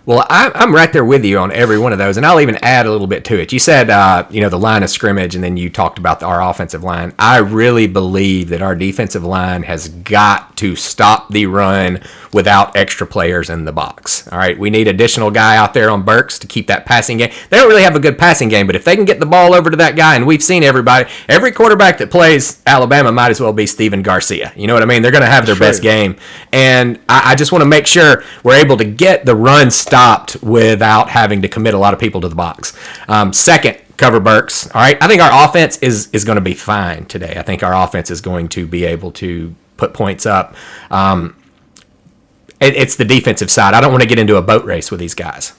Well, I'm right there with you on every one of those, and I'll even add a little bit to it. You said, the line of scrimmage, and then you talked about our offensive line. I really believe that our defensive line has got to stop the run without extra players in the box. All right, we need additional guy out there on Burks to keep that passing game. They don't really have a good passing game, but if they can get the ball over to that guy, and we've seen every quarterback that plays Alabama might as well be Steven Garcia. You know what I mean? They're going to have their best game, and I just want to make sure we're able to get the run stopped without having to commit a lot of people to the box. Second, cover Burks. All right, I think our offense is going to be fine today. I think our offense is going to be able to put points up. It's the defensive side. I don't want to get into a boat race with these guys.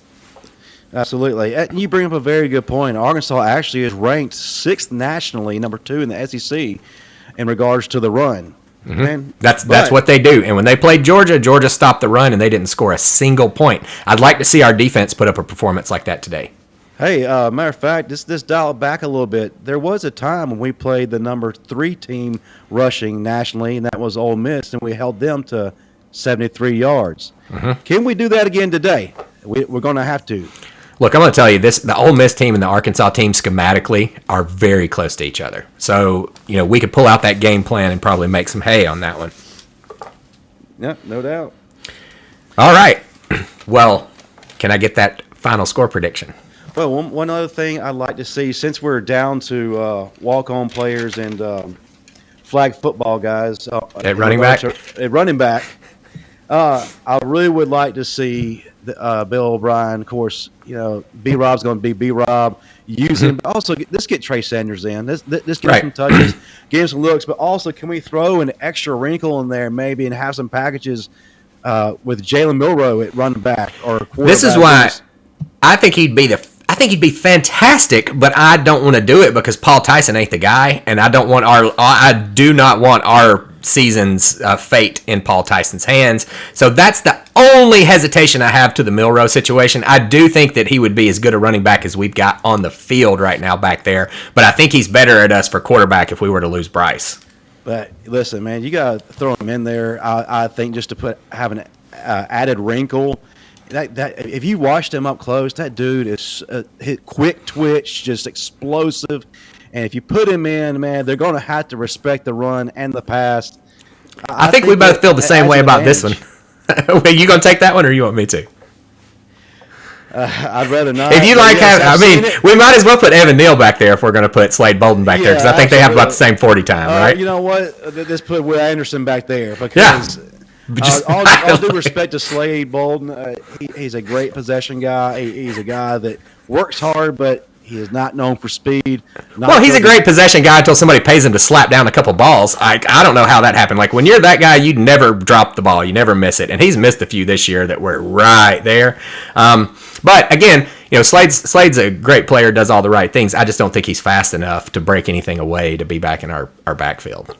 Absolutely. You bring up a very good point. Arkansas actually is ranked 6th nationally, number 2 in the SEC in regards to the run. Mm-hmm. That's what they do. And when they played Georgia, Georgia stopped the run and they didn't score a single point. I'd like to see our defense put up a performance like that today. Hey, matter of fact, this dial it back a little bit. There was a time when we played the number 3 team rushing nationally, and that was Ole Miss, and we held them to 73 yards. Mm-hmm. Can we do that again today? We're going to have to. Look, I'm going to tell you this: the Ole Miss team and the Arkansas team schematically are very close to each other. So, we could pull out that game plan and probably make some hay on that one. Yeah, no doubt. All right. Well, can I get that final score prediction? Well, one other thing I'd like to see, since we're down to walk-on players and flag football guys. At running back? At running back, I really would like to see Bill O'Brien, of course, B-Rob's going to be B-Rob, use him, but also let's get Trey Sanders in. Let's get him some touches, give him some looks, but also can we throw an extra wrinkle in there maybe and have some packages with Jalen Milroe at running back or quarterback? This is why I think he'd be fantastic, but I don't want to do it because Paul Tyson ain't the guy, and I do not want our season's fate in Paul Tyson's hands. So that's the only hesitation I have to the Milroe situation. I do think that he would be as good a running back as we've got on the field right now back there, but I think he's better at us for quarterback if we were to lose Bryce. But listen, man, you got to throw him in there. I think just to have an added wrinkle. That if you watched him up close, that dude is hit quick twitch, just explosive. And if you put him in, man, they're going to have to respect the run and the pass. I think we both feel the same way about this one. Are you going to take that one, or you want me to? I'd rather not. If you we might as well put Evan Neal back there if we're going to put Slade Bolden back there, because I think they have about the same 40 time, right? You know what? Let's put Will Anderson back there because. Yeah. All due respect to Slade Bolden, he's a great possession guy. He's a guy that works hard, but he is not known for speed. He's a great possession guy until somebody pays him to slap down a couple balls. I don't know how that happened. Like, when you're that guy, you never drop the ball. You never miss it. And he's missed a few this year that were right there. But, again, Slade's a great player, does all the right things. I just don't think he's fast enough to break anything away to be back in our backfield.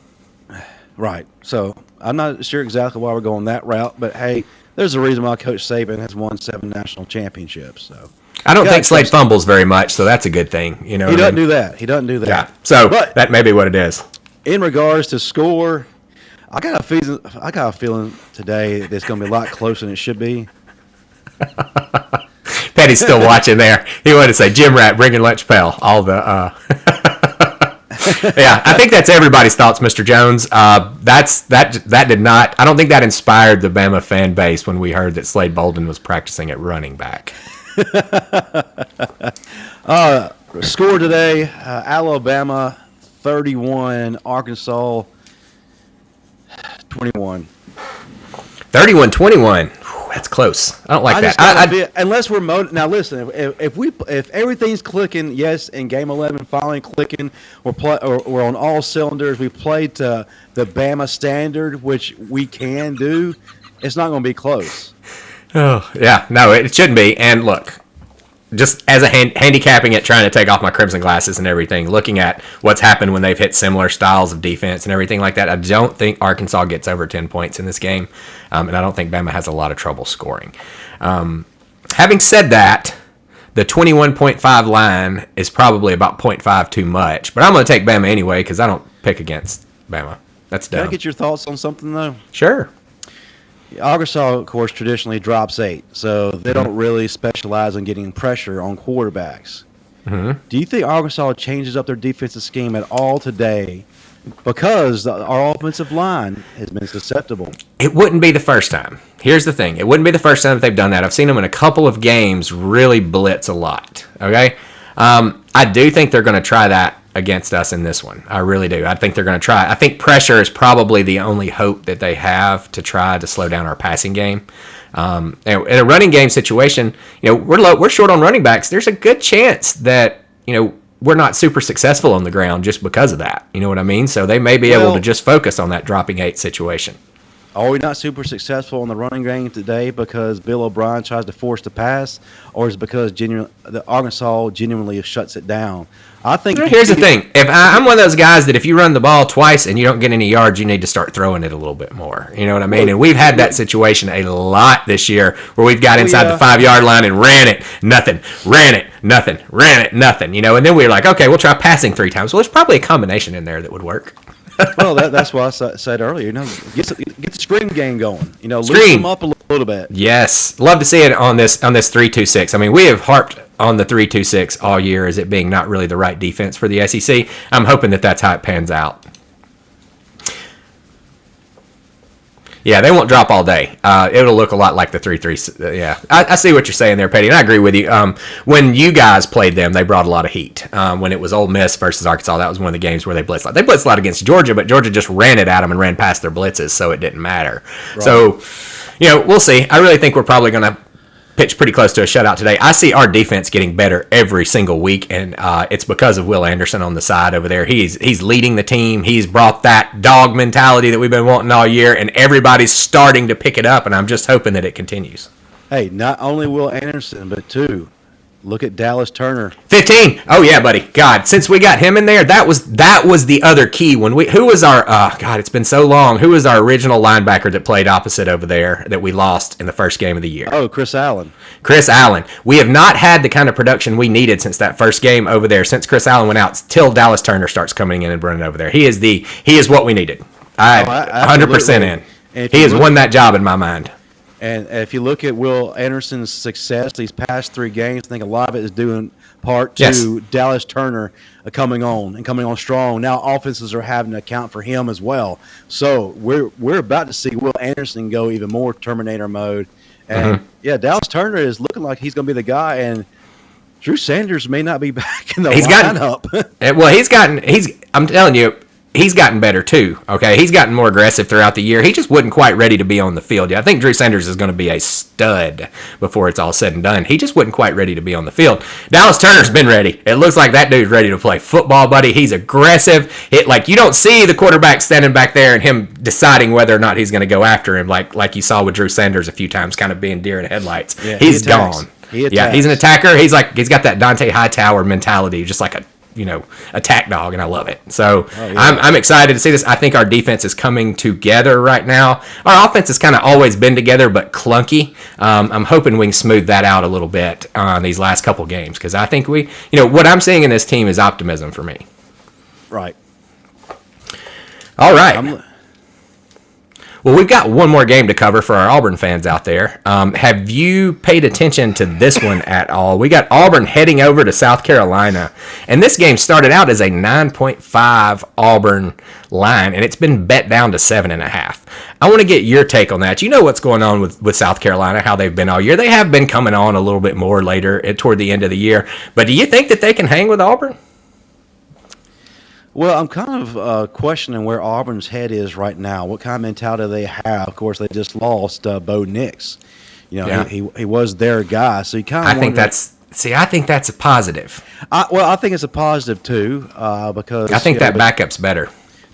Right. So I'm not sure exactly why we're going that route, but hey, there's a reason why Coach Saban has won 7 national championships. So I don't think Slade fumbles very much, so that's a good thing. He doesn't do that. He doesn't do that. Yeah. So that may be what it is. In regards to score, I got a feeling today that it's going to be a lot closer than it should be. Petty's still watching there. He wanted to say, Jim Rat, bringing lunch pail. All the yeah, I think that's everybody's thoughts, Mr. Jones. That did not. I don't think that inspired the Bama fan base when we heard that Slade Bolden was practicing at running back. Score today: Alabama 31, Arkansas 21. 31-21. That's close. I don't like that. Unless we're now. Listen, if everything's clicking, yes, in game 11 finally clicking, we're on all cylinders. We played to the Bama standard, which we can do. It's not going to be close. Oh yeah, no, it shouldn't be. And look, just as a handicapping it, trying to take off my crimson glasses and everything, looking at what's happened when they've hit similar styles of defense and everything like that, I don't think Arkansas gets over 10 points in this game, and I don't think Bama has a lot of trouble scoring. Having said that, the 21.5 line is probably about 0.5 too much, but I'm going to take Bama anyway because I don't pick against Bama. That's dumb. Can I get your thoughts on something, though? Sure. Arkansas, of course, traditionally drops 8, so they don't really specialize in getting pressure on quarterbacks. Mm-hmm. Do you think Arkansas changes up their defensive scheme at all today because our offensive line has been susceptible. It wouldn't be the first time. Here's the thing. It wouldn't be the first time that they've done that. I've seen them in a couple of games really blitz a lot. Okay? I do think they're going to try that against us in this one. I really do. I think they're going to try. I think pressure is probably the only hope that they have to try to slow down our passing game. In a running game situation, we're short on running backs. There's a good chance that, we're not super successful on the ground just because of that. You know what I mean? So they may be able to just focus on that dropping 8 situation. Are we not super successful in the running game today because Bill O'Brien tries to force the pass, or is it because the Arkansas genuinely shuts it down? I think. Here's the thing: if I'm one of those guys that if you run the ball twice and you don't get any yards, you need to start throwing it a little bit more. You know what I mean? And we've had that situation a lot this year where we've got inside the 5-yard line and ran it, nothing, ran it, nothing, ran it, nothing. And then we were like, okay, we'll try passing 3 times. Well, there's probably a combination in there that would work. Well, that's what I said earlier. Get the screen game going. Loosen them up a little bit. Yes, love to see it on this 3-2-6. I mean, we have harped on the 3-2-6 all year as it being not really the right defense for the SEC. I'm hoping that that's how it pans out. Yeah, they won't drop all day. It'll look a lot like the 3-3. Yeah, I see what you're saying there, Petty, and I agree with you. When you guys played them, they brought a lot of heat. When it was Ole Miss versus Arkansas, that was one of the games where they blitzed a lot. They blitzed a lot against Georgia, but Georgia just ran it at them and ran past their blitzes, so it didn't matter. Right. So, we'll see. I really think we're probably going to pitch pretty close to a shutout today. I see our defense getting better every single week, and it's because of Will Anderson on the side over there. He's leading the team. He's brought that dog mentality that we've been wanting all year, and everybody's starting to pick it up, and I'm just hoping that it continues. Hey, not only Will Anderson, but look at Dallas Turner. 15. Oh yeah, buddy. God, since we got him in there, that was the other key. Who was our? God, it's been so long. Who was our original linebacker that played opposite over there that we lost in the first game of the year? Oh, Chris Allen. Chris Allen. We have not had the kind of production we needed since that first game over there. Since Chris Allen went out, till Dallas Turner starts coming in and running over there. He is what we needed. 100% in. He has won that job in my mind. And if you look at Will Anderson's success these past 3 games, I think a lot of it is due in part to Dallas Turner coming on strong. Now offenses are having to account for him as well. So we're about to see Will Anderson go even more Terminator mode. And Dallas Turner is looking like he's going to be the guy. And Drew Sanders may not be back in the lineup. I'm telling you. He's gotten better too, okay? He's gotten more aggressive throughout the year. He just wasn't quite ready to be on the field. Yeah, I think Drew Sanders is going to be a stud before it's all said and done. He just wasn't quite ready to be on the field. Dallas Turner's been ready. It looks like that dude's ready to play football, buddy. He's aggressive. You don't see the quarterback standing back there and him deciding whether or not he's going to go after him like you saw with Drew Sanders a few times, kind of being deer in headlights. Yeah, he's gone. He's an attacker. He's got that Dante Hightower mentality, just like a attack dog, and I love it. So I'm excited to see this. I think our defense is coming together right now. Our offense has kind of always been together, but clunky. I'm hoping we can smooth that out a little bit on these last couple games, because I think what I'm seeing in this team is optimism for me. Right. All right. Well, we've got one more game to cover for our Auburn fans out there. Have you paid attention to this one at all? We got Auburn heading over to South Carolina, and this game started out as a 9.5 Auburn line, and it's been bet down to 7.5. I want to get your take on that. You know what's going on with South Carolina, how they've been all year. They have been coming on a little bit more later toward the end of the year, but do you think that they can hang with Auburn? Well, I'm kind of questioning where Auburn's head is right now. What kind of mentality they have? Of course, they just lost Bo Nix. He was their guy, so you kind of. I think that's a positive. I think it's a positive too, because I think that backup's better.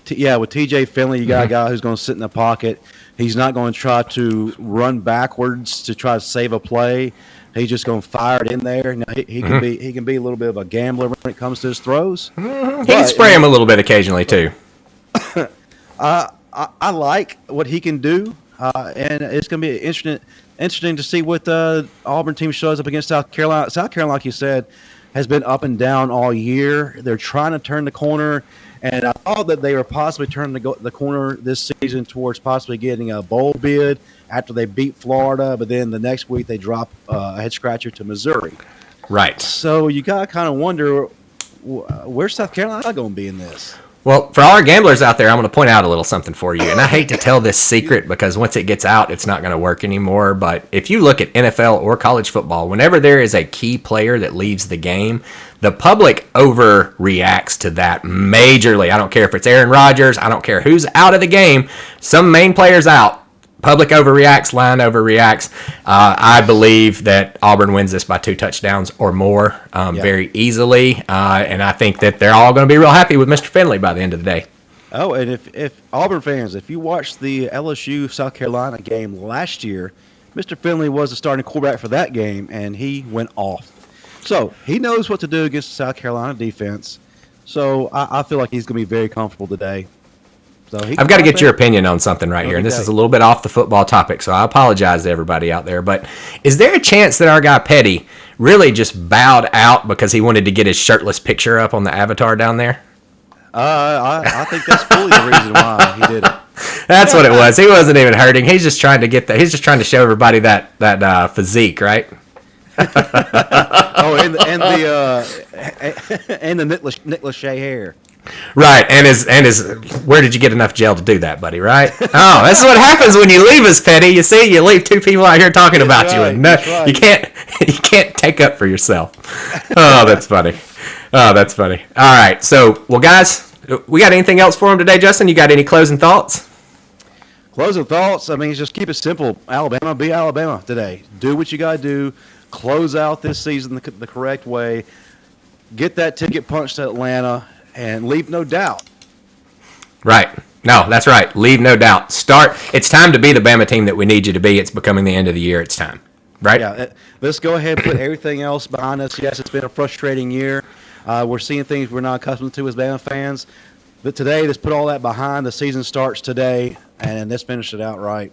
With T.J. Finley, you got a guy who's going to sit in the pocket. He's not going to try to run backwards to try to save a play. He's just going to fire it in there. Now, he can be a little bit of a gambler when it comes to his throws. He can spray him a little bit occasionally too. I like what he can do, and it's going to be interesting to see what the Auburn team shows up against South Carolina. South Carolina, like you said, has been up and down all year. They're trying to turn the corner, and I thought that they were possibly turning the corner this season towards possibly getting a bowl bid after they beat Florida, but then the next week they drop a head-scratcher to Missouri. Right. So you got to kind of wonder, where's South Carolina going to be in this? Well, for all our gamblers out there, I'm going to point out a little something for you. And I hate to tell this secret because once it gets out, it's not going to work anymore. But if you look at NFL or college football, whenever there is a key player that leaves the game, the public overreacts to that majorly. I don't care if it's Aaron Rodgers. I don't care who's out of the game. Some main player's out. Public overreacts, line overreacts. I believe that Auburn wins this by 2 touchdowns or more very easily. And I think that they're all going to be real happy with Mr. Finley by the end of the day. Oh, and if Auburn fans, if you watched the LSU South Carolina game last year, Mr. Finley was the starting quarterback for that game, and he went off. So he knows what to do against the South Carolina defense. So I feel like he's going to be very comfortable today. So I've got to get your opinion on something right here, and this is a little bit off the football topic, so I apologize to everybody out there. But is there a chance that our guy Petty really just bowed out because he wanted to get his shirtless picture up on the avatar down there? I think that's fully the reason why he did it. That's what it was. He wasn't even hurting. He's just trying to get that. He's just trying to show everybody that physique, right? Oh, and the Nick Lachey hair. Right, and his where did you get enough gel to do that, buddy, right? Oh, this is what happens when you leave us, Petty. You see, you leave 2 people out here talking about you, and you can't take up for yourself. Oh, that's funny. Oh, that's funny. All right, so, well, guys, we got anything else for him today, Justin? You got any closing thoughts? Closing thoughts, I mean, just keep it simple. Alabama, be Alabama today. Do what you got to do. Close out this season the correct way. Get that ticket punched to Atlanta. And leave no doubt. Right. No, that's right. Leave no doubt. It's time to be the Bama team that we need you to be. It's becoming the end of the year. It's time. Right? Yeah. Let's go ahead and put everything else behind us. Yes, it's been a frustrating year. We're seeing things we're not accustomed to as Bama fans. But today, let's put all that behind. The season starts today, and let's finish it out right.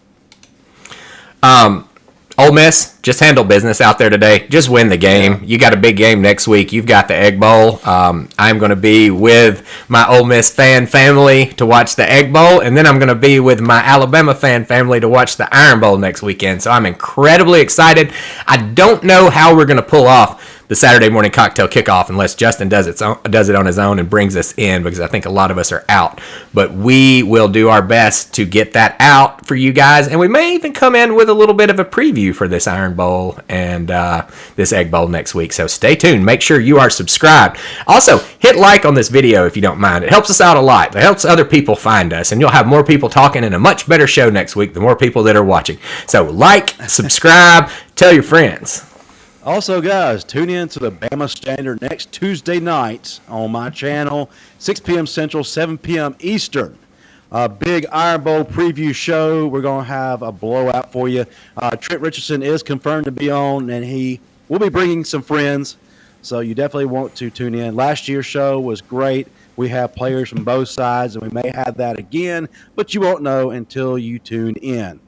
Ole Miss, just handle business out there today. Just win the game. You got a big game next week. You've got the Egg Bowl. I'm going to be with my Ole Miss fan family to watch the Egg Bowl, and then I'm going to be with my Alabama fan family to watch the Iron Bowl next weekend. So I'm incredibly excited. I don't know how we're going to pull off the Saturday morning cocktail kickoff unless Justin does it on his own and brings us in, because I think a lot of us are out. But we will do our best to get that out for you guys, and we may even come in with a little bit of a preview for this Iron Bowl and this Egg Bowl next week. So stay tuned. Make sure you are subscribed. Also, hit like on this video if you don't mind. It helps us out a lot. It helps other people find us, and you'll have more people talking and a much better show next week, the more people that are watching. So like, subscribe, tell your friends. Also, guys, tune in to the Bama Standard next Tuesday night on my channel, 6 p.m. Central, 7 p.m. Eastern. A big Iron Bowl preview show. We're going to have a blowout for you. Trent Richardson is confirmed to be on, and he will be bringing some friends, so you definitely want to tune in. Last year's show was great. We have players from both sides, and we may have that again, but you won't know until you tune in.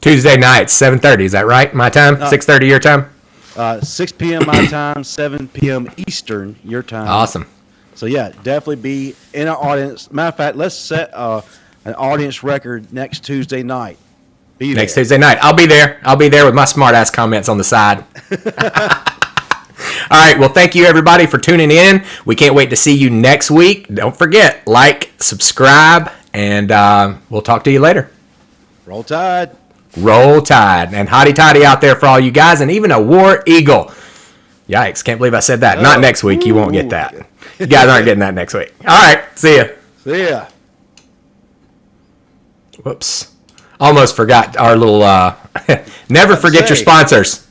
Tuesday nights, 7:30. Is that right? My time? 6:30 your time? 6 p.m. my time, 7 p.m. Eastern your time. Awesome. So, yeah, definitely be in our audience. Matter of fact, let's set an audience record next Tuesday night. Be there. Next Tuesday night. I'll be there. I'll be there with my smart-ass comments on the side. All right. Well, thank you, everybody, for tuning in. We can't wait to see you next week. Don't forget, like, subscribe, and we'll talk to you later. Roll Tide. Roll Tide. And hotty toddy out there for all you guys, and even a War Eagle. Yikes, can't believe I said that. Not next week. You won't get that. You guys aren't getting that next week. All right, see ya. See ya. Whoops. Almost forgot our little, never forget your sponsors.